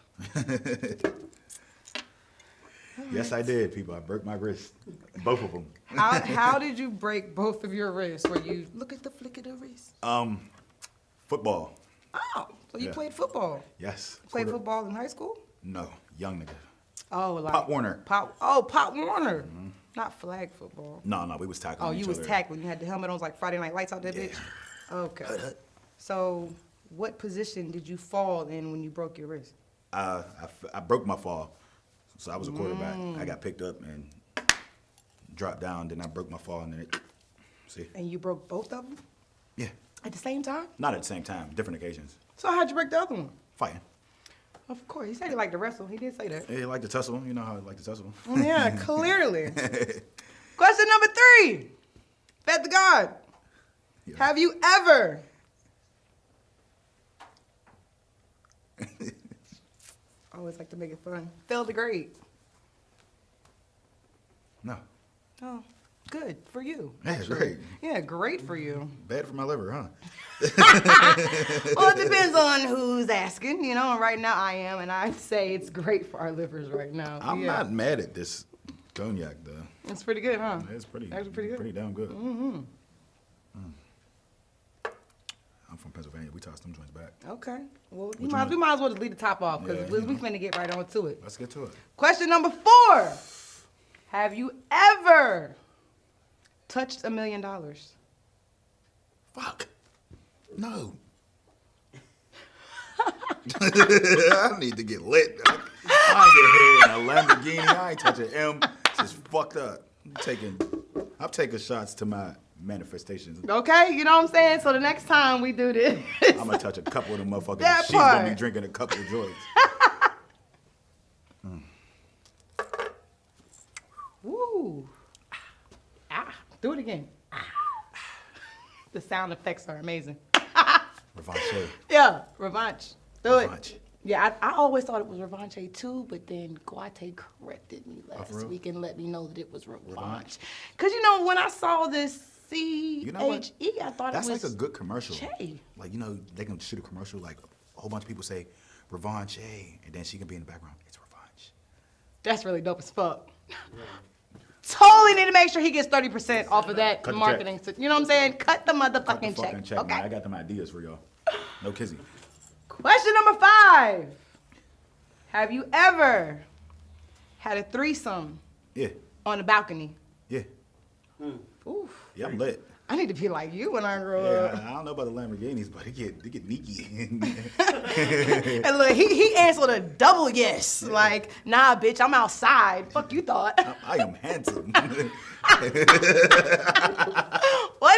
Yes, I did, people. I broke my wrist. Both of them.
How did you break both of your wrists? Were you, look at the flick of the wrist?
Football.
Oh, so you
Yeah.
played football?
Yes.
Played football in high school?
No, young nigga.
Oh, like
Pop Warner.
Pop Warner. Not flag football.
No, we was tackling
Oh,
each
you was
other.
tackling. You had the helmet on, like Friday Night Lights out that bitch? Okay. So what position did you fall in when you broke your wrist?
I broke my fall. So I was a quarterback. I got picked up and dropped down. Then I broke my fall, and then see.
And you broke both of them?
Yeah.
At the same time?
Not at the same time, different occasions.
So how'd you break the other one?
Fighting.
Of course, he said he liked to wrestle. He did say that.
Yeah, he liked to tussle. You know how I like to tussle.
Yeah, clearly. Question number 3. Fed the God. Yeah. Have you ever I always like to make it fun. Failed a grade?
No.
Oh, good for you.
Yeah, great.
Yeah, great for you.
Bad for my liver, huh?
Well, it depends on who's asking, you know, and right now I am, and I say it's great for our livers right now.
I'm not mad at this cognac, though.
It's pretty good, huh?
It's pretty,
actually pretty good.
Pretty damn good.
Mm-hmm.
I'm from Pennsylvania. We toss them joints back.
Okay. Well, we might as well just leave the top off because we finna get right on to it.
Let's get to it.
Question number 4. Have you ever touched $1 million?
Fuck. No. I need to get lit. I ain't get here in a Lamborghini. I ain't touching M. It's just fucked up. I'm taking shots to my manifestations.
Okay, you know what I'm saying? So the next time we do this,
I'm gonna touch a couple of them motherfuckers.
That
She's
part.
gonna be drinking a couple of joints.
Woo. Do it again. The sound effects are amazing.
Revanche.
Yeah, revanche. Do
Revanche.
it. Yeah, I always thought it was revanche too, but then Guate corrected me last week and let me know that it was revanche. Because, you know, when I saw this C-H-E, I thought
That's
it was
like a good commercial.
Shay.
Like, you know, they can shoot a commercial, like a whole bunch of people say, Revanche, and then she can be in the background. It's revanche.
That's really dope as fuck. Totally need to make sure he gets 30% off of that
Cut the
marketing. You know what I'm saying? Cut the motherfucking check. Okay.
Man. I got them ideas for y'all. No kizzy.
Question number 5. Have you ever had a threesome
Yeah.
on the balcony?
Yeah.
Oof.
Yeah, I'm lit.
I need to be like you when I grow up.
I don't know about the Lamborghinis, but they get neaky.
And look, he answered a double yes. Like, nah, bitch, I'm outside. Fuck you thought.
I am handsome.
What'd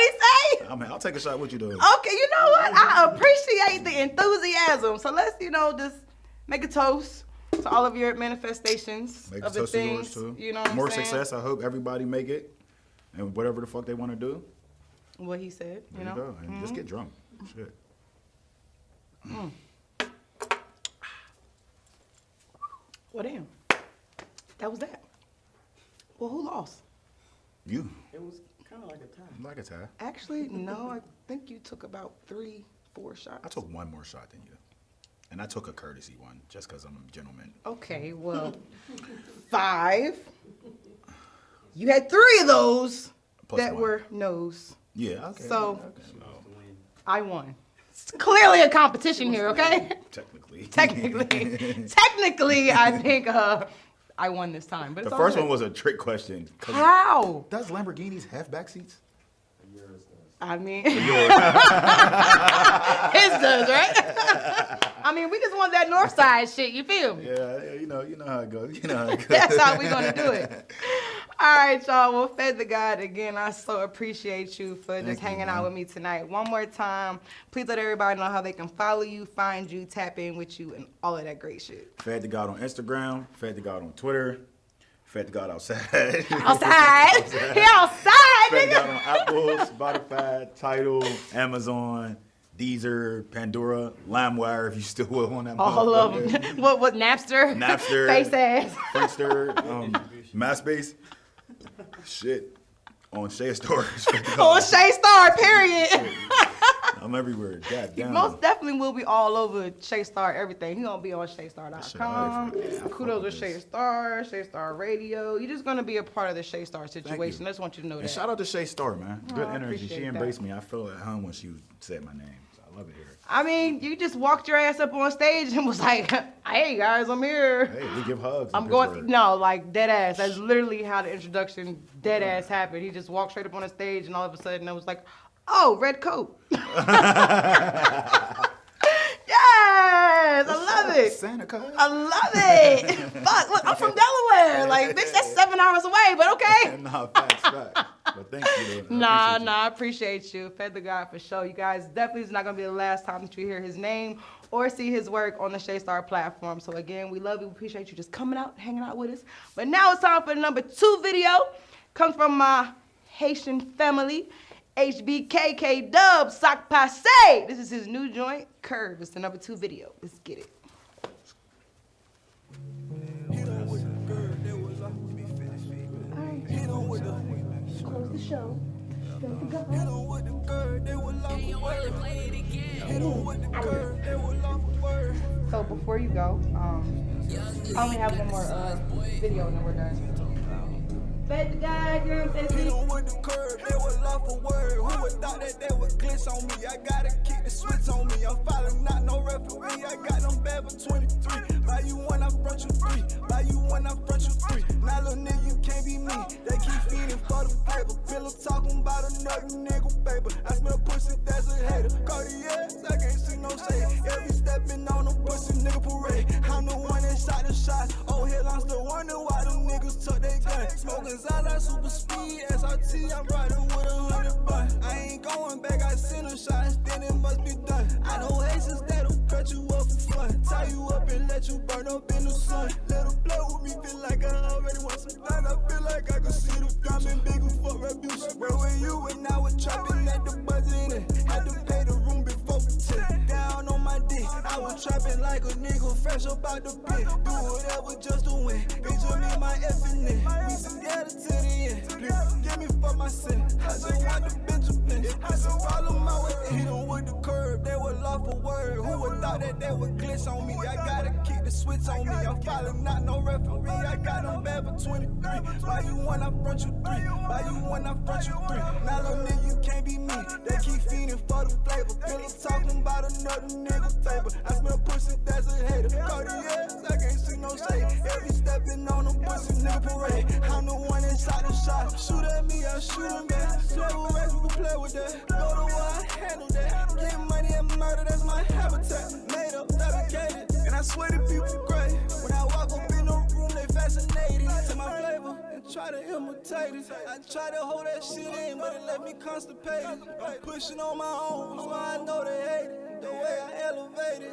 he say?
I'll take a shot with you, though.
Okay, you know what? I appreciate the enthusiasm. So let's, just make a toast to all of your manifestations
Make
of
a
the
toast to
things.
yours, too.
You know what
More
I'm saying?
success. I hope everybody make it. And whatever the fuck they want to do.
What he said,
There you go. And just get drunk. Shit.
Well, damn. That was that. Well, who lost?
You.
It was kind of like a tie.
Like a tie.
Actually, no. I think you took about 3, 4 shots.
I took one more shot than you. And I took a courtesy one, just because I'm a gentleman.
Okay, well, 5. You had 3 of those
Plus
that
one.
were no's.
Yeah, okay.
So,
okay.
I won. It's clearly a competition here, okay?
Technically.
Technically, I think I won this time. But
The
it's all
first
good.
one was a trick question.
How?
Does Lamborghinis have back seats?
I mean, his does, right? I mean, we just want that north side shit. You feel me?
Yeah, you know how it goes. You know how it goes.
That's how we gonna do it. All right, y'all. Well, Fed the God, again, I so appreciate you for just hanging out with me tonight. One more time, please let everybody know how they can follow you, find you, tap in with you, and all of that great shit.
Fed the God on Instagram. Fed the God on Twitter. Fed the God outside.
Outside? He outside,
Fed the God
nigga.
on Apple, Spotify, Tidal, Amazon, Deezer, Pandora, LimeWire, if you still want that.
All of them. What, Napster?
Napster.
Face ass.
Friendster, MySpace. Shit. On Shay Stars.
On Shay Star, period.
I'm everywhere. God
He
damn.
most definitely will be all over Shay Star everything. He gonna be on ShayStar.com. Kudos to Shay Star, Shay Star Radio. You're just gonna be a part of the Shay Star situation. I just want you to know
And
that.
shout out to Shay Star, man. Good
I
energy. She
appreciate
embraced me. I felt at home when she said my name. So I love it here.
I mean, you just walked your ass up on stage and was like, "Hey guys, I'm here."
Hey, we give hugs.
I'm going. No, like dead ass. That's literally how the introduction dead ass happened. He just walked straight up on the stage, and all of a sudden, I was like, "Oh, red coat." Yeah, Yes, I love it.
Santa Claus.
I love it. Fuck, look, I'm from Delaware. Like, bitch, that's 7 hours away, but okay.
Nah, facts. But thank you, though.
I appreciate you. Fed the God for sure. You guys, definitely is not going to be the last time that you hear his name or see his work on the Shay Star platform. So again, we love you. We appreciate you just coming out, hanging out with us. But now it's time for the number 2 video. Comes from my Haitian family, HBKK Dub Sock Passe. This is his new joint, Curve. It's the number 2 video. Let's get it. Close the show. So before you go, I only have one more video and then we're done. Fed the guy, you know what I'm saying?
Hit with the curve, they was off a word. Who would thought that they would glitch on me? I gotta kick the switch on me. I'm filing, not no referee. I got them bad for 23. Buy you one, I front you 3. Buy you one, I front you 3. Now little nigga, you can't be me. They keep feeding for the paper. Pillow talking about another nigga, paper. I smell pussy, that's a hater. Cartiers, I can't see no shade. Every stepping on a pussy nigga parade. I'm the one that shot the shots. Oh, hell, I'm still wondering why them niggas tuck they gun. Smoking Zala, super speed, SRT, I'm riding with 100 bucks. I ain't going back, I send them shots, then it must be done. I know Haitians that'll cut you up for fun. Tie you up and let you burn up in the sun. Let them play with me, feel like I already want some fun. I feel like I can see the diamond bigger for rebuke. Where were you when I was trapping at the buzzing? Had to pay the room before we took down on my dick. I was trapping like a nigga fresh up out the pit. Do whatever just to win. Picture me, my effing it. We together to the end. Please forgive me for my sin. I just want the Benjamin. If it's a problem, I would hit them with the curve. They were off a word. Who would thought that they would glitch on me? I gotta kick the switch on me. I'm filing, not no referee. I got them bad for 23. Buy you one, I front you 3. Buy you one, I front you 3. Now little nigga, you can't be me. They keep feeding for the flavor. Pillow talking about another nigga favor. I smell pussy, that's a hater. Cartiers, I can't see no shade. Every stepping on a pussy nigga parade. I'm the one that shot the shot. Shoot at me, I shoot him back. Level racks, we can play with that. Go to war, I handle that. Get money and murder, that's my habitat. Made up, fabricated, and I swear to people great. When I walk up in the room, they fascinated. To my flavor and try to imitate it. I try to hold that shit in, but it left me constipated. I'm pushing on my own, so I know they hate it. The way I elevated,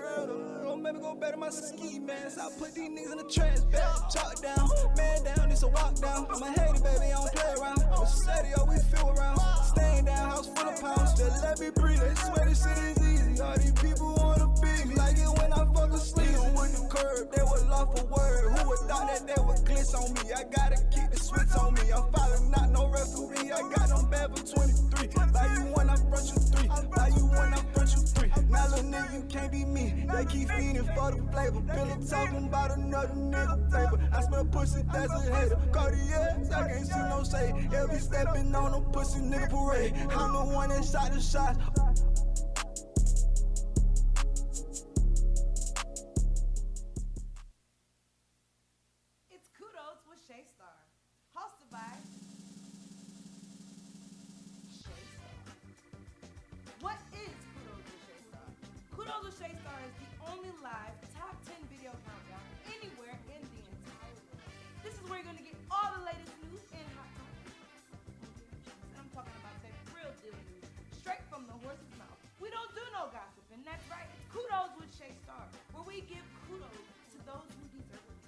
don't make me go back to my ski mask. I put these niggas in the trash bag. Chalk down, man down, it's a walk down. I'm a hater, baby, I don't play around. I'm steady, all we feel around. Staying down, house full of pounds. Just let me breathe, they swear this shit is easy. All these people wanna be me. Like it when I fuck asleep. With the curve, they was off a word. Who would thought that they would glitch on me? I gotta kick the switch on me. I'm filing, not no referee. I got them bad for 23. Buy you one, I front you 3. Buy you one, I front you 3. Now little nigga, you can't be me. They keep feeding for the flavor. Pillow talking about another nigga favor. I smell pussy, that's a hater. Cartiers, I can't see no shade. Every stepping on a pussy nigga parade. I'm the one that shot the shots.
It's Kudos with Shay Star, hosted by Shay Star. What is Kudos with Shay Star? Kudos with Shay Star is the only live top 10 video countdown anywhere in the entire world. This is where you're gonna get all the latest news and hot topics. I'm talking about that real deal news, straight from the horse's mouth. We don't do no gossip, and that's right. It's Kudos with Shay Star, where we give kudos to those who deserve it.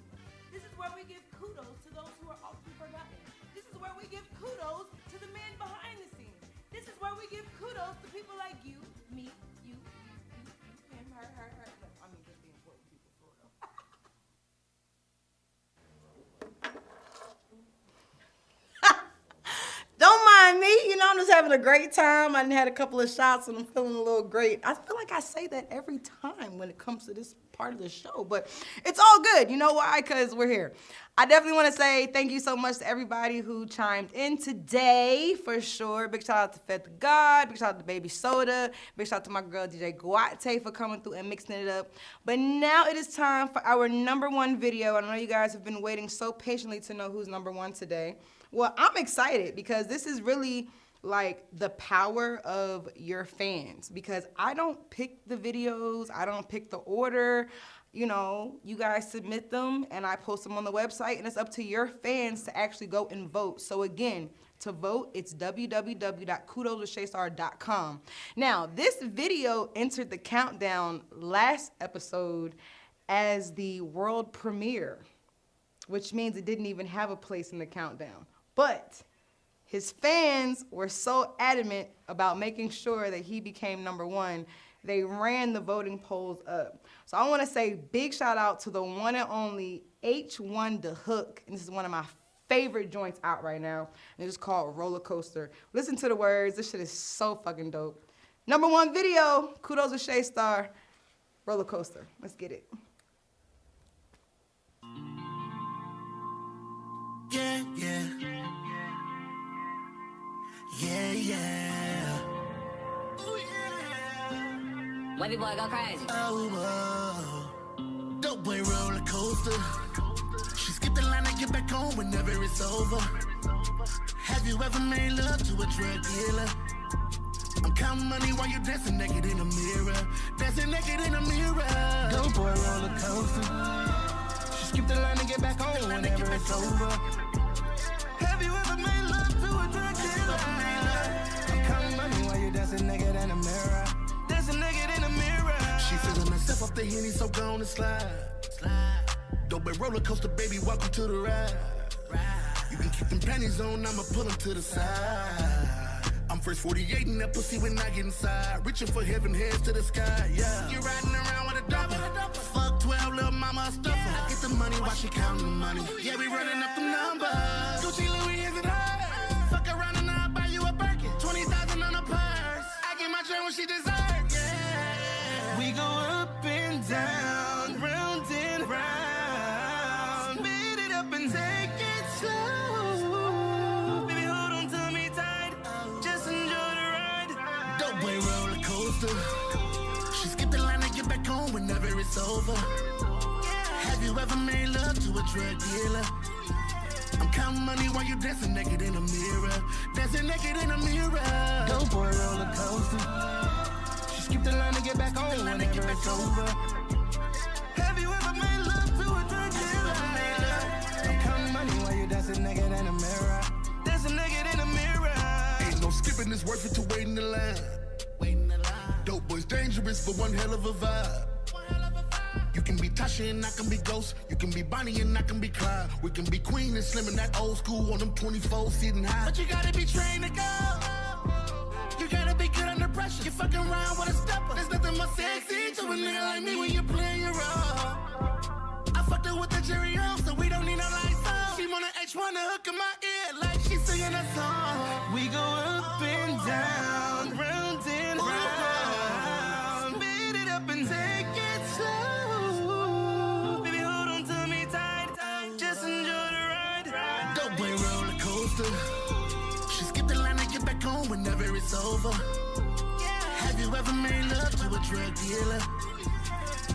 This is where we give kudos to those who are often forgotten. This is where we give kudos to the men behind the scenes. This is where we give kudos to people like you, me, you, him, her. No, I mean just the important people for real. Don't mind me, you know, I'm just having a great time. I done had a couple of shots and I'm feeling a little great. I feel like I say that every time when it comes to this part of the show, but it's all good. You know why? Because we're here. I definitely want to say thank you so much to everybody who chimed in today, for sure. Big shout out to Fed the God, big shout out to Baby Soda, big shout out to my girl DJ Guate for coming through and mixing it up. But now it is time for our #1 video. I know you guys have been waiting so patiently to know who's #1 today. Well, I'm excited because this is really like the power of your fans, because I don't pick the videos, I don't pick the order. You know, you guys submit them and I post them on the website, and it's up to your fans to actually go and vote. So again, to vote, it's www.kudoswithshaystar.com. Now, this video entered the countdown last episode as the world premiere, which means it didn't even have a place in the countdown. But his fans were so adamant about making sure that he became #1, they ran the voting polls up. So I want to say big shout out to the one and only H1 The Hook. And this is one of my favorite joints out right now. And it's called Roller Coaster. Listen to the words. This shit is so fucking dope. #1 video, Kudos with Shay Star, Roller Coaster. Let's get it.
Yeah, yeah. Yeah, yeah. Ooh, yeah.
Wavy boy, go crazy.
Oh, dope boy roller coaster. She skipped the line and get back home whenever it's over. Have you ever made love to a drug dealer? I'm counting money while you're dancing naked in the mirror. Dancing naked in the mirror. Dope boy roller coaster. She skipped the line and get back home whenever it's over. Have you ever made love to a drug dealer? I'm counting money while you're dancing naked in the mirror. Dancing naked in the mirror. She feeling herself off the Henny, so gone and slide. Dope boy roller coaster, baby, welcome to the ride. You can keep them panties on, I'ma pull them to the side. I'm first 48 in that pussy when I get inside. Reaching for heaven, heads to the sky, yeah. You riding around with a double. Fuck 12, little mama, stuff her. I get the money while she counting the money. Yeah, we running up the numbers. Gucci, Louis, is it hers? Fuck around and I'll buy you a Birkin. 20,000 on a purse. I get my dream when she deserves, yeah. We go up and down, round and round. Speed it up and take it slow. Baby, hold on to me tight. Just enjoy the ride. Dope boy roller coaster. She skipped the line and get back home whenever it's over. Have you ever made love to a drug dealer? I'm counting money while you're dancing naked in the mirror. Dancing naked in the mirror. Dope boy roller coaster. She skipped the line and get back home whenever it's over. Have you ever made love to a drug dealer? I'm counting money while you're dancing naked in the mirror. Dancing naked in the mirror. Ain't no skipping, it's worth it to wait in the line. Dope boy's dangerous, but one hell of a vibe. You can be Tasha and I can be Ghost. You can be Bonnie and I can be Clyde. We can be Queen and Slim in that old school on them 24 sitting high. But you gotta be trained to go. You gotta be good under pressure. You fucking around with a stepper. There's nothing more sexy to a nigga like me when you're playing your role. I fucked her with the Jerry on, so we don't need no lights on. She want an H1 to hook in my ear like she's singing a song. We go up and down, round and round. Speed it up and take it slow. Baby, hold on to me tight. Just enjoy the ride. Dope boy roller coaster. She skipped the line and get back home whenever it's over. Have you ever made love to a drug dealer?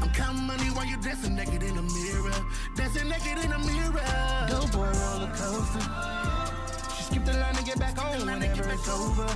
I'm counting money while you're dancing naked in the mirror. Dancing naked in the mirror. Dope boy roller coaster. She skipped the line and get back home whenever it's over.